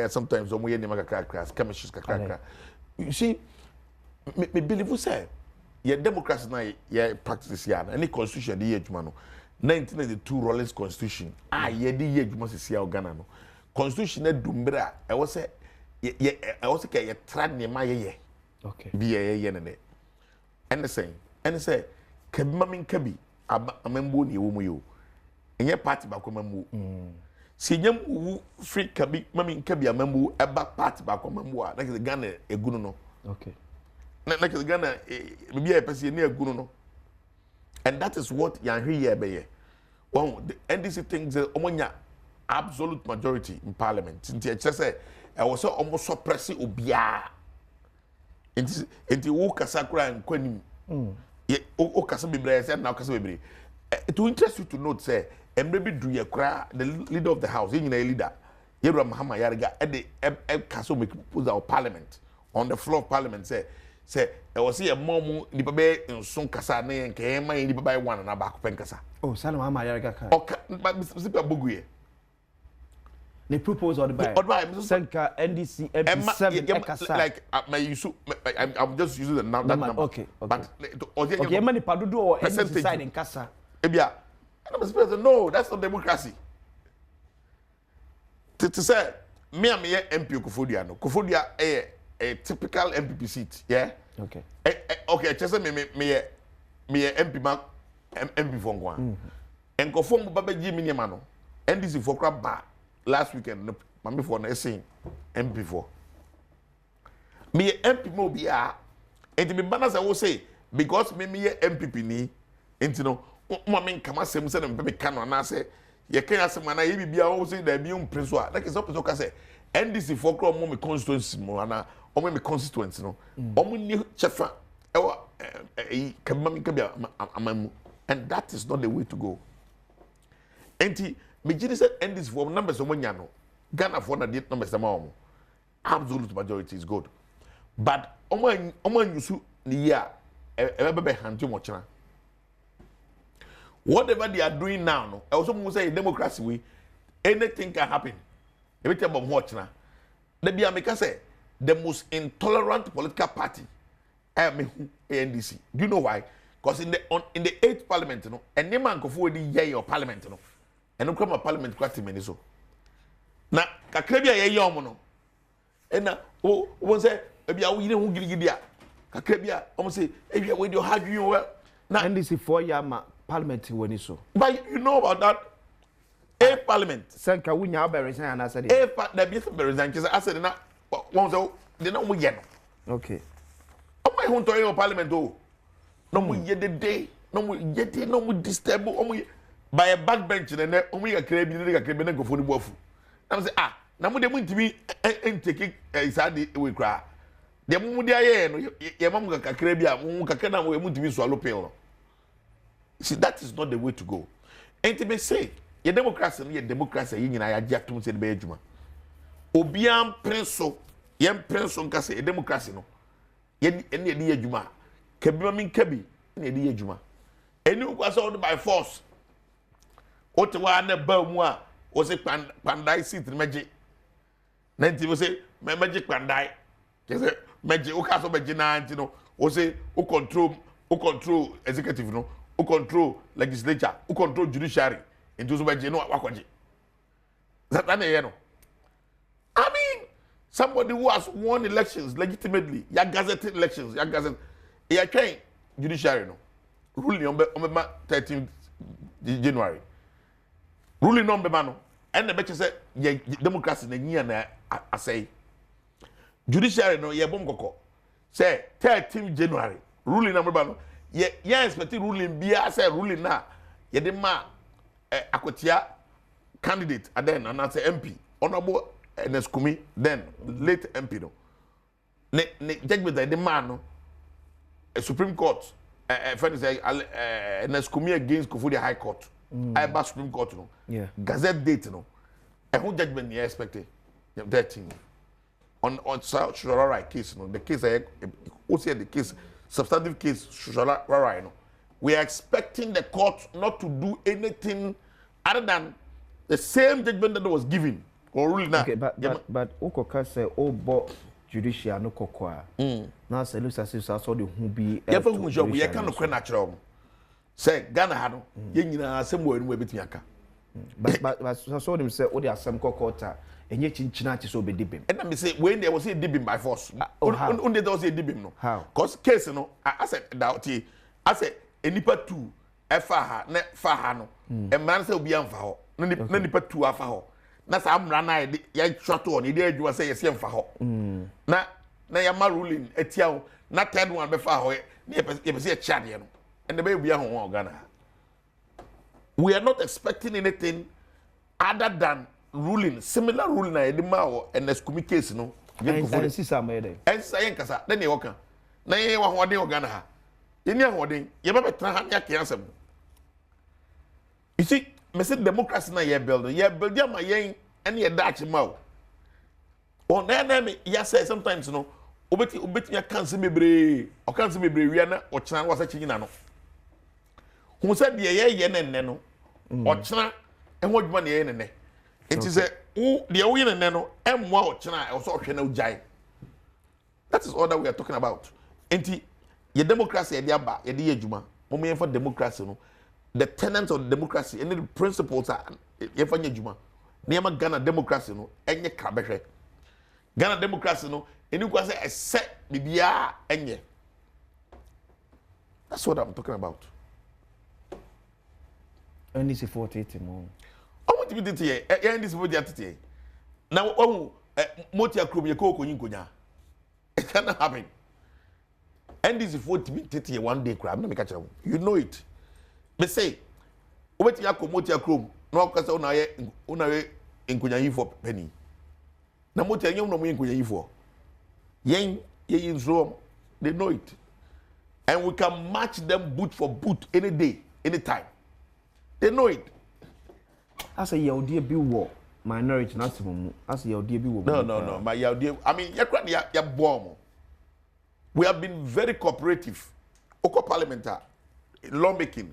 Speaker 2: sometimes omo ye ni makakra chemistry kakra you see me believe say ye democracy na ye practice ya na any constitution dey ye adwuma no 1992 Rollins Constitution ye dey ye adwuma sisi ya Ghana no constitution na dumbra e wo say ye ka ye trad ne ma ye
Speaker 9: okay
Speaker 2: bi ye ne and say kabima min kabi amembo ne wo mu yo enye party ba ko mambo si nyam wu free kabi mamin kabi amembo eba party ba ko mambo a like the Ghana egunu no
Speaker 9: okay
Speaker 2: like the Ghana bi e pese ne egunu no. And that is what you hear here. Well, the NDC thinks omonya absolute majority in parliament. Since I just say I was so almost suppressing obia. Into wo kasakura and kwanim. O kasa bebre say na kasa bebre. It will interest you to note say maybe do ye kra the leader of the house, you leader. Yebra Mahama Yariga at the Kaso make proposal of parliament on the floor of parliament say I was see a mom ni babe in son kasa na yen ke man ni babe one na ba ko pen kasa
Speaker 9: oh Salam Mahama Yariga ka
Speaker 2: o but Mr. Boguye
Speaker 9: they propose or the buy Senka NDC MP7 kasa
Speaker 2: like I'm just using the number
Speaker 9: okay
Speaker 2: but
Speaker 9: okay many padudu or NDC side in kasa
Speaker 2: ebia no that's not democracy to say me am here MP Kofodia a typical MPP seat, yeah.
Speaker 9: Okay.
Speaker 2: Okay. Just me MP ma MP for one. And conform Baba Jimmy Mano. NDC for crab bar last weekend. Mami for na saying MP for. Me MP mo biya. And me banners I will say because me MPP ni. Enti no. Mami kama sem se na me kano na say. Ye can asem na ye bibia wo say da bi un prince. Like so person ka say NDC for crab mo me constituency mo na. Omo me constituency no omo ni chefa e kabami kabia amamu and that is not the way to go enti me gidi say end this for numbers omo nya no Ghana for na the numbers am omo absolute majority is good but omo nyusu ni ya be hanti mo chena whatever they are doing now no also mo say democracy we anything can happen e be tell mo chena na bia me ka say the most intolerant political party NDC. Do you know why? Because in the 8th parliament, you know, and the man go forward the year parliament, you know, and no come a parliament kwati many so. Na kakrebia ye yom no. And na o say ebia wo yire hu gidigidia. Kakrebia o say ebia we do hard you well.
Speaker 9: Na NDC 4 year parliament when so.
Speaker 2: But you know about that. A parliament.
Speaker 9: Senka wunya oberesan ana said.
Speaker 2: The be oberesan kisa I said na one so they no mo ye no.
Speaker 9: Okay.
Speaker 2: O my hun to your parliament o. No mo ye the day, no mo ye the no mo disturb o mo by a backbench na o mo ye kakra na go for ni boafu. Na say na mo de mo ntimi take isade we kra. De mo de aye no ye mam kakra bi a mo kakra na mo ntimi swallow pill. See that is not the way to go. And me say, ye democracy no ye democracy ye nyina ya giatum se de be adwuma. Obiam prenso yem prenso nka se democracy no ye ne de adwuma kabima min kabi ne de adwuma eni ukwa so by force otewa na ba mu a o se pandai seat meje nanti wo se meje pandai kese meje o ka so meje na anti no o se o control executive no o control legislature o control judiciary into so meje no akwaje that na ye no I mean, somebody who has won elections legitimately, ya gazetted elections, ya gazette, ya train judiciary no. Ruling on 13th January. Ruling on no. And the betcha say democracy na nyi na asay. Judiciary no ye bom koko. say 13 January ruling na mbaba no ye expect ruling bia say ruling na ye de ma akotia candidate then and say MP honorable Neskumi then late MP no ne judgment the man no Supreme Court friend say Neskumi against Kofodia High Court I ba Supreme Court no Gazette date no who judgment you expected 13 on South Shorara case no the case who said the case substantive case Shorara no we are expecting the court not to do anything other than the same judgment that was given or ruling now.
Speaker 9: Okay, but Okoka say bo judicial no kokwa. Now say looks as if saw the who be
Speaker 2: yeah for who job we can no natural say Ghana ha no ye nyina asem wo enu betumi aka
Speaker 9: but so them say o dey asem kokota enye chinchina ati so be dibim
Speaker 2: and me say when there was a dibim by force on there was a dibim no how cause case no I said that I said enipa 2 efa ha na fa ha no e man say obi amfa ho na nipa 2 afa ho na sa amra na ya twato on ide adwuma say yesi amfa ho na ya ma ruling etia ho na third one be fa ho na ye say chade no and the baby ho Ghana we are not expecting anything other than ruling similar ruling na edima or Neskumi case no
Speaker 9: and sisa mede
Speaker 2: and say nkasa na ne woka na ye wa ho den Ghana ha yeni ahoden ye be betra ha ya kiasem you see me say democracy na ye build am yen and ye dachi ma o na me ya say sometimes no obeti ya kanse mebre o kanse mebre wi na o chana wasa chinyina no hu say de ye nenne no o chana enwo dwuma ne ye nenne enti say de wo ye nenne no emwa o chana o so hwe na ujai that is all that we are talking about enti ye democracy ye de aba ye de ye dwuma mo me for democracy no the tenets of democracy and the principles are ye for ye dwuma na ma Ghana democracy no enye krabehwe Ghana democracy no eni kwa say ese bibia enye that's what I'm talking about
Speaker 9: and this 48 more
Speaker 2: I want to be dite ye and this body atite na wo moti akrom ye ko konyi konya it cannot happen and this 40 be dite one day crab na me catch you know it me say obeti akomoti akrom na okasa una ye nkonya yifo penny na moti anyom no mo nkonya yifo yen ye nzo they know it and we can match them boot for boot any day anytime they know it
Speaker 9: as a yaudie bi wo minority na semu as a yaudie bi wo
Speaker 2: no my yaudie I mean ya bomb we have been very cooperative oko parliamentar lawmaking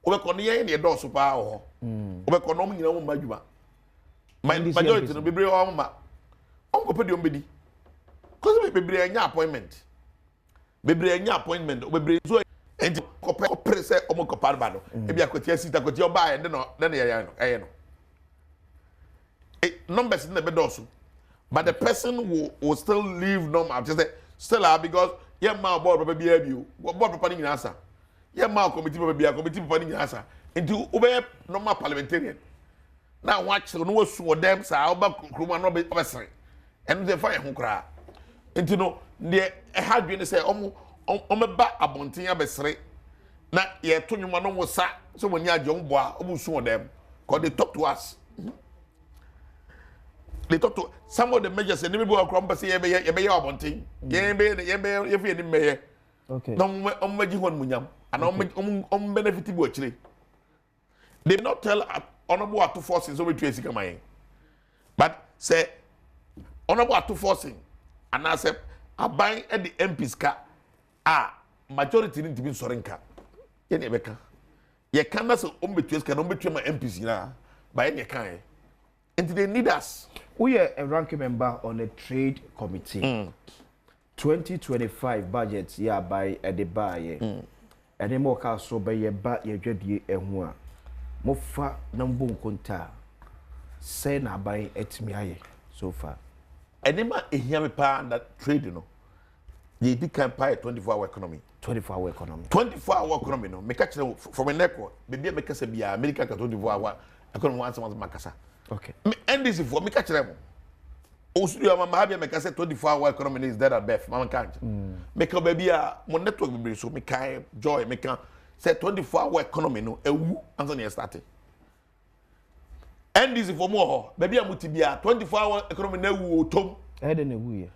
Speaker 2: obekọ ne ye do so pa ho obekọ no nyina mo madwuma majority no bebre o ma onko pedi ombedi cause bebre anya appointment bebre so enti kopre se omko parba no e bia kwatia sita kwatia oba e no ye no numbers in the bedoso but the person will still live normal just say still because yeah ma board papa bia bio board papa ni nyina asa yeah ma committee papa bia committee papa ni nyina asa enti obey normal parliamentarian na watch no wasu dem sa oba kroma no obesere and the fire ho kra enti no de e hadwe ne say omeba abonten abesere na ye to nwuma no wosa so woni ajo mboa obusu dem cause they talk to us they talk to some of the measures and maybe we come say ye be abonten ye fi ni meye
Speaker 9: okay
Speaker 2: no ommaji hon munyam and benefit bo chire they not tell honorable atu forcing so we trace kama but say honorable atu forcing and I say aban at the MPs ka majority ni tibin sorenka ye ne beka ye can na so ombetu ska no betu ma MPs na ba ye kan and they need us
Speaker 9: we are a ranking member on a trade committee 2025 budget ya by edeba ye ene mo ka so be ye ba ye dwadie ehu a mo fa na mbo nkonta say na by etimi aye so far
Speaker 2: enema ehia me pa that trade no ye di kan pa 24-hour economy
Speaker 9: 24-hour economy
Speaker 2: 24-hour economy no me catch from a neko be make say bia America ka 24-hour economy once makasa
Speaker 9: okay
Speaker 2: me NDC for me catch them Osudu mama habia make say 24-hour economy is dead at best. Mama can't. Make a baby mo network be so me kai joy me can say 24-hour economy no ewu anso na start. And this for more baby amuti bia 24-hour economy na ewu otom.
Speaker 9: E de na ewu ye.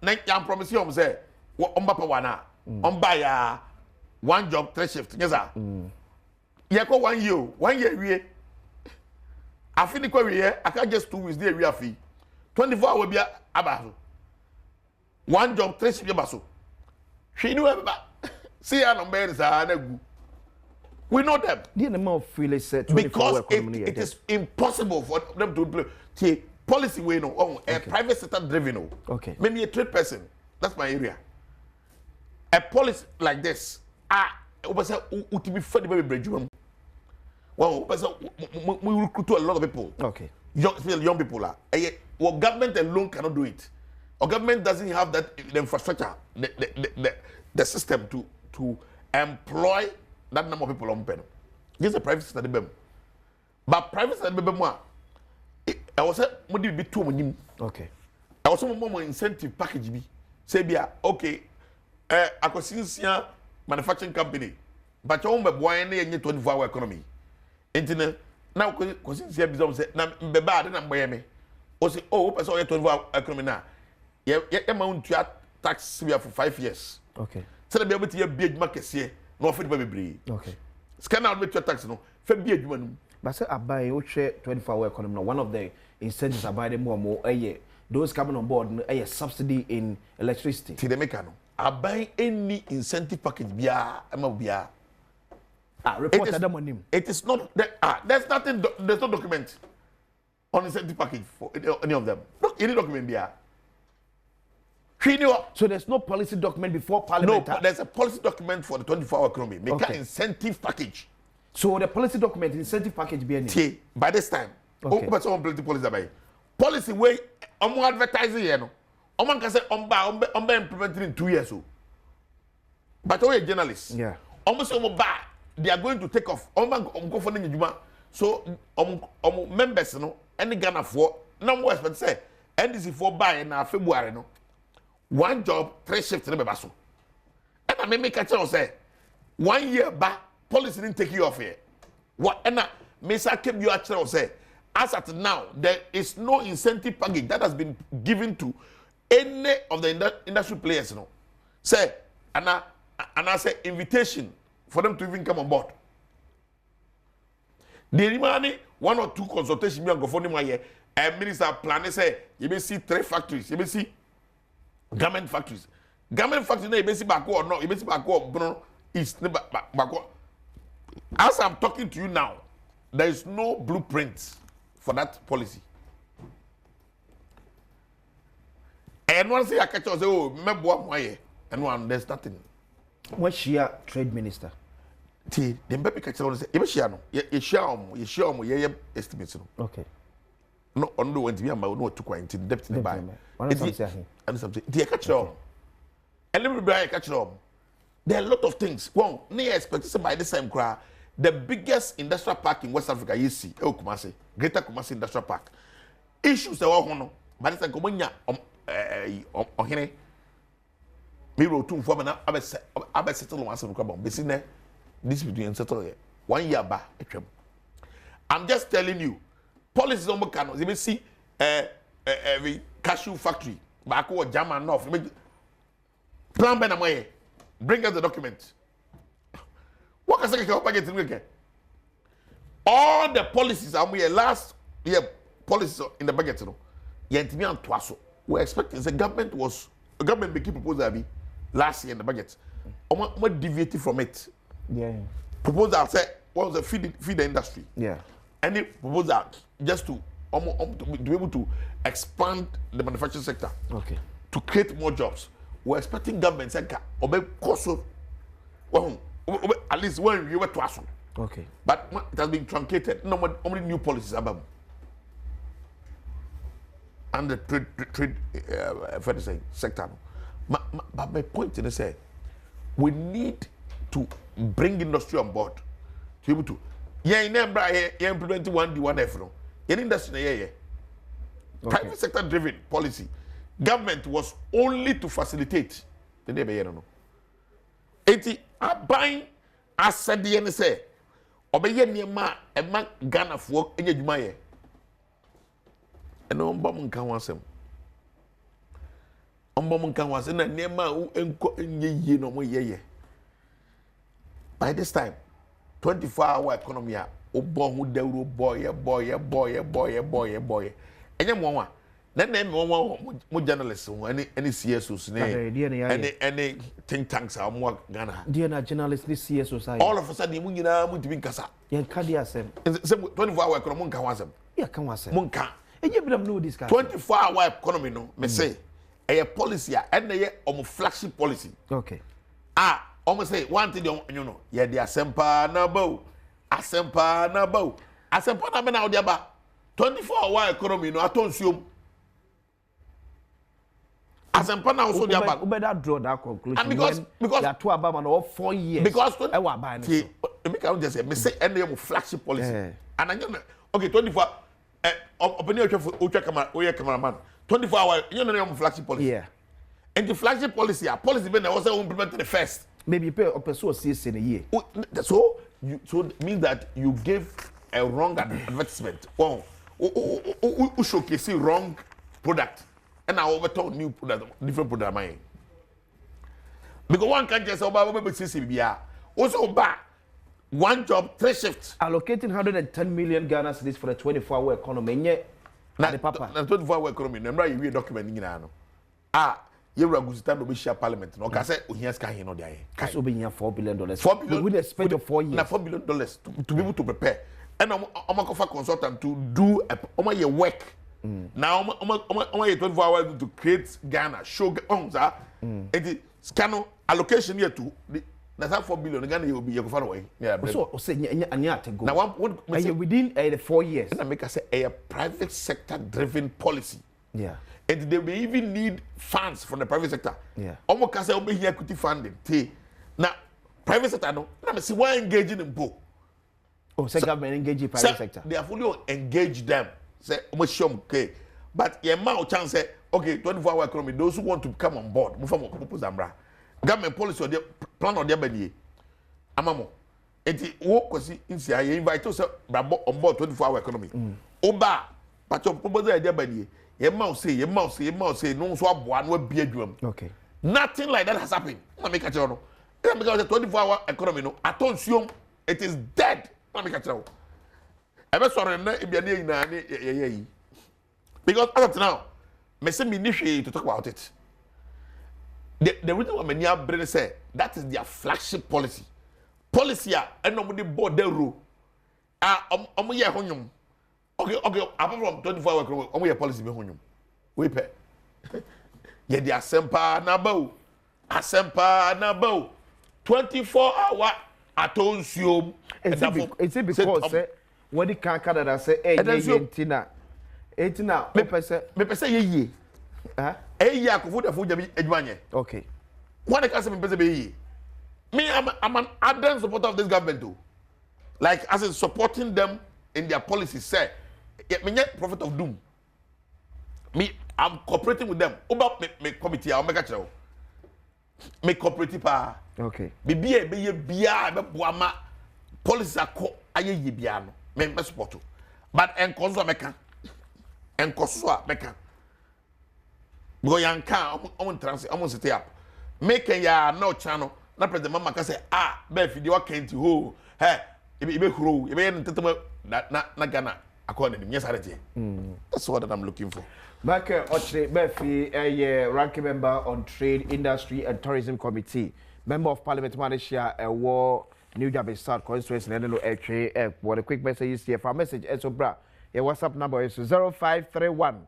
Speaker 2: Na yam promise you say omba pa wana. Omba ya one job 3 shift. Yes sir. Ye ko 1 year wie. Afi ni ko wie I can just 2 weeks dey wie afi. 24-hour bia abaso. 1 job 3 shift abaso. She knew everybody. See our numbers are gu. We know them.
Speaker 9: The amount of freely said
Speaker 2: because it is impossible for them to play. Policy way no a private sector driven no.
Speaker 9: Okay.
Speaker 2: Maybe a trade person. That's my area. A policy like this. Ubasa utibi fed baby bridge. Well, we recruit a lot of people.
Speaker 9: Okay.
Speaker 2: Young people are. Well, government alone cannot do it. Or government doesn't have that the infrastructure, the system to employ that number of people on pen. This is a private sector. But private sector, I was saying, be too many.
Speaker 9: Okay.
Speaker 2: I was some more incentive package. Say, okay, I could see manufacturing company, but you won't be buying any 24-hour economy. Internet now, because since you have said, now, be bad and buy me. Or say, oh, I saw your 24-hour economy now. Yeah, amount to tax for 5 years.
Speaker 9: Okay.
Speaker 2: So the be able to hear big markets here, no fit be brave.
Speaker 9: Okay.
Speaker 2: Scan out with your tax no. Fe be adwuma.
Speaker 9: But say abai o share 24-hour economy. One of the incentives abai them more those coming on board a subsidy in electricity.
Speaker 2: See the make no. Abai any incentive package bia ama bia.
Speaker 9: Report that money.
Speaker 2: It is not there's nothing there's no document on incentive package for any of them. Look, any document bia.
Speaker 9: So there's no policy document before Parliament?
Speaker 2: No, there's a policy document for the 24-hour economy. Make an incentive package.
Speaker 9: So the policy document, incentive package, be any?
Speaker 2: By this time, but some policy about policy way, advertising here, no. Can say implemented in 2 years. But all a journalists,
Speaker 9: yeah.
Speaker 2: Almost they are going to take off. Go for the so members, no, any Ghana for no more expect say NDC for buy in February, no. 1 job 3 shifts in the basso. And I make a chance say 1 year back policy didn't take you off here. What and Mesa kept you actually say as at now there is no incentive package that has been given to any of the industry players. No, say and I say invitation for them to even come on board. The remaining 1 or 2 consultations go for them here. And minister plan say you may see 3 factories. You may see garment factories. Garment factories na ebesi back or no, ebesi back or Bruno East back. As I'm talking to you now, there is no blueprint for that policy. And one say I catch us say, oh, Badwam why? And one there's nothing.
Speaker 9: What's she trade minister?
Speaker 2: The baby catch us say, ebe share no, ye share mo ye estimates no.
Speaker 9: Okay.
Speaker 2: No, on the when we am no to quite in depth in the buy.
Speaker 9: And
Speaker 2: something. The catch them. And let me bring catch them. There are a lot of things. One, near expectation by this time, the biggest industrial park in West Africa, you see, Kumasi, Greater Kumasi Industrial Park. Issues are all by this time, Komonya, on here. Me wrote 2 for me now. I settle once in the carbon. Besine, this between settle here. 1 year back. I'm just telling you, policies on Bocano, you may see every cashew factory, back or German North. Plan by the way. Bring us the document. What can I say? All the policies are we last year policies in the budget. We're expecting the government making proposal last year in the budget. What deviated from it?
Speaker 9: Yeah.
Speaker 2: Proposal said what was the feed the industry.
Speaker 9: Yeah.
Speaker 2: Any proposal just to be able to expand the manufacturing sector.
Speaker 9: Okay.
Speaker 2: To create more jobs. We're expecting government to at least when we were to us.
Speaker 9: Okay.
Speaker 2: But it has been truncated. No more only new policies about. And the trade sector. But my point is say we need to bring industry on board to be able to. Yeah, in Embra, yeah, implementing 1D1F. No, in industry, yeah. Private sector driven policy. Government was only to facilitate. The day be no. Eti aban asade ne say obeye niema e ma Ghana fo enye dwuma ye. Eno mbom nka ho asem. Mbom nka ho asem na niema enko enye yie no mo yeye. By this time 24-hour economy a obo hu dawro boy. Enye mo wa na mo journalists who any CSOs any think tanks are more Ghana.
Speaker 9: Dear na journalists ni CSOs
Speaker 2: all of a sudden mu nyina mu tibin kasa.
Speaker 9: Yen ka dia asem.
Speaker 2: 24-hour economy mo nka ho asem.
Speaker 9: Ya ka ho asem.
Speaker 2: Mo nka.
Speaker 9: Enye bidam no discuss.
Speaker 2: 24-hour economy no me say a policy and ye flagship policy.
Speaker 9: Okay.
Speaker 2: Almost say one thing you know, yeah, the asempa na bow. Asempa na be na odiaba. 24-hour economy no atonsuom. Asempa na also odiaba.
Speaker 9: We better draw that conclusion.
Speaker 2: And because
Speaker 9: that two ababa no 4 years.
Speaker 2: Because
Speaker 9: e wa buy no.
Speaker 2: Me can just say me say and you flagship policy. And I know okay 24 opinion of cameraman 24-hour you know flagship policy.
Speaker 9: Yeah.
Speaker 2: And the flagship policy been also implemented the first.
Speaker 9: Maybe pay a person CS in a year.
Speaker 2: So it means that you gave a wrong advertisement. Wow. Who showcase wrong product and I overturn new product, different product mine. Because one can't just CCBR. Also back one job, 3 shifts.
Speaker 9: Allocating 110 million Ghana cedis for the 24-hour economy.
Speaker 2: Na the papa. Na 24-hour economy. Remember you read document ni na no. You were going to be share parliament. No, because we have sky no there.
Speaker 9: Because we have $4 billion.
Speaker 2: $4 billion.
Speaker 9: We expect of 4 years.
Speaker 2: Na $4 billion to be able to prepare. And I'm a consultant to do your work. Now I'm a 24 hours to create Ghana show on that. It scan allocation here to that's how $4 billion Ghana will be your far away. Yeah.
Speaker 9: So say anya to go.
Speaker 2: Now one
Speaker 9: within the 4 years.
Speaker 2: And I make say a private sector driven policy.
Speaker 9: Yeah.
Speaker 2: And they may even need funds from the private sector.
Speaker 9: Yeah.
Speaker 2: Almost can say over here equity funding. Now, private sector no. Now see why engaging in both.
Speaker 9: Oh, say government engaging private sector.
Speaker 2: They have fully engaged them. Say almost sure okay. But your mouth chance say okay 24-hour economy. Those who want to come on board, move from propose ambra. Government policy or their plan or their body. Amamo. Eti wo kwasi insia you invite us on board 24-hour economy. Oba, but your proposal their body. Your mouth say, no so aboa no be adwam.
Speaker 9: Okay.
Speaker 2: Nothing like that has happened. Na make catch no. Because the 24-hour economy no atonsuom it is dead. Na make catch no. Ebe sorry na e bia na ye. Because as of now, me say me need to talk about it. The reason why many are say that is their flagship policy. Policy and nobody board the rule. Omo ye honyum. Okay, apart from 24-hour economy, omo your policy be honyum. We pay. Ye the asempa na bow. 24-hour atonsuom.
Speaker 9: It's because when the can Canada say entina
Speaker 2: me pese ye. Ye akofo da fo jabi adwanye.
Speaker 9: Okay.
Speaker 2: When the can me pese be ye. Me I'm an ardent supporter of this government too. Like as in supporting them in their policy say me get prophet of doom. I'm cooperating with them. About me committee I'll make a show. Me cooperative pa.
Speaker 9: Okay.
Speaker 2: Be bia be boama policy akọ aye ye bia no. Me support. But enkoso meka. Enkoso meka. Because yanka on trans on set up. Make ya no channel. Na president mama ka say be fidi wa kenti ho. Hey, ibe huro, ibe ntetema na Ghana. According yes, that's what I'm looking for.
Speaker 9: Michael Ochre Befi, a ranking member on Trade, Industry and Tourism Committee, member of Parliament Malaysia, a war New Jabe South constituency, and no what a quick message is here for a message. And so, bra, your WhatsApp number is 0531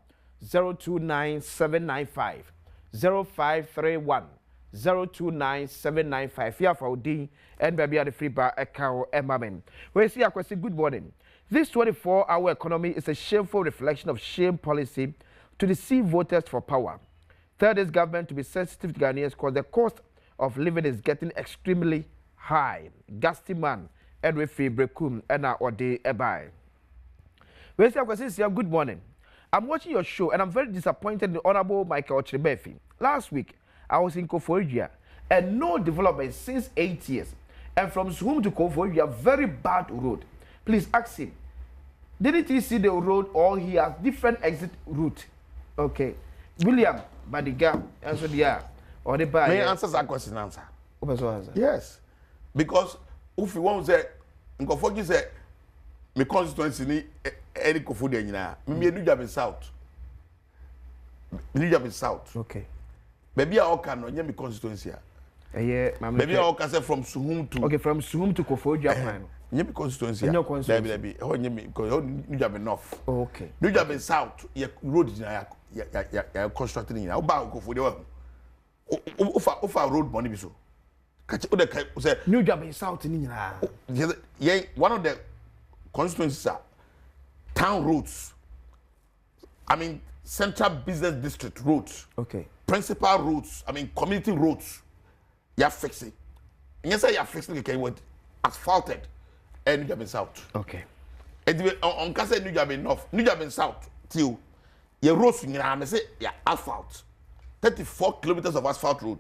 Speaker 9: 029 795 0531 029 795. Here for D and baby at the free bar account and mamen. We see a question. Good morning. This 24-hour economy is a shameful reflection of shame policy to deceive voters for power. Third is government to be sensitive to Ghanaians because the cost of living is getting extremely high. Gasti man, Edwe Fi Brekum, Ena Ode Ebai. We say, good morning. I'm watching your show and I'm very disappointed in the Honorable Michael Chibefi. Last week, I was in Koforidua and no development since 8 years. And from Suhum to Koforidua, very bad road. Please ask him, didn't he see the road or he has different exit route? Okay. William, Badiga, answer the or the buy.
Speaker 2: May I answer that question? Answer. Yes. Because if you want to say, Koforidua say, my constituency ni any Koforidua nyina. Me New Job in South. New Job in South.
Speaker 9: Okay.
Speaker 2: Maybe I can no my constituency. Maybe I can say from Suhum to.
Speaker 9: Okay, from Suhum to Koforidua.
Speaker 2: Nyemi constituency. Debi. Oh, nyemi because New Job North.
Speaker 9: Okay.
Speaker 2: New Job in South. Your road ya constructing nyina. Oba Koforidua. Ofa road money bi so. Catch o de say
Speaker 9: New Job in South ni nyina.
Speaker 2: Yeah, one of the constituencies are town roads. I mean, central business district roads.
Speaker 9: Okay.
Speaker 2: Principal roads. I mean, community roads. You're fixing. And you say you're fixing the with asphalted and New Job in South.
Speaker 9: Okay.
Speaker 2: And on Casa New Job in North, New Job in South, till your roads in your say you're asphalt. 34 kilometers of asphalt road.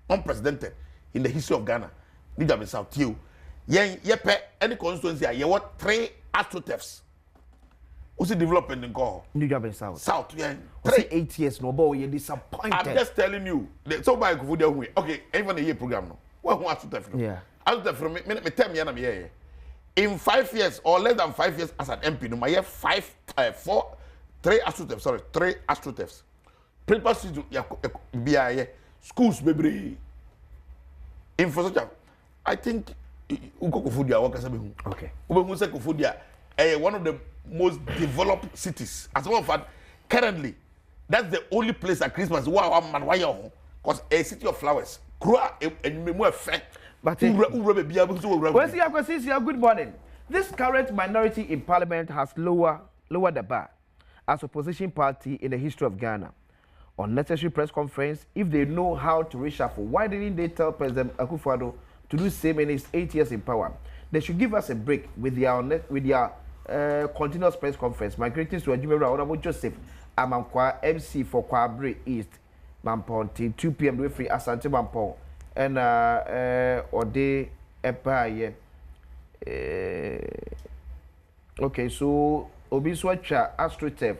Speaker 2: Unprecedented in the history of Ghana. New Job in South, till any constituency, you want 3 astroturfs. What's the development in Go?
Speaker 9: New Job in South.
Speaker 2: South, yeah.
Speaker 9: 8 years, no boy, you're disappointed.
Speaker 2: I'm just telling you. So by Koforidua, okay, even a year program, no. What astroturf?
Speaker 9: Yeah.
Speaker 2: Astroturf from me tell me, I'm in 5 years or less than 5 years as an MP, no, my year 3 astroturfs. Principal street, schools, baby. Infrastructure. I think Koforidua,
Speaker 9: okay.
Speaker 2: Koforidua, one of the most developed cities. As a matter of fact, currently, that's the only place at Christmas because a city of flowers.
Speaker 9: But good morning. This current minority in parliament has lowered the bar as opposition party in the history of Ghana. Unnecessary press conference, if they know how to reshuffle, why didn't they tell President Akufo-Addo to do the same in his 8 years in power? They should give us a break with their continuous press conference. My greetings to Ajimera Honorable Joseph Amankwa MC for Kwabre East, Mampon till 2 p.m. we free Asante Mampon and Ode Epaye. Okay, so Obiswacha AstroTurf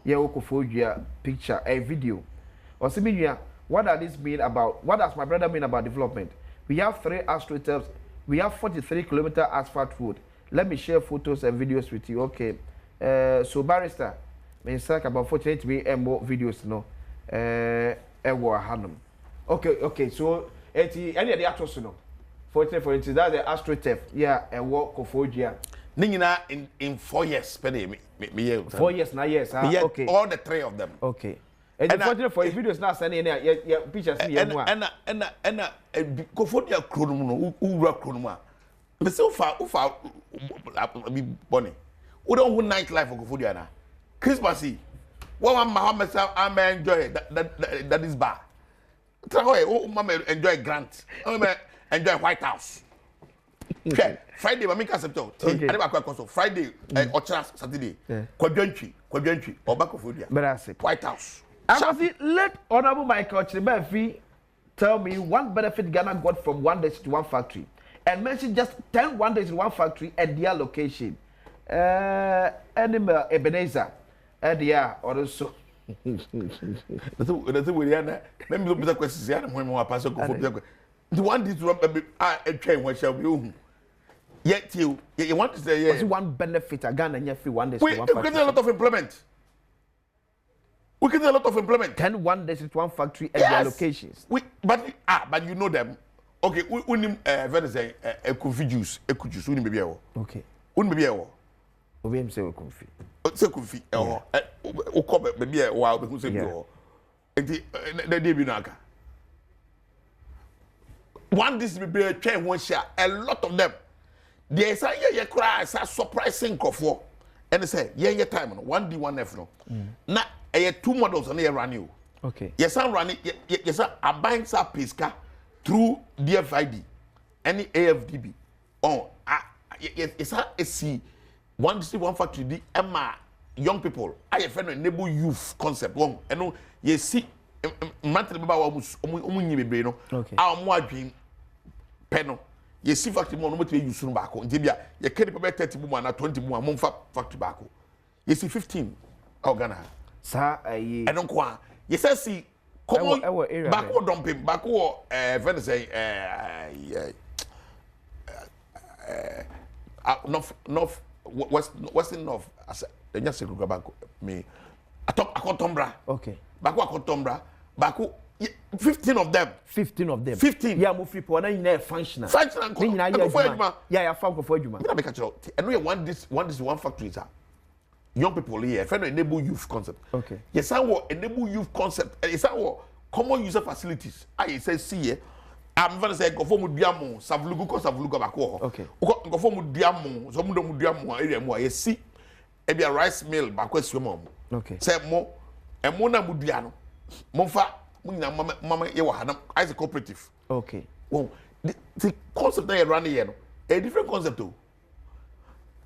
Speaker 9: Koforidua picture a video. Osiminia, what does this mean about? What does my brother mean about development? We have 3 AstroTurfs. We have 43-kilometer asphalt road. Let me share photos and videos with you. Okay. So barrister, me say about 48 more videos no. Hanum. Okay. So any of the actors no. 48 that's the AstroTurf. Yeah, Koforidua.
Speaker 2: Ningina in 4 years, me
Speaker 9: 4 years now, yes. Okay.
Speaker 2: All the 3 of them.
Speaker 9: Okay. And the for videos now sending your pictures me
Speaker 2: and Koforidua chrono ura chrono. Me so far be bonny. We don't want nightlife for Koforidua na. Christmas what Muhammad I'm enjoy that is bar. Mama enjoy Grant. Enjoy White House. Okay. Friday, we make acceptable. Friday, Ochra Saturday. Quadrantry, or back of White House.
Speaker 9: Let Honorable Michael Chibefi tell me one benefit Ghana got from one day to one factory, and mention just 10 one days in one factory at their location. Animal Ebenezer, and yeah, also.
Speaker 2: That's what maybe the question when more pass the one this a train what shall be. Yet you want to say
Speaker 9: yes. One benefit Ghana and free one day.
Speaker 2: We get a lot of employment. We get a lot of employment.
Speaker 9: 10 one days to one factory at their locations.
Speaker 2: But you know them. Okay, we need very say coffee juice, we need baby.
Speaker 9: Okay.
Speaker 2: We need baby.
Speaker 9: We am say coffee.
Speaker 2: Say coffee. O come baby wow be say bio. Enti na dey bi naka. One this baby train one share a lot of them. There is a cry, a surprising coffee. And they say, yeah, time, 1D, 1F. No. Now, I had 2 models and they run you.
Speaker 9: Okay.
Speaker 2: Yes, I'm running, yes, I'm buying some Pisca through DFID, any AFDB. Oh, yes, I see 1 district, 1 factory, the Emma, young people I friend enable youth concept one eno ye see mantele baba wa omu nyi bebre no a omu adwen pe no ye see factory mo no mo tire use no ba ko nti bia ye kedi pe 30 mu na 20 mu mo mfa factory ba ko ye see 15 organa
Speaker 9: sa ayi
Speaker 2: eno ko a ye say see common ba ko dumping ba ko friend say north western north as the just go back me akontombra
Speaker 9: okay
Speaker 2: bako akontombra bako 15 of them 15
Speaker 9: yeah mo free po na nyina functional
Speaker 2: ni
Speaker 9: nyina ya adwuma ya fa ko for adwuma
Speaker 2: me na make sure and we one factory sir young people here friend enable youth concept
Speaker 9: okay
Speaker 2: yes I will enable youth concept yes I will common user facilities I say see here I'm going to say go for mu diamo savlugu ko savlugu bako
Speaker 9: okay
Speaker 2: go for mu diamo so mu do mu diamo area mu ye see e bia rice mill bako asuo
Speaker 9: okay
Speaker 2: say mo emo na mu dia no mo fa mu nyina mama ye wa hanam as a cooperative
Speaker 9: okay
Speaker 2: well the concept that you run here no a different concept o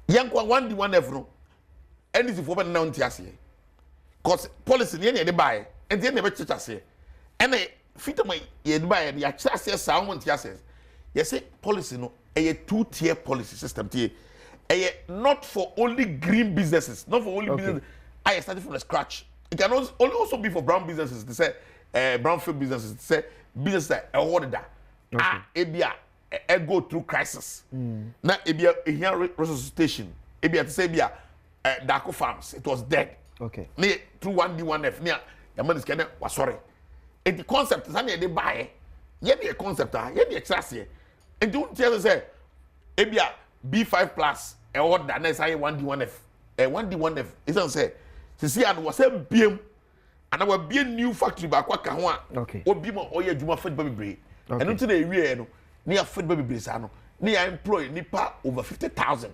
Speaker 2: yankwa 1D1F no anything for na ntiase cause policy ne dey buy and dey never chichase and fit my ye buy ya chichase sound ntiase you say policy no a two-tier policy system tie not for only green businesses, not for only business. I started from the scratch. It can also be for brown businesses. They say brownfield businesses. They say businesses that awarded that. Ebia go through crisis. Now ebia here resuscitation. Ebia to say ebia Dako farms. It was dead.
Speaker 9: Okay.
Speaker 2: Ne through 1D1F. Near the man is kind was sorry. And the concept is they buy. Yeah, the concept. Yeah, the extra. And don't tell us say ebia B5 plus award that next 1D1F. 1D1F. Isn't say. See, and was a BM and I will be a new factory back. What can one?
Speaker 9: Okay.
Speaker 2: Or be more oil Juma Fed Baby Bray. And until they real near Fed Baby Brisano. Near employ Nipa over 50,000.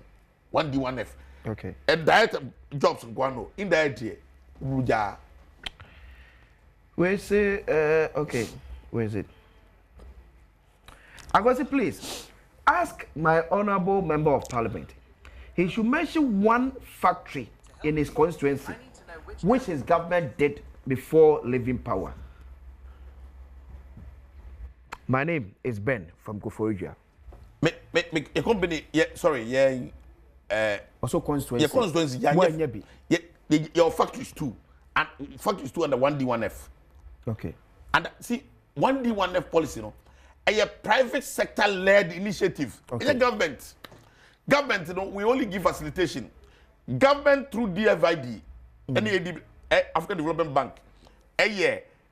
Speaker 2: 1D1F.
Speaker 9: Okay.
Speaker 2: And direct jobs in Guano. In the idea. Ruja.
Speaker 9: Where say okay. Where is it? I go say please ask my honorable member of parliament. He should mention one factory in his constituency which his government did before leaving power. My name is Ben from Koforidua.
Speaker 2: A company, yeah, sorry, yeah,
Speaker 9: also constituency.
Speaker 2: Yeah, constituency, yeah, your factories too, and factories too under 1D1F.
Speaker 9: Okay.
Speaker 2: And see, 1D1F policy, no, a private sector led initiative.
Speaker 9: Okay.
Speaker 2: It's a government. Government, you know, we only give facilitation. Government through DFID, any African Development Bank,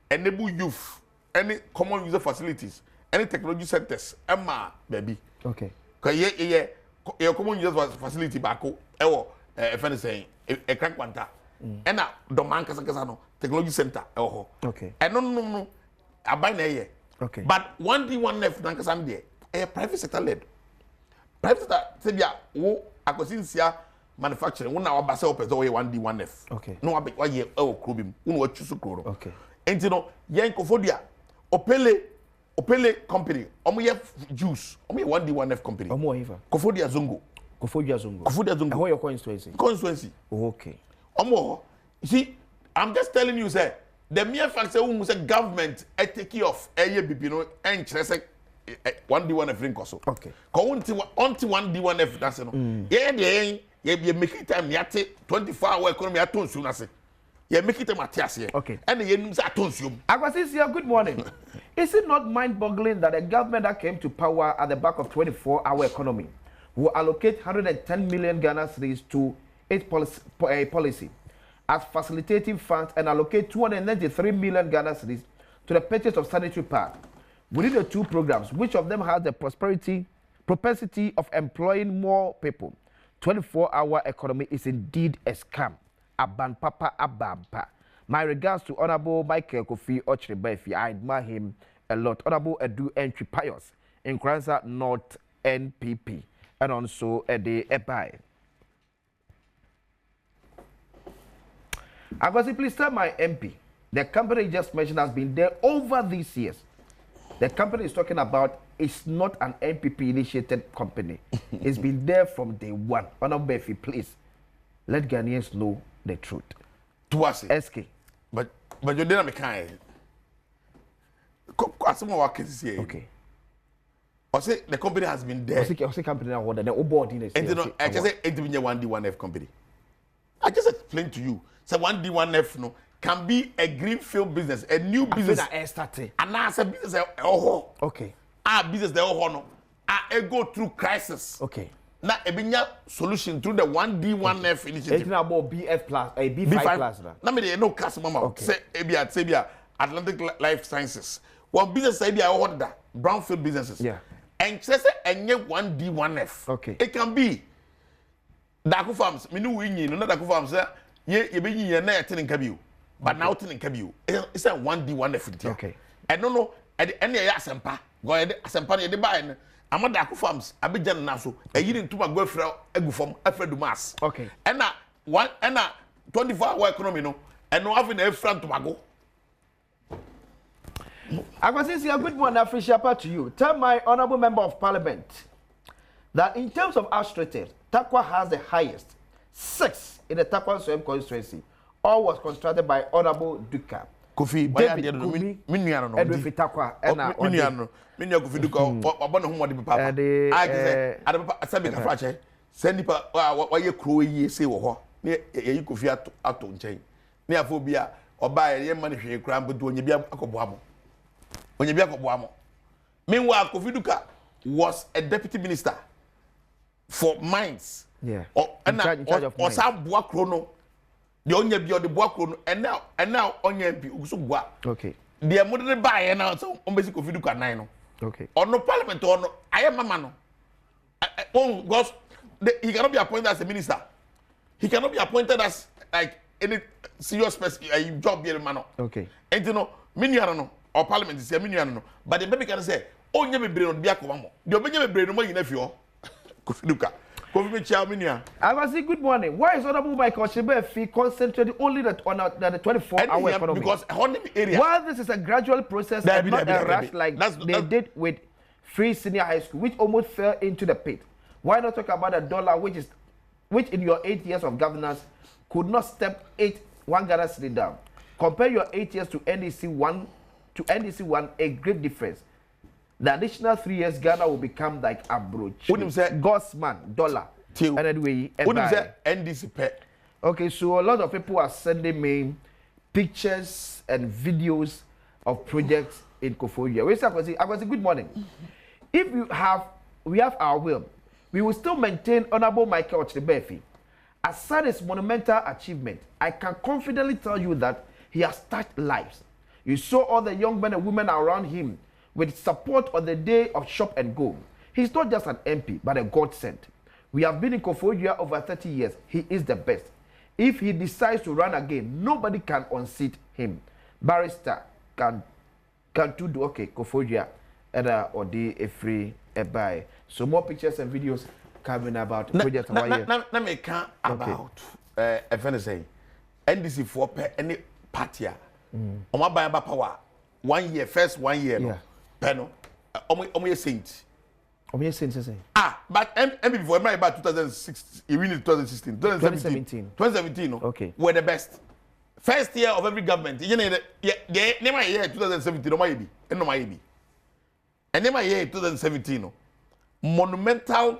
Speaker 2: enable youth, any common user facilities, any technology centers, Emma, baby.
Speaker 9: Okay.
Speaker 2: Because common user facility back, if anything, a crank quanta, and now Domanka Sakasano, technology center,
Speaker 9: okay.
Speaker 2: And no, I buy na
Speaker 9: okay.
Speaker 2: But 1D1F, Nankasam there, a private sector led. Private sector, Sebia, who Akosinsia. Manufacturing one our basa opes away 1D1F.
Speaker 9: Okay.
Speaker 2: No abi wa ye krobim. Unu wa chusu kroro.
Speaker 9: Okay.
Speaker 2: And you know, yen Kofodia Opele company. Omo ye juice. Omo ye 1D1F company.
Speaker 9: Omo eva.
Speaker 2: Kofodia Zongo.
Speaker 9: Who your constituency?
Speaker 2: Constituency.
Speaker 9: Okay.
Speaker 2: Omo, you see, I'm just telling you, sir, the mere fact that we say government take care of AYB, no, and say 1D1F ring also.
Speaker 9: Okay.
Speaker 2: Onto 1D1F that's no. Yeah, you make it time yate 24-hour economy at Tonsu na say. You make it time at here.
Speaker 9: Okay.
Speaker 2: And you use at Tonsu.
Speaker 9: Agwasisia, good morning. Is it not mind-boggling that a government that came to power at the back of 24-hour economy will allocate 110 million Ghana cedis to its policy as facilitating funds and allocate 293 million Ghana cedis to the purchase of sanitary pads? Within the two programs, which of them has the propensity of employing more people? 24-hour economy is indeed a scam. Aban Papa Abampa. My regards to Honorable Michael Kofi Ochrebefi. I admire him a lot. Honorable Edu Entry Pius in Kranza North NPP. And also the EBI. I gossip, please tell my MP. The company you just mentioned has been there over these years. The company is talking about is not an NPP-initiated company. It's been there from day one. Honorable Befi, please, let Ghanaians know the truth.
Speaker 2: To us,
Speaker 9: SK.
Speaker 2: But you didn't make kind. As someone working here.
Speaker 9: Okay.
Speaker 2: I say the company has been there.
Speaker 9: I say company now order the board in the.
Speaker 2: And you know, I just say it be 1D1F company. I just explained to you. Say 1D1F no can be a greenfield business, a new business. And now say business
Speaker 9: okay.
Speaker 2: Business the no. Go through crisis.
Speaker 9: Okay.
Speaker 2: Now a binya solution through the 1D1F initiative.
Speaker 9: It's about BF plus, a B5 plus.
Speaker 2: Now me no customer mama. Say Ebia Atlantic Life Sciences. One business say be order brownfield businesses.
Speaker 9: Yeah.
Speaker 2: And say enye 1D1F.
Speaker 9: Okay.
Speaker 2: It can be Daku Farms. Me no winyi no Daku Farms ye be yin na yete nka biu. But now te nka biu. It's a 1D1F.
Speaker 9: Okay.
Speaker 2: I don't know any ya asempa. Go asempa na ye de buy no. Ama Daku Farms Abidjan na so. E yiri ntuma go afra egu fam afra du mass.
Speaker 9: Okay.
Speaker 2: And 24-hour economy no. And no having a front to go.
Speaker 9: I can say a good one, Afrisha, to you. Tell my honorable member of parliament that in terms of outstretched, Takwa has the highest, 6 in the Takwa Swem constituency. All was constructed by Honorable Duka.
Speaker 2: Kofi,
Speaker 9: David Kumi, Edwin Takwa, and
Speaker 2: Minya Kofi Duka, Obana Homo de Papa. I say, Sabi Kafache, send why you crew ye say, oh, near Kofi at chain. Near phobia, or buy a money for your crime, but when you be a Kobamo. When you be a Kobamo. Meanwhile, Kofi Duka was a deputy minister for mines.
Speaker 9: Yeah.
Speaker 2: In charge of mines. Or some bois chrono. The only be the bois chrono, and now only MP so bois.
Speaker 9: Okay.
Speaker 2: The modern buyer now, so on basic Kofi Duka 9.
Speaker 9: Okay.
Speaker 2: Or no parliament or no, I am a man. Oh, gosh, he cannot be appointed as a minister. He cannot be appointed as like any serious person, job here, man.
Speaker 9: Okay.
Speaker 2: And you know, miniano or parliament is a miniano. But the baby can say, oh, you may be on Biaco. You may be brain more in nephew. Kofi Duka.
Speaker 9: I was saying good morning. Why is Honorable Michael Shebefi concentrated only on the 24-hour economy?
Speaker 2: Because area.
Speaker 9: While this is a gradual process and not a rush like they did with Free Senior High School, which almost fell into the pit. Why not talk about a dollar which in your 8 years of governance could not step 1 Ghana cedi down? Compare your 8 years to NDC 1, a great difference. The additional 3 years, Ghana will become like a brooch. Godsman, dollar. And anyway,
Speaker 2: NDC pet.
Speaker 9: Okay, so a lot of people are sending me pictures and videos of projects in Koforia. I was good morning. If we have our will, we will still maintain Honorable Michael Ochrebefi. Aside his monumental achievement, I can confidently tell you that he has touched lives. You saw all the young men and women around him with support on the day of Shop and Go. He's not just an MP, but a godsend. We have been in Koforia over 30 years. He is the best. If he decides to run again, nobody can unseat him. Barrister can do okay, Koforia, or the free buy. So more pictures and videos coming about project.
Speaker 2: Let me count about NDC for any party. On my power 1 year, first 1 year.
Speaker 9: Yeah.
Speaker 2: Peno, omo saint.
Speaker 9: Omo saint say.
Speaker 2: But MP before about 2006, you win 2016, 2017.
Speaker 9: Okay.
Speaker 2: We're the best. First year of every government. You know, never year 2017, no maybe, no maybe. And never year 2017, monumental,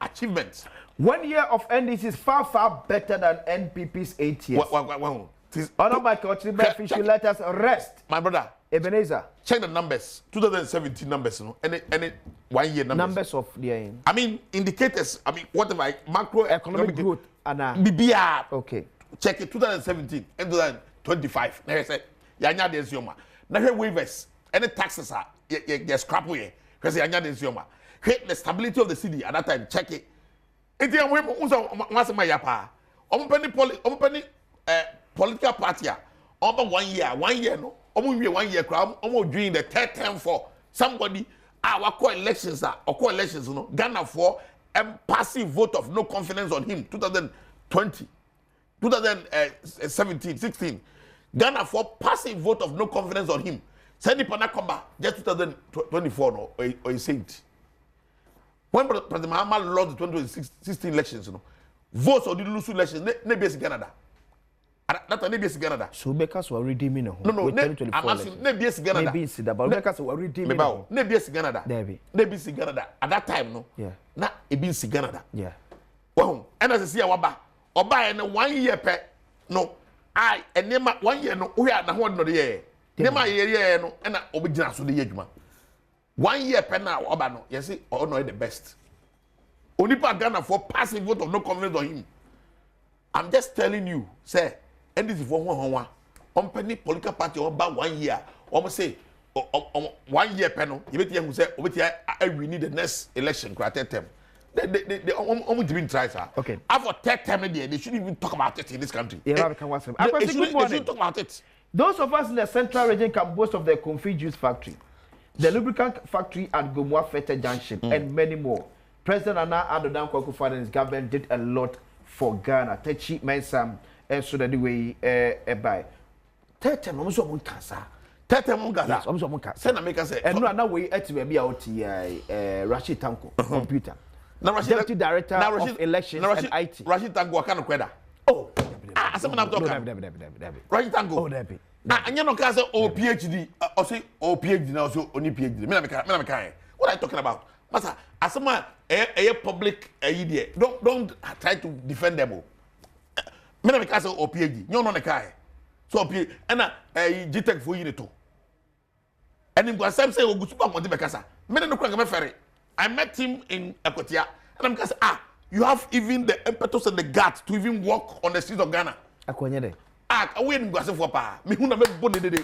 Speaker 2: achievements.
Speaker 9: 1 year of NDC is far better than NPP's 8 years. Honorable Michael Ochrebefi should let us rest.
Speaker 2: My brother.
Speaker 9: Ebenezer.
Speaker 2: Check the numbers. 2017 numbers, any 1 year numbers.
Speaker 9: Numbers of the
Speaker 2: indicators. Whatever macroeconomic
Speaker 9: growth.
Speaker 2: BBR.
Speaker 9: Okay.
Speaker 2: Check it 2017 and 2025. Now I said, yanya de nsioma. Now here waivers. Any taxes are scrap away. Because yanya de nsioma. Hit the stability of the city at that time. Check it. It's a way once my yapa. Open political party. Over 1 year. 1 year no. Almost 1 year crowd, almost during the third term for somebody, our co-elections no, Ghana for a passive vote of no confidence on him, 2020, 2017, 16. Ghana for passive vote of no confidence on him. Send the Panakamba, just 2024, no, or saint. When President Mahama lost the 2016 elections, votes on the Lusu elections, ne basic Canada. That ne BS Canada.
Speaker 9: So because we already me no.
Speaker 2: No, I'm asking ne BS Canada.
Speaker 9: Maybe it's that, but because we already me
Speaker 2: no. Ne BS Canada.
Speaker 9: Debbie.
Speaker 2: Ne BS Canada. At that time no.
Speaker 9: Yeah.
Speaker 2: Na e BS Canada.
Speaker 9: Yeah.
Speaker 2: Wow. And as I see waba. Oba e 1 year pe no. I enema 1 year no. We are na ho no de ye. Nema ye no e na obigina so de ye adwuma. 1 year pe na oba no. You see, oh no the best. Onipa Ghana for passive vote of no confidence on him. I'm just telling you, say, and this is for one company political party about 1 year. Almost say 1 year panel. You bet you say, we need the next election. They almost didn't try, sir. Okay. After third time, they shouldn't even talk about it in this country.
Speaker 9: Yeah, they shouldn't
Speaker 2: talk about it.
Speaker 9: Those of us in the central region can boast of the coffee juice factory, the lubricant factory at Gomwa Fete Junction, and many more. President Nana Adom Kwaku and his government did a lot for Ghana. Techi Mensam, so that the way by. Tete Mamuso Munkasa.
Speaker 2: Tete Munkasa.
Speaker 9: Yes, Mamuso Munkasa.
Speaker 2: Send America say.
Speaker 9: And no, another way to be out Rashid Tanko computer.
Speaker 2: Now Rashid
Speaker 9: Deputy Director of Elections and IT.
Speaker 2: Rashid Tanko akano kweda. Oh. Asem na talk. Rashid Tanko.
Speaker 9: Oh, Debbie.
Speaker 2: Anya no ka say o PhD, o say o PhD na so oni PhD. Me na me ka. What are you talking about? Master, asema a public idea. Don't try to defend them. Me na me ka say o PhD. Nyo no ne kai. So PhD na GTech for you to. And him go say ogusu ba mo de bekasa. Me no kura me ferry. I met him in Ekotia and I'm say you have even the impetus and the guts to even walk on the streets of Ghana.
Speaker 9: Akonye de.
Speaker 2: We him go say for pa. Me hu na me bo de.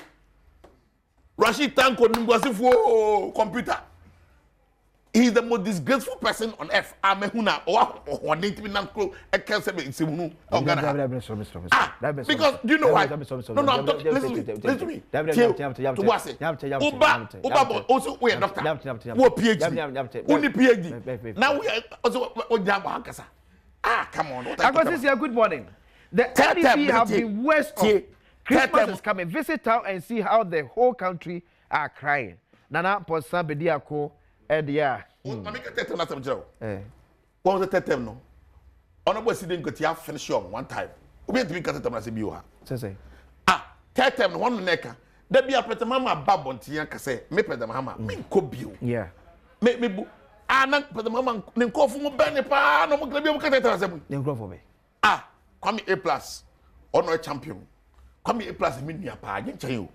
Speaker 2: Rashid Tanko him go say for computer. He is the most disgraceful person on earth. Amehuna or native Nanko Simunu of Ghana. Because do you know why? No, listen to me. Uba also we are doctor. Who PhD? Only PhD. Now we are also Hankasa. Come on.
Speaker 9: Akosisi, good morning. The NDC have been west of Christmas is coming. Visit town and see how the whole country are crying. Nana Posa Bediako. Yeah.
Speaker 2: Mamika tetem na temjero. What was the tetem no? Honorable President Gotia finish on one time. Obi ntimi ka tetem na se bi o ha.
Speaker 9: Say.
Speaker 2: Tetem no one neka. Da bia pretemama babontia ka say me pretemama me ko bio.
Speaker 9: Yeah.
Speaker 2: Me bu na pretemama ne nkofu mo ben pa no mo gra bi mo ka tetem na se bu.
Speaker 9: Ne nkofu be.
Speaker 2: Kwame A+. Ono a champion. Kwame A+ me nua pa age nchen o.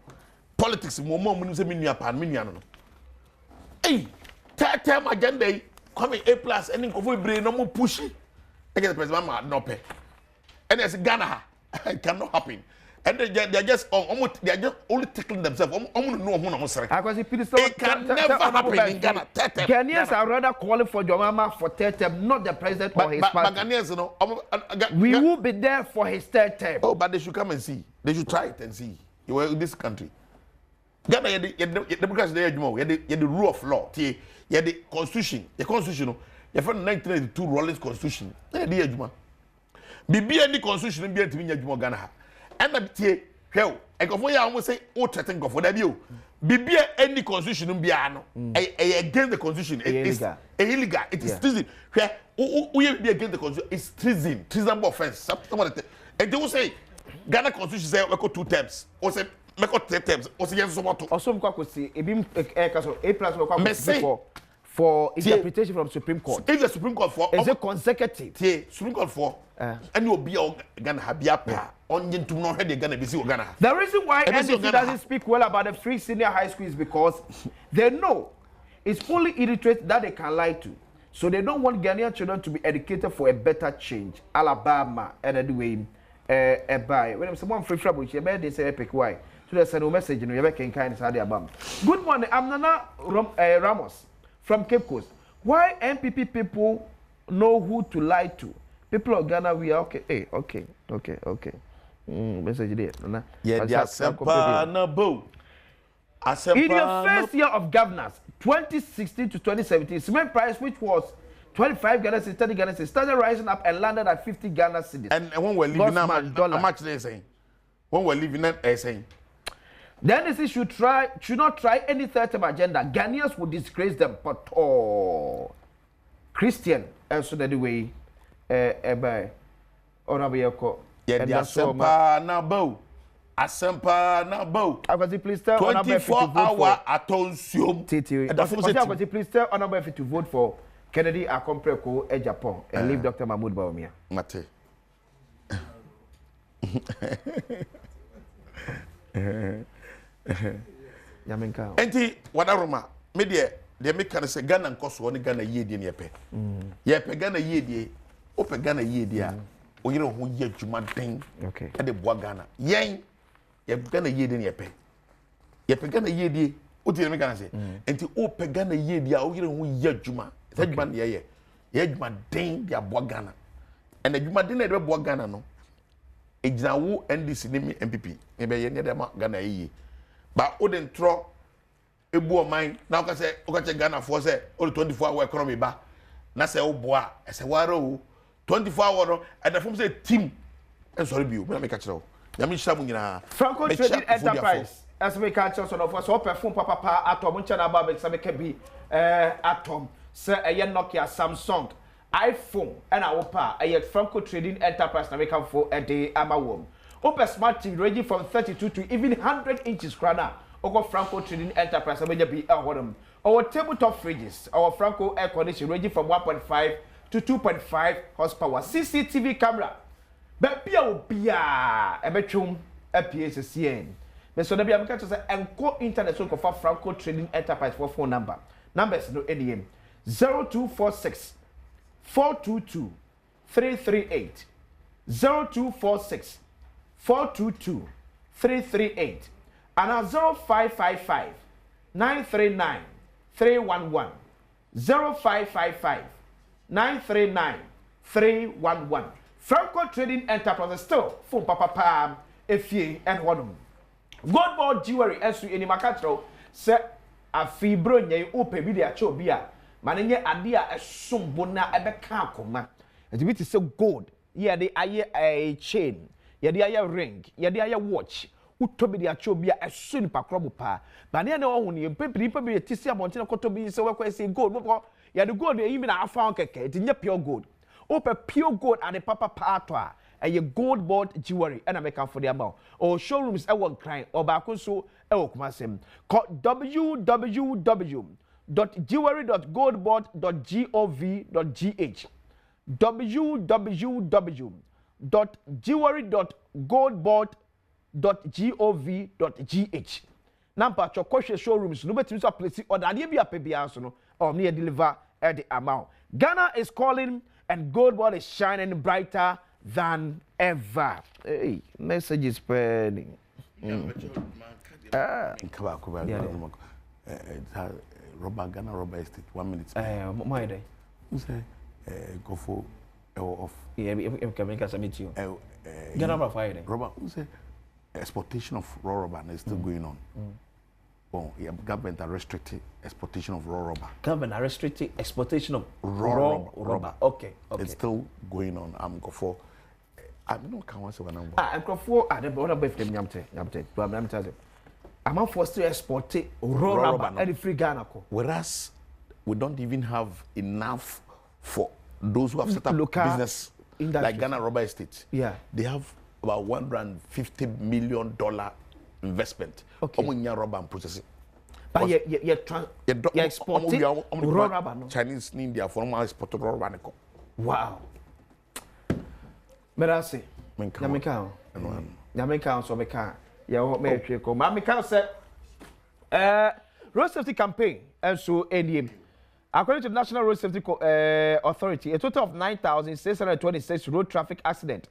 Speaker 2: Politics mo mo se me nua pa me nua no. Hey, term agenda come A+ and in cover brain no more pushy. I get the president no pay. And as Ghana it cannot happen. And they are just only tackling themselves. It can never happen in Ghana.
Speaker 9: Ghanaians are rather calling for your mama for third term, not the president or his party.
Speaker 2: Ghanaians, you know,
Speaker 9: we will be there for his third term.
Speaker 2: Oh, but they should come and see. They should try it and see. You were in this country. Ghana, the democracy there, the rule of law, the constitution, the constitution, the 1992 Rollins constitution. Bibi any constitution be ntimi nyadwuma Ghana. And that tie, hell, and go for ya almost say, oh, threaten go for that you. Bibi any constitution be ano. Against the constitution. It is illegal. It is treason. Where we be against the constitution. It's treason. Treasonable offense. And they will say, Ghana constitution say we go 2 terms. Or say make 3 terms. Or say yes so what.
Speaker 9: Also, we see A+ for interpretation from Supreme Court.
Speaker 2: If the Supreme Court for
Speaker 9: is it consecutive?
Speaker 2: Supreme Court for and you be Ghana habia on to not head Ghana be Ghana.
Speaker 9: The reason why NDC doesn't speak well about the free senior high school is because they know it's fully illiterate that they can lie to. So they don't want Ghanaian children to be educated for a better change. Alabama and anyway by when someone free trouble they say epic why. So they send a message you can kind of good morning. I'm Nana Ramos from Cape Coast. Why MPP people know who to lie to? People of Ghana, we are okay. Hey, okay. Message there.
Speaker 2: Yeah,
Speaker 9: in your first year of governance, 2016 to 2017, cement price, which was 25 Ghana cedis, 30 Ghana cedis, started rising up and landed at 50 Ghana cedis.
Speaker 2: And when we're living now, how much they saying? When we're living now, they saying.
Speaker 9: The NDC should not try any third-term agenda. Ghanaians would disgrace them, but Christian, also the way,
Speaker 2: Yeah, the Asempa na bow. Asempa na bow.
Speaker 9: Akwasi, please tell
Speaker 2: 24-hour atonsium.
Speaker 9: Akwasi, please tell Honorable Effie to vote for Kennedy Akompreko e Japan and leave Dr. Mahmoud Bawumia.
Speaker 2: Mate.
Speaker 9: Yamenka.
Speaker 2: Enti wadaroma media de me kan se Ghana nkoso ne Ghana yedie ne yepe. Yepe Ghana yedie, ope Ghana yedie a oyire ho ye adwuma den.
Speaker 9: Okay.
Speaker 2: E de boa Ghana. Yen ye Ghana yedie ne yepe. Yepe Ghana yedie, o ti me kan se. Enti ope Ghana yedie a oyire ho ye adwuma. Se adwuma ne ye. Ye adwuma den de aboa Ghana. And adwuma den na de boa Ghana no. Ejinawo NDC ne MPP. Ebe ye ne de ma Ghana yi. Ba Odin Tro Ebu o mine now ka say o ka che Ghana for say o 24-hour economy ba na say o boa e say waro 24-hour no and the form say team and sorry bi o me ka kire o ya me hira mu nyina
Speaker 9: Franco Trading Enterprise as we catch us on of us perfume papa Atom ncha na ba be say me ka bi Atom say eye Nokia Samsung iPhone and our pa Franco Trading Enterprise na we can for a day amawom. Open smart TV ranging from 32 to even 100 inches crana. Oko Franco Trading Enterprise may be a hodom. Our tabletop fridges, our Franco air condition ranging from 1.5 to 2.5 horsepower. CCTV camera. Bepia ubia ebechum PSCN. Meso na bia meka to say enko internet so for Franco Trading Enterprise for phone number. Numbers no ADM 0246 422 338 0246 422 338 and 0555 939 311 0555 939 311 Franco Trading Enterprise still phone papa pam efie and one gold ball jewelry ensu eni makatro se afibro nyai ope bi de acho bi a manenye ade a esombo na ebeka akoma ebi ti se gold ye de aye a chain ye de aye ring ye de aye watch utobi de acho bi a esun pakrobo pa ba ne na ohun ne pepiri pepiri ti se abonte na kotobi se we kwese gold bo ye de gold e mi na afa keke ti nye pure gold ope pure gold and the papa pato a eye gold board jewelry and American for the amount or showrooms e won cry or ba ko so e wokumasem www.jewelry.goldboard.gov.gh www.jewelry.goldboard.gov.gh Nampa chokoshe showrooms no betimi so place order ade bia pa bia so no or near deliver at the amount. Ghana is calling and Goldboard is shining brighter than ever. Hey, message is spreading.
Speaker 2: Robert Ghana Robert Estate 1 minute.
Speaker 9: My day.
Speaker 2: You say go for off.
Speaker 9: Yeah, can make us meet you. Ghana Robert Friday.
Speaker 2: Robert, you say exportation of raw rubber is still going on. Well, yeah, government are restricting exportation of raw rubber.
Speaker 9: Government are restricting exportation of
Speaker 2: raw rubber.
Speaker 9: Okay.
Speaker 2: It's still going on. I'm go for. I don't know can say number.
Speaker 9: I'm go for. I don't know if them nyamte. But I'm telling you. I'm forced to export raw rubber at the free Ghana.
Speaker 2: Whereas we don't even have enough for those who have set up
Speaker 9: local
Speaker 2: business like Ghana Rubber Estate.
Speaker 9: Yeah.
Speaker 2: They have about $150 million investment.
Speaker 9: Okay.
Speaker 2: Rubber and processing.
Speaker 9: But you're exporting raw rubber. No?
Speaker 2: Chinese in India for normal export raw rubber.
Speaker 9: Wow. Merasi. Nyamika. Nyamika so meka. Yeah, me treko. Mamika said road safety campaign and so NDM. According to the National Road Safety Authority, a total of 9,626 road traffic accidents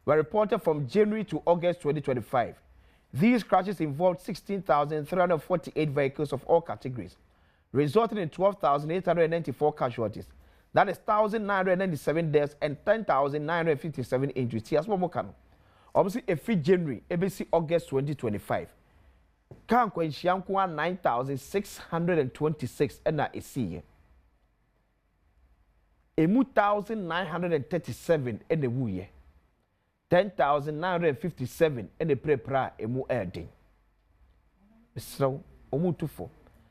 Speaker 9: were reported from January to August 2025. These crashes involved 16,348 vehicles of all categories, resulting in 12,894 casualties. That is 1,997 deaths and 10,957 injuries. Obviously, every January, every August 2025. Kan kwenchiankwa 9,626 and na esi. Emu 1,937 and the wuye. 10,957 and the prepra emu erding. So, omutufo.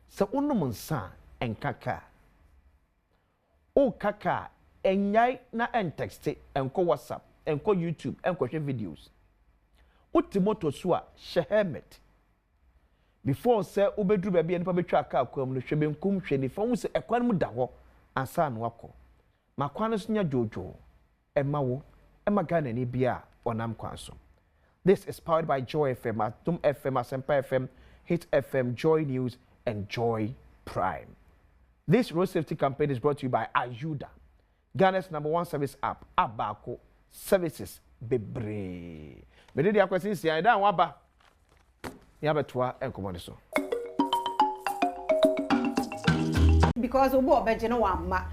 Speaker 9: So, unumunsa en kaka. O kaka, enyai na en texte en ko WhatsApp. enko YouTube enko hwe videos utimoto so a hye helmet before say ubedru ba bia nipa betwa aka akwam no hwe benkum hwe ni fa hu se ekwan mu da ho ansa no akọ makwan so nya jojo ema wo ema Ghana ni bia onam kwan so. This is powered by Joy FM, Adom FM, Asempa FM, Hit FM, Joy News, and Joy Prime. This road safety campaign is brought to you by Ayuda, Ghana's #1 service app, Abako Services Bebre. Me dey the question say I dan waba. Ya betwa enkomo so.
Speaker 1: Because obo obeje no wamma.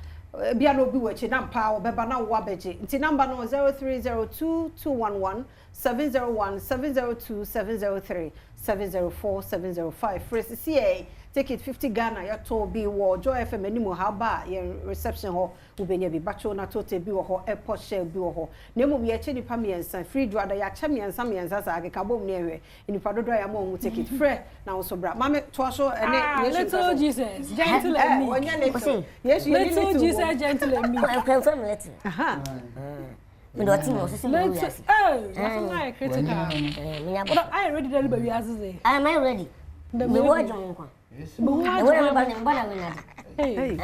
Speaker 1: Bia no bi wachi na mpa obeba na wo abeje. Nti number no 0302211701 702 703 704 705. Fresh CA ticket 50 Ghana ya to bi wo Joy FM animo ha ba ye reception ho ubenya bi bacho na tote bi wo ho airport share bi wo ho na mum ye che nipa miensa free do ada ya che miensa sa ageka bom ne ehwe nipa dodo ya mo hu ticket free na wo so bra mame to so ene
Speaker 4: little Jesus gentle and me
Speaker 1: yes
Speaker 4: little Jesus gentle and me
Speaker 21: confirm little
Speaker 1: aha
Speaker 21: me do team o sisi me
Speaker 4: that's my critical but I ready to be as say
Speaker 21: I am ready the me wo jon ko
Speaker 4: yes
Speaker 21: me wo jon ba na hey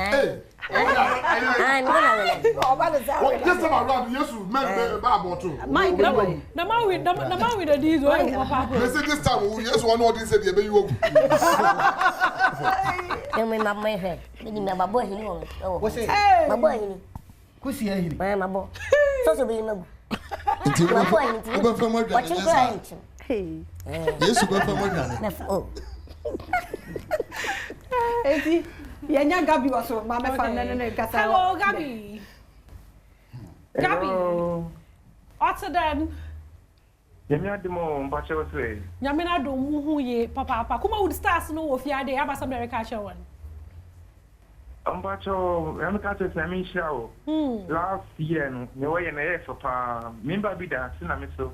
Speaker 21: I'm gonna win.
Speaker 2: Just about around yes, man, about too.
Speaker 4: My the man with the these one.
Speaker 2: They say this time, yes, one more said you.
Speaker 21: You mean my head? Me my boy he know.
Speaker 9: What's it?
Speaker 21: My boy he.
Speaker 9: Kusi ya hili.
Speaker 21: My boy. So be my boy. My boy he. What you crying?
Speaker 1: Hey.
Speaker 2: Yes, go for more than.
Speaker 21: Oh.
Speaker 1: Eti Yanya Gabi was so mama fan no kasa.
Speaker 4: Hello Gabi. Gabi. Other than
Speaker 5: Yanya demo mbache wose.
Speaker 4: Nyamina do mu hu ye papa. Kuma would stars no wo fiade aba America che one.
Speaker 5: Mbacho America che sami show. Last year no me we na yes papa. Member bi da na me so.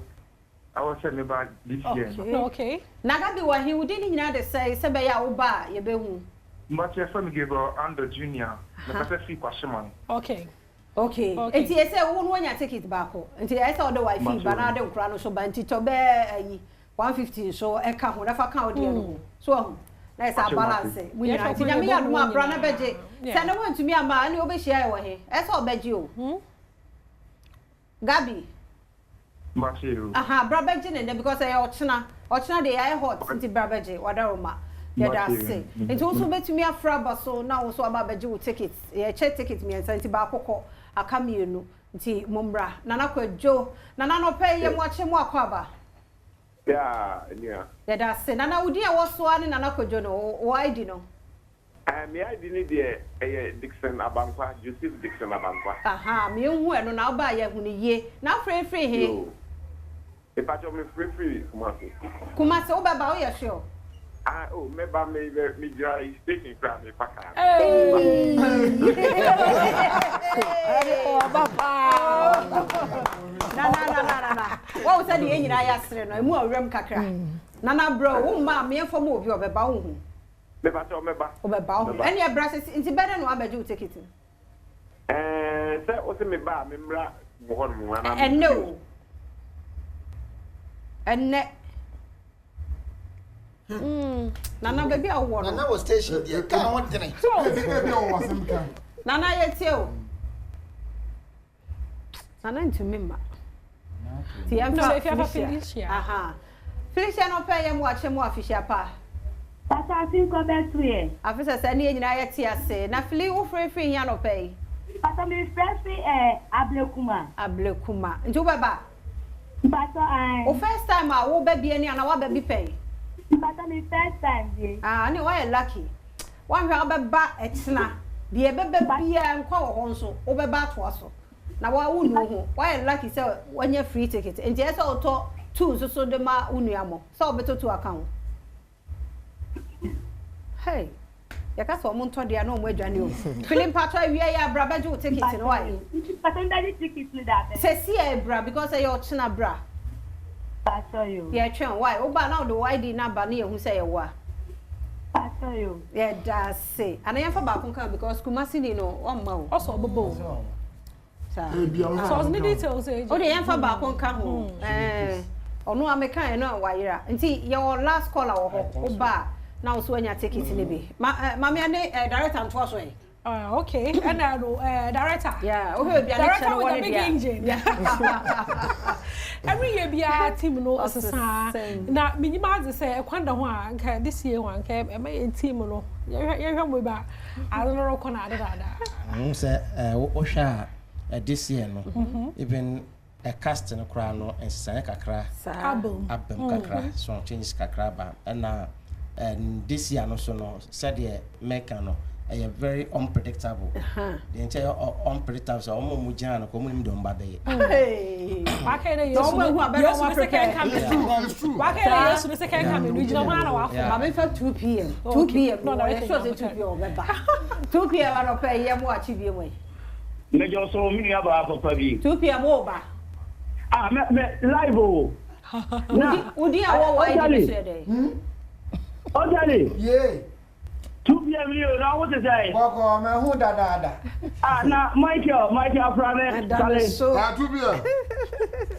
Speaker 5: I was saying about this year.
Speaker 4: Okay.
Speaker 1: Na Gabi wa he would ni nyina de say se be ya wo ba ye be hu.
Speaker 5: But your family gave under junior. The better fee question.
Speaker 1: Okay. Enti ese wo no nya ticket back ho. Enti ese o de wifi ba na de nkura no so ba nti to be ayi 150 so e ka ho na fa ka o de no. So na ese balance. Mu nya nti nya me ya do abra na beje. Se na want me ama ani obehia e wo he. Ese o beje o. Gabi.
Speaker 5: Machiro.
Speaker 1: Aha, bra beje ne because e ochina de ya hot nti bra beje wadaroma. Yeah, that's it. It also bet me a fraba so now so about beju tickets. Yeah, check tickets me and senti ba kokko akam yenu nti mombra nana kwadwo nana no pay ye mo ache mo akwaba.
Speaker 5: Yeah.
Speaker 1: Yeah, that's it. Nana udi e wo so ani nana kwadwo no why di no?
Speaker 5: Me I didn't dey Dixon Abankwa, Joseph Dixon Abankwa.
Speaker 1: Aha, me hu e no na oba ye hu ni ye. Na free he.
Speaker 5: If I me free Kumasi.
Speaker 1: Kumasi obaba o ye sure.
Speaker 5: Oh, maybe me dry station crab me paka.
Speaker 1: Oh, papa. Na. What was that the enyi na ya sere no? Emu awrem kakra. Nana bro, wo ma me enfo obi obeba wo hu.
Speaker 5: Meba.
Speaker 1: Obeba wo. Any e bra se nti better no abeje ticket.
Speaker 5: Say o se me ba me mra mo ho no na.
Speaker 1: And no. And ne Nana baby I want.
Speaker 9: Nana was station there. Can want tonight.
Speaker 2: Baby I was some kind.
Speaker 1: Nana yetio. Nana into member. Ti am
Speaker 4: no if you have Felicia.
Speaker 1: Aha. Felicia no pay am watch mo official pa.
Speaker 6: Papa fin ko betu ye.
Speaker 1: Afisa say na nyina yeti ase. Na Feli wo free here no pay.
Speaker 6: Papa me free Ablekuma.
Speaker 1: Nti wo baba.
Speaker 6: Papa
Speaker 1: o first time a wo ba bia ni ana wa ba bi pay.
Speaker 6: Papa me first time dey.
Speaker 1: Ni why lucky. One hwe obeba etena. De ebeba bia nkwa wo ho nso, obeba ato aso. Na wa wunu ho. Why lucky say wanya free ticket. Enti ese oto two so de ma unu amo. So obeto to account. Hey. Yaka so mo nto de na omo adwane o. Film patro awie ya bra beje wo ticket no why.
Speaker 6: Papa ndadi ticket ni da be.
Speaker 1: Say see e bra because say you china bra.
Speaker 6: Pasoyo.
Speaker 1: Yeah, twen why? Oba na do ID number na yehu say ye wa.
Speaker 6: Pasoyo.
Speaker 1: Yeah, that's say. And I am for back kan because Kumasi ni no o ma o.
Speaker 4: Also obobo. So the details eh.
Speaker 1: O de yemfa ba ko nka ho. Ono American no wayira. Nti your last caller wo ho. Oba na wo so anya ticket ni bi. Mama ane director nto so e.
Speaker 4: Okay. And director.
Speaker 1: Yeah, okay,
Speaker 4: director with a big engine. Yeah. Every year be a team no asesa. Na minimum say kwanda ho anka this year ho anka e my team no. Ye hwem ba. I don't know ko na ada.
Speaker 7: Say wo hwa this year no. Even a cast no kra no ensan kakra.
Speaker 4: Album
Speaker 7: kakra. So changes kakra ba. And this year no so no said ye make no very unpredictable. The entire unpredictable. So, I'm going to come in don't bother.
Speaker 4: Hey, why can't you? Why can't you? The second coming. We don't want to.
Speaker 1: I'm for 2 p.m. 2 p.m. No, I should say 2 p.m. 2 p.m. I don't pay you watch you away.
Speaker 14: Major so many about
Speaker 1: 2 p.m. over.
Speaker 14: Live.
Speaker 1: Would you have
Speaker 14: Ojali. Yeah. 2 p.m. you know what to say?
Speaker 8: Boko me hu da.
Speaker 14: Na Michael Frane.
Speaker 1: That is so.
Speaker 8: 2 p.m.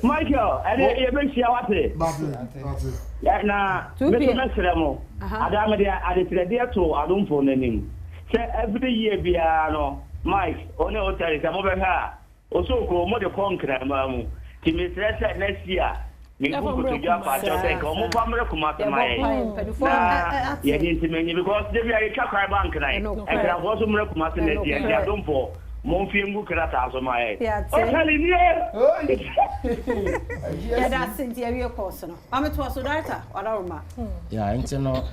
Speaker 14: Michael, you make sure what it. Yeah, na
Speaker 1: 2 p.m.
Speaker 14: Adam dia adetire to Adom for nanim. Say every year bia no Mike, only hotel say mo be ha. Osoko mo de concrete mamu. Ti me say next year. Me go to job for just like omo family kuma to my. Yeah, into me because they be a cry bank na. And can also mo kuma to next year. They don't for mo fiengu krata so my. Okay,
Speaker 1: yeah, that's it. Yeah, we course no. Am to so data or ma.
Speaker 7: Yeah, into no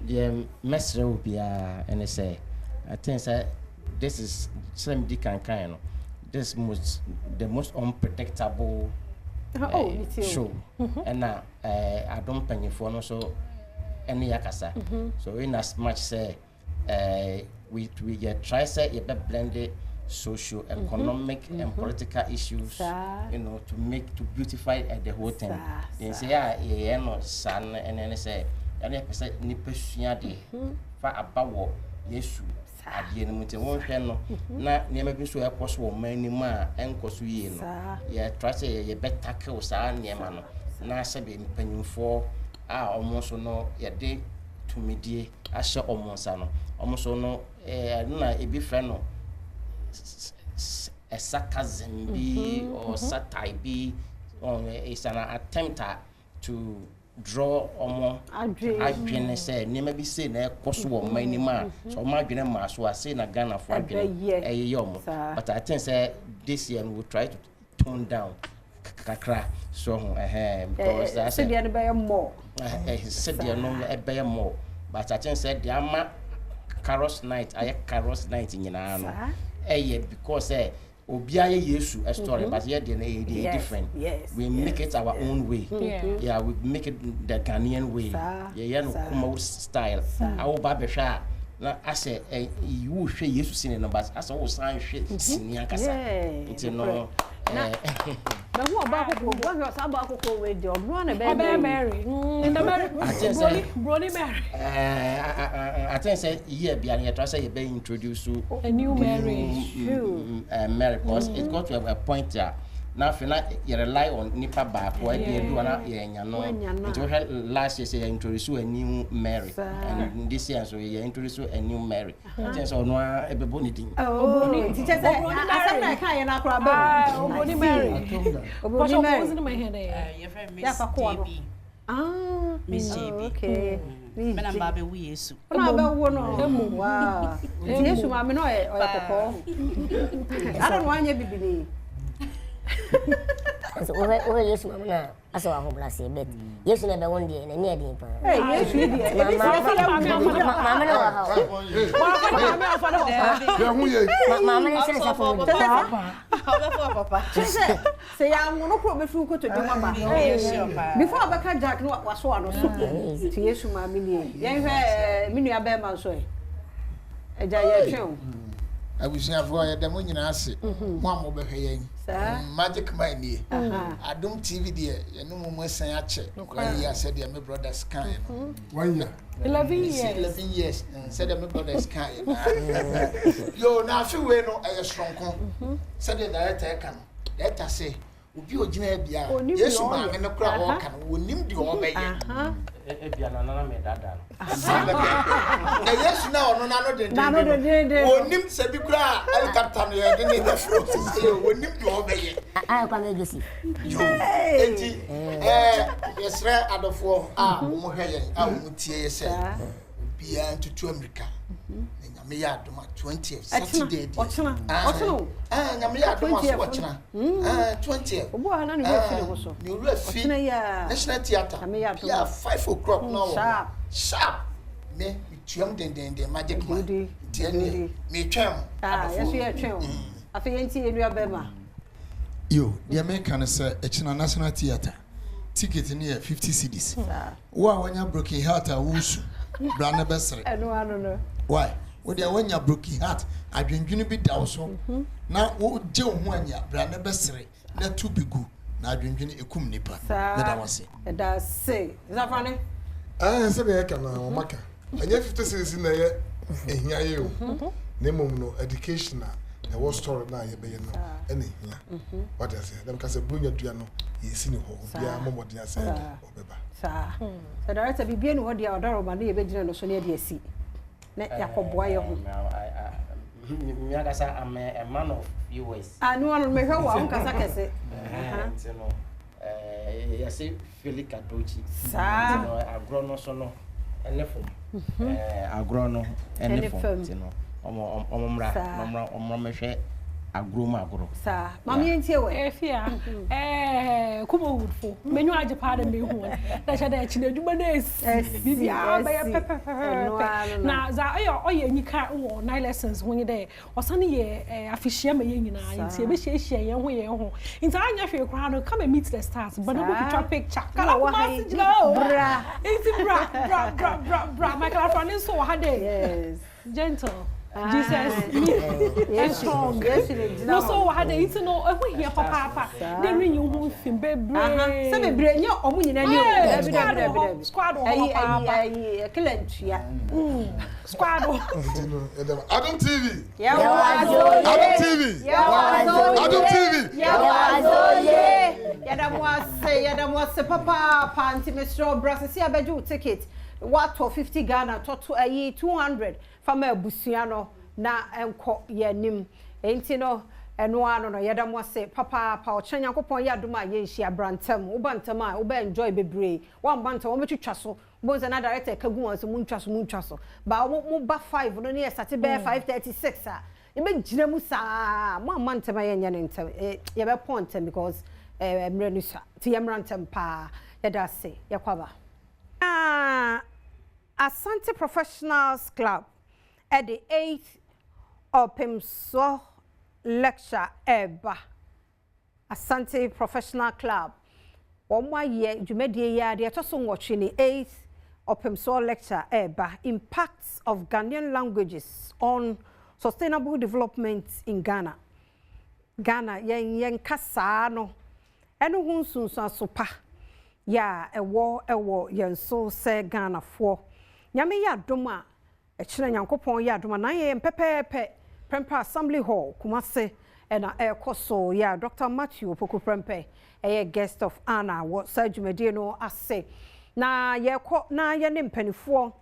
Speaker 7: yeah mesre will be and say I think say this is same dikan kind no. This most the most unpredictable show. And now I don't pay for no so any yakasa. So in as much say we try say you blend social, economic and political issues, you know, to beautify the whole thing. Then say no son and then say any person ni pesuya de fa abawo Yesu adie no mte won hwe no na niam bi so ekoso wo mani ma enkoso yie no ye try say ye better kill sa niam no na se be mpanyimfo a omo so no ye de tumidie a hye omo sa no omo so no na ebi fre no a sarcasm bi or satire bi it's an attempt to draw omo adwene say niam bi say na ekoso wo mani ma so omo adwene ma so say na Ghana for adwene omo but I think say this year we will try to tone down kakra so because that's
Speaker 1: said the be more
Speaker 7: said the no be more but I think say the ama Carols night nyina no because Obiaye Yesu a story, but yet they different.
Speaker 1: Yes,
Speaker 7: we make it our own way. Yeah, we make it the Ghanaian way. Yeah, no Kumo style. Our Babesha. I say, you share Jesus in the bus. As all sign shit, Siniakasa. It's no.
Speaker 1: But what about what was about to with your run a baby
Speaker 4: Mary? In the Brony Mary.
Speaker 7: I think say yeah, Biania try say you be introduced to
Speaker 4: a new marriage.
Speaker 7: Mary because it got to a point there. Now you rely on nipa back why they do na yenya no. Until last year say you introduce a new Mary and this year so you introduce a new Mary. Just on one ebebo din.
Speaker 1: Oh, teacher say asana kan na kra ba.
Speaker 4: Brony Mary.
Speaker 1: Brony Mary.
Speaker 4: What's in my head?
Speaker 23: Your friend Miss JB. Miss JB.
Speaker 1: Okay.
Speaker 23: Me na mba be wu Yesu.
Speaker 1: Na ba wu no. Wow. Yesu ma me no e kokko. Ara no anya bibili.
Speaker 24: So we Yesu mama aso wa bless e bet Yesu na be won die na ne din pa
Speaker 1: Yesu die
Speaker 24: mama na wa ha mama ni sele sa fo
Speaker 23: papa
Speaker 1: se ya mu no ko be fu ko to de mama before abaka jack no wa so ano so ti Yesu mama ni yen hwe me nua be ma so e eja ye twen
Speaker 8: abusuafo ya dem nyina ase mo am obehwe yen magic man nie Adom TV de ye no mo asan ache ya said ya my brothers kan no
Speaker 4: 1 year 11
Speaker 8: years said my brothers kan yo na afi we no aye stronko said the director kan director say obi ogina bia yesu ma me no kra wo kan wonim de o be ye
Speaker 7: bia na me dada
Speaker 8: na yesu na ono na no de wonim se bi kra helicopter no ye de ne fro wonim de o be ye
Speaker 24: kwa me gosi
Speaker 8: yo enti yesre adofo mo hwe ye mo tie ye se bia ntutu America nyame ya adoma 20th Saturday
Speaker 1: ochina
Speaker 8: nyame ya adoma so ochina 20th
Speaker 1: obo ana ne we feel so
Speaker 8: ni olu afi National Theatre ya 5 o'clock now sharp me tuam den magic man tie me twam
Speaker 1: yeso ye twam afi yenti enu abema
Speaker 8: yo the American say echina National Theatre ticket ni 50 cedis wa wanya broken heart a wusu brana besere
Speaker 1: no
Speaker 8: why wo dia wanya broken heart adwendwene bi da so na wo je ho anya brana besere na tu bigu na adwendwene ekum nipa meda wase
Speaker 1: da say zafane
Speaker 11: se be yaka na o maka anya 50 cedis na ye ehia ye o na mom no education na wo story na ye be ye no ene hia what I say dem ka say bunya dua no ye si ni ho bia momodi ase obeba
Speaker 1: sa director bibie no dia odaro ma na ye be gina no so na dia si na yakoboa ye ho
Speaker 7: me agasa am a man of US
Speaker 1: no no me hwa wa nkasa kese
Speaker 7: no ya say Felix Adochi
Speaker 1: sa
Speaker 7: agro no so no elefo agro no elefo no omo mehwe agro
Speaker 1: sa mama yentie we
Speaker 4: efia kumo woodfo menyu ajepa da ne hu na sha da chi na duma na bibia ba ya pepe na za oye nyika wo 9 lessons ho nyide osane ye afihia ma ye nyina nti e be hia ye ho nti anya hwe kra no come meet the stars but no picture picture kala wo bra nti bra my kala friend so ha dey yes gentle Jesus me yes strong yes no so we had it no we here papa they ring you who film bebre
Speaker 1: say bebre nya omu nyina ni o squad ayi kilantua squad
Speaker 11: Adom TV
Speaker 1: Adom
Speaker 11: TV
Speaker 1: yada mwase papa panti mesro brasa si abeju ticket what 50 Ghana to ayi 200 fama abusia no na enko yanim enti no eno ano no yeda mo se papa o chanya kopon ya duma ye nhia brantam wo bantam a wo be enjoy bebre wan bantam wo betwitwa so bonza na director kagu wan so muntwa so ba mo ba 5 no ne start be 5:36 a e be gina mu sa mo amantam ye nya ne ntam ye be point because emre nu sa ti ye mrantam pa yeda se ye kwaba Asante Professionals Club at the 8th Opimso lecture eba Asante Professional Club 1 year jumedie ya de to so nwotwe ni 8th Opimso lecture eba impacts of Ghanaian languages on sustainable development in Ghana yen kasa no eno hu sunsun asopa ya ewo yen so se Ghana fo nyame ya doma echire nyankopon ya doma na ye pepepe Prempa Assembly Hall Kumase ena ekoso ya Dr. Matthew Opoku Prempe guest of honor wo sajumedie no ase na ye ko na ye ne mpanifo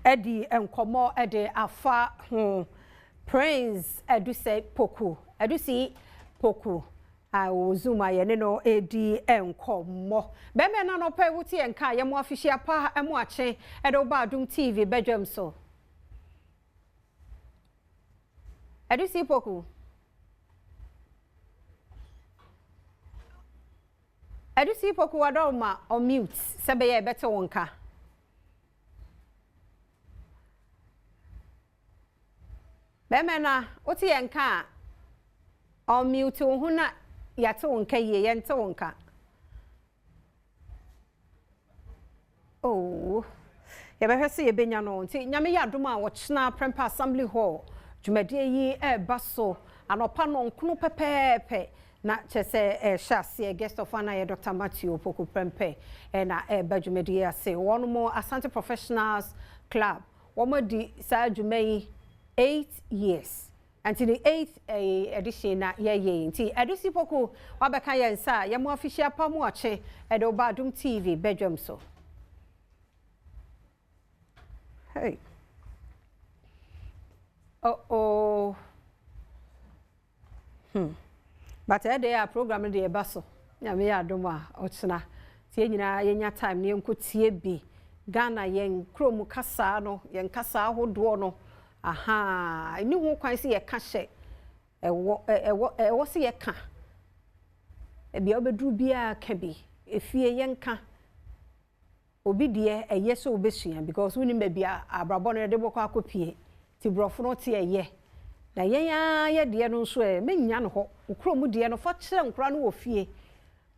Speaker 1: edi enkomo ede afa Prince Edusi Poku Zuma ye no edi enkomo be me na no pe wuti enka ye mo official pa emo ache edo Badwam TV Badwam so Edusi Poku wadoma on mute sebe ye better wonka be me na wuti enka on mute hu na yate wonka ye yente wonka oh ye be hwese ye benya no nti nyame ya doma wo chena Prempa Assembly Hall dwumadie yi eba so anopa no nkono pepepe na chese shase guest of honor Dr. Matthew Opoku Prempe na eba dwumadie ase one more Asante Professionals Club womadi sa dwumai 8 years until the 8th edition na ye nti Adusi Poku wabeka yensa yemu official pamu ache edo Badwam TV Badwam so hey oh but a program de baso nyame ya doma otena tie nyina yenya time ne enkotie bi Ghana yen krom kasa no yen kasa hodo no aha ni ho kwan se ye ka hye ewo se ye ka bia obedru bia ka bi efie yen ka obi de eye so obesua because woni ma bia abrabo no de bokọ akopie ti brofo no te eye na ye de no so menya no ho ukrom de no fo kire nkura no wo fie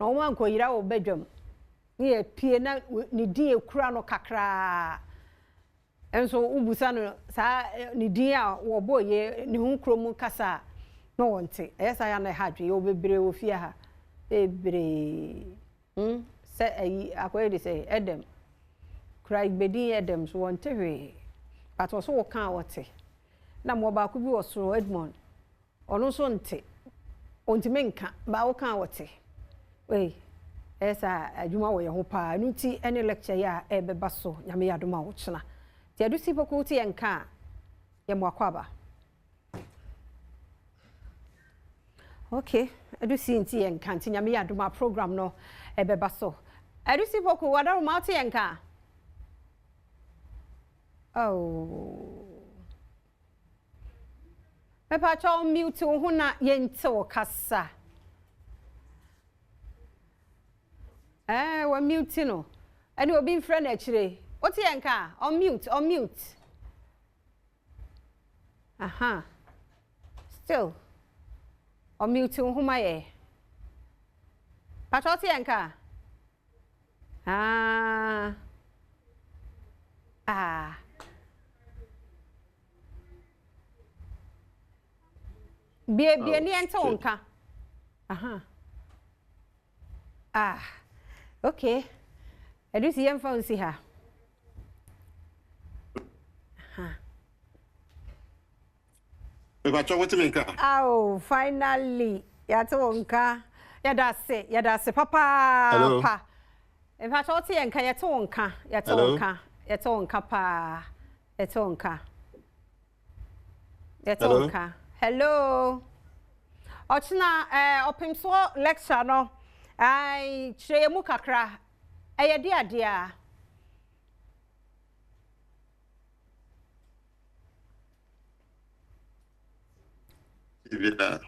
Speaker 1: na wo ankoyira wo Badwam ye pie na ni di ekura no kakra enso ubusa no sa ni di a wo boye ni hu krom kasa no wonte esa ya na hadwe yo bebre wo fie ha bebre se ayi akoye de se Adom krai gbedi Adom so wonte hwe but wo so wo kan wote na mo ba ku bi wo so Edmond ono so nte ontime nka ba wo kan wote we esa adwuma wo ye ho pa nuti any lecture ya ebeba so nyame ya doma wo chena ti Adusi Poku ti enka ye mo akwaba okay Adusi nti enka nti nyame ya doma program no ebeba so Adusi Poku wada ma ti enka oh Pepa cho mute wo na ye nte wo kasa wa mute no ani obi mfre na chire oti enka on mute aha still on mute wo ma ye patoti enka Bie ni ente onka aha okay Adusi yem phone si ha
Speaker 12: Bacho wetin nka
Speaker 1: finally ya to onka ya da se papa
Speaker 12: hello
Speaker 1: pa e fa to ti enka ya to onka pa ya to onka hello ochina opimso lecture no ai chire mu kakra ayede adea
Speaker 12: Ivida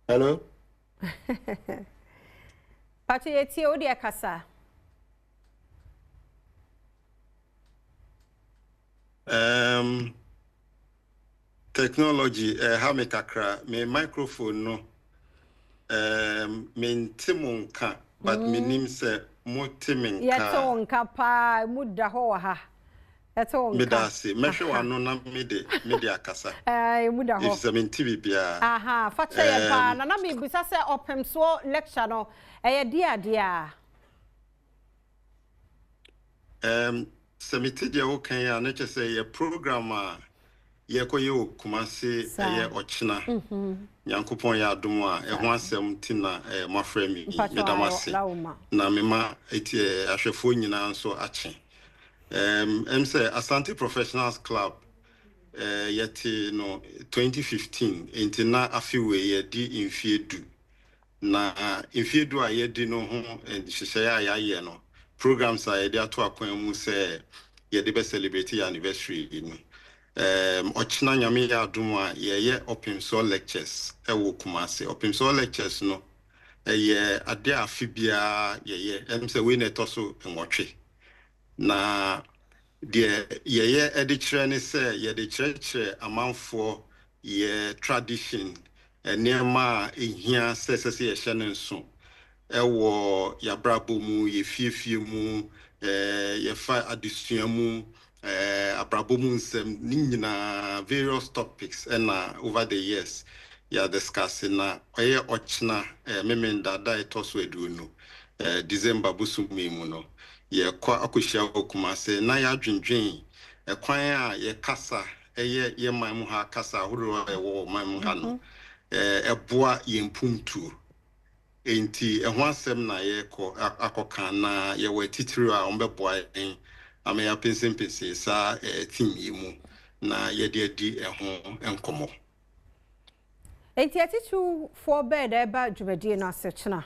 Speaker 12: hello
Speaker 1: Pati eti odi akasa
Speaker 12: technology ha me kakra me microphone no me ntimunka but me nim se motiminka
Speaker 1: yeto nka pa muda ho ha yeto nka
Speaker 12: me da se mehwe wano na me de akasa
Speaker 1: muda ho
Speaker 12: if se me nti bibia
Speaker 1: aha fa che ye pa na me bisa se opem so lecture no eye dia
Speaker 12: se me tije wo kan ya na che se ye program a ye koyo kumase eye ochina Yankopon ya Adom a eho asem tina mafra mi medamase na mema eti ahwefo nyina nso ache say Asante Professionals Club yeti no 2015 entina afiwe ye di infiedu na infiedu a ye di no ho hyehyɛ ya ye no programs a ye di ato akwan mu say ye de be celebrate your anniversary no ochina nyame ya Adom a ye open source lectures ewo kumase open source lectures no ye ade afibia ye say we na toso enwotwe na de ye edikire ne say ye de kire amanfo ye tradition enema ehia sesese ye hye ne nso ewo ya brabo mu ye fiefie mu ye fa adesua mu abrabo mu nsem ni nyina various topics and over the years ya discussing na oye ochna memenda da etoso eduno December busumi mu no ye kwa akohia Kumase na ya dwendwen kwan a ye kasa ye man mu ha kasa horo wo man mu ha no eboa ye mpuntu enti ho asem na ye ko akoka na ye wetitiri a ombeboa en ama ya pensempense sa team yi mu na ye de di ho enkomo
Speaker 1: enti atitu for bed eba dwumadi na sechna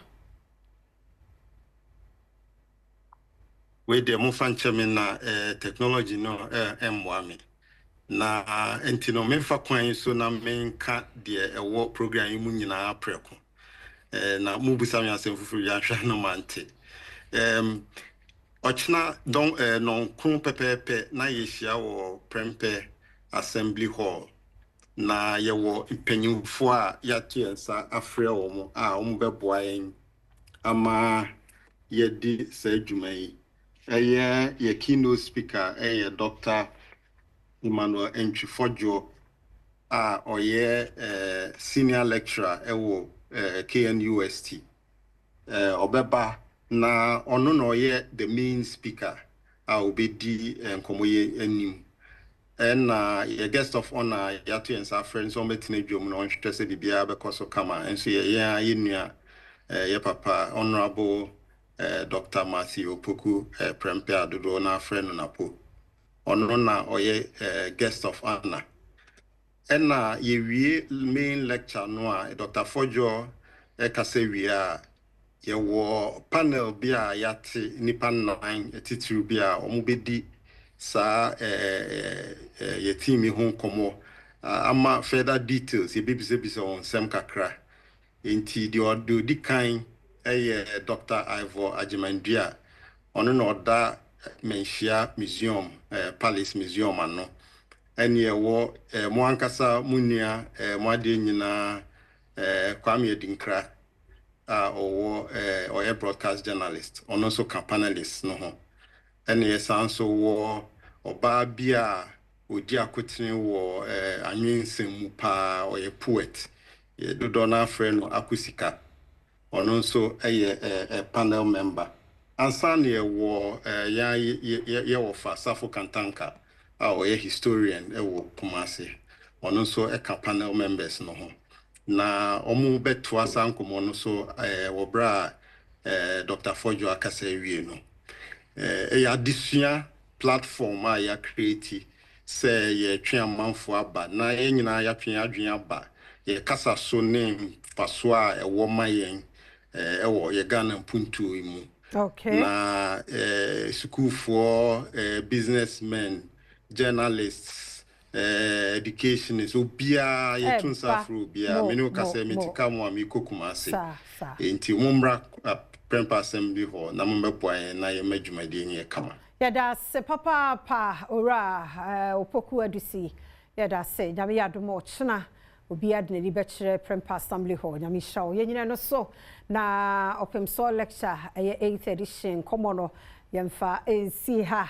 Speaker 12: we de mo fancheme na technology no emwame na enti no memfa kwan so na menka de ewo program yi mu nyina apreko na mu busa me asem fufuru ya hwa no mante ochna don non kun pepepe na yehia wo prempe assembly hall na yewo mpanyimfo a yatiensa afre wo mo a wo beboa yen ama yedi sajumai ye keynote speaker Dr. Emmanuel Entwifojo a oye senior lecturer ewo KNUST obeba na ono no oye the main speaker a obedi nkomoye anim and ye guest of honor yatu and sa friends on betine dwom no nhwete se bibia bekoso kama enso ye nua ye papa honorable Dr. Matthew Opoku Prempe Adodo na friend na po ono na oye guest of honor and ye wie main lecture no a Dr. Fojo kase wie a ye wo panel bia yate nipa 9 titiri bia omubedi sa ye team ho komo ama further details ye bibise on sem kakra enti di kan Dr. Ivor Ajimandria ono no da Menhia Museum Palace Museum ano ene ye wo mo ankasa munua mo ade nyina Kwame Edinkra or broadcast journalist ono so panelist no ho ene ye sanso wo oba bia odi akotene wo anwensem pa oye poet ye dodo na friend no akusika ono so panel member ansan ye wo ye wo fa Safo Kantanka oye historian wo Kumase ono so panel members no ho na omu beto asan komo no so wo bra Dr. Fojo akasa wie no addition platform a ya create say ye twa manfo aba na ye nyina ya twa adwen aba ye kasa so name faso a ewo mayen ewo ye Ghana mpuntu imu
Speaker 1: okay
Speaker 12: na school for businessmen journalists educationists obia ye tunsa fro bia me no kasa metika mo amikokum ase enti mumra Prempa Assembly Hall na mbeboa na ye madwumadi ni kama
Speaker 1: yada se papa pa ora Opoku adusi yada se nyame Adom ochna obi adne ni bechere Prempa Assembly Hall nyame hyawo ye nyina no so na opem so lecture 8th edition komono yemfa ensi ha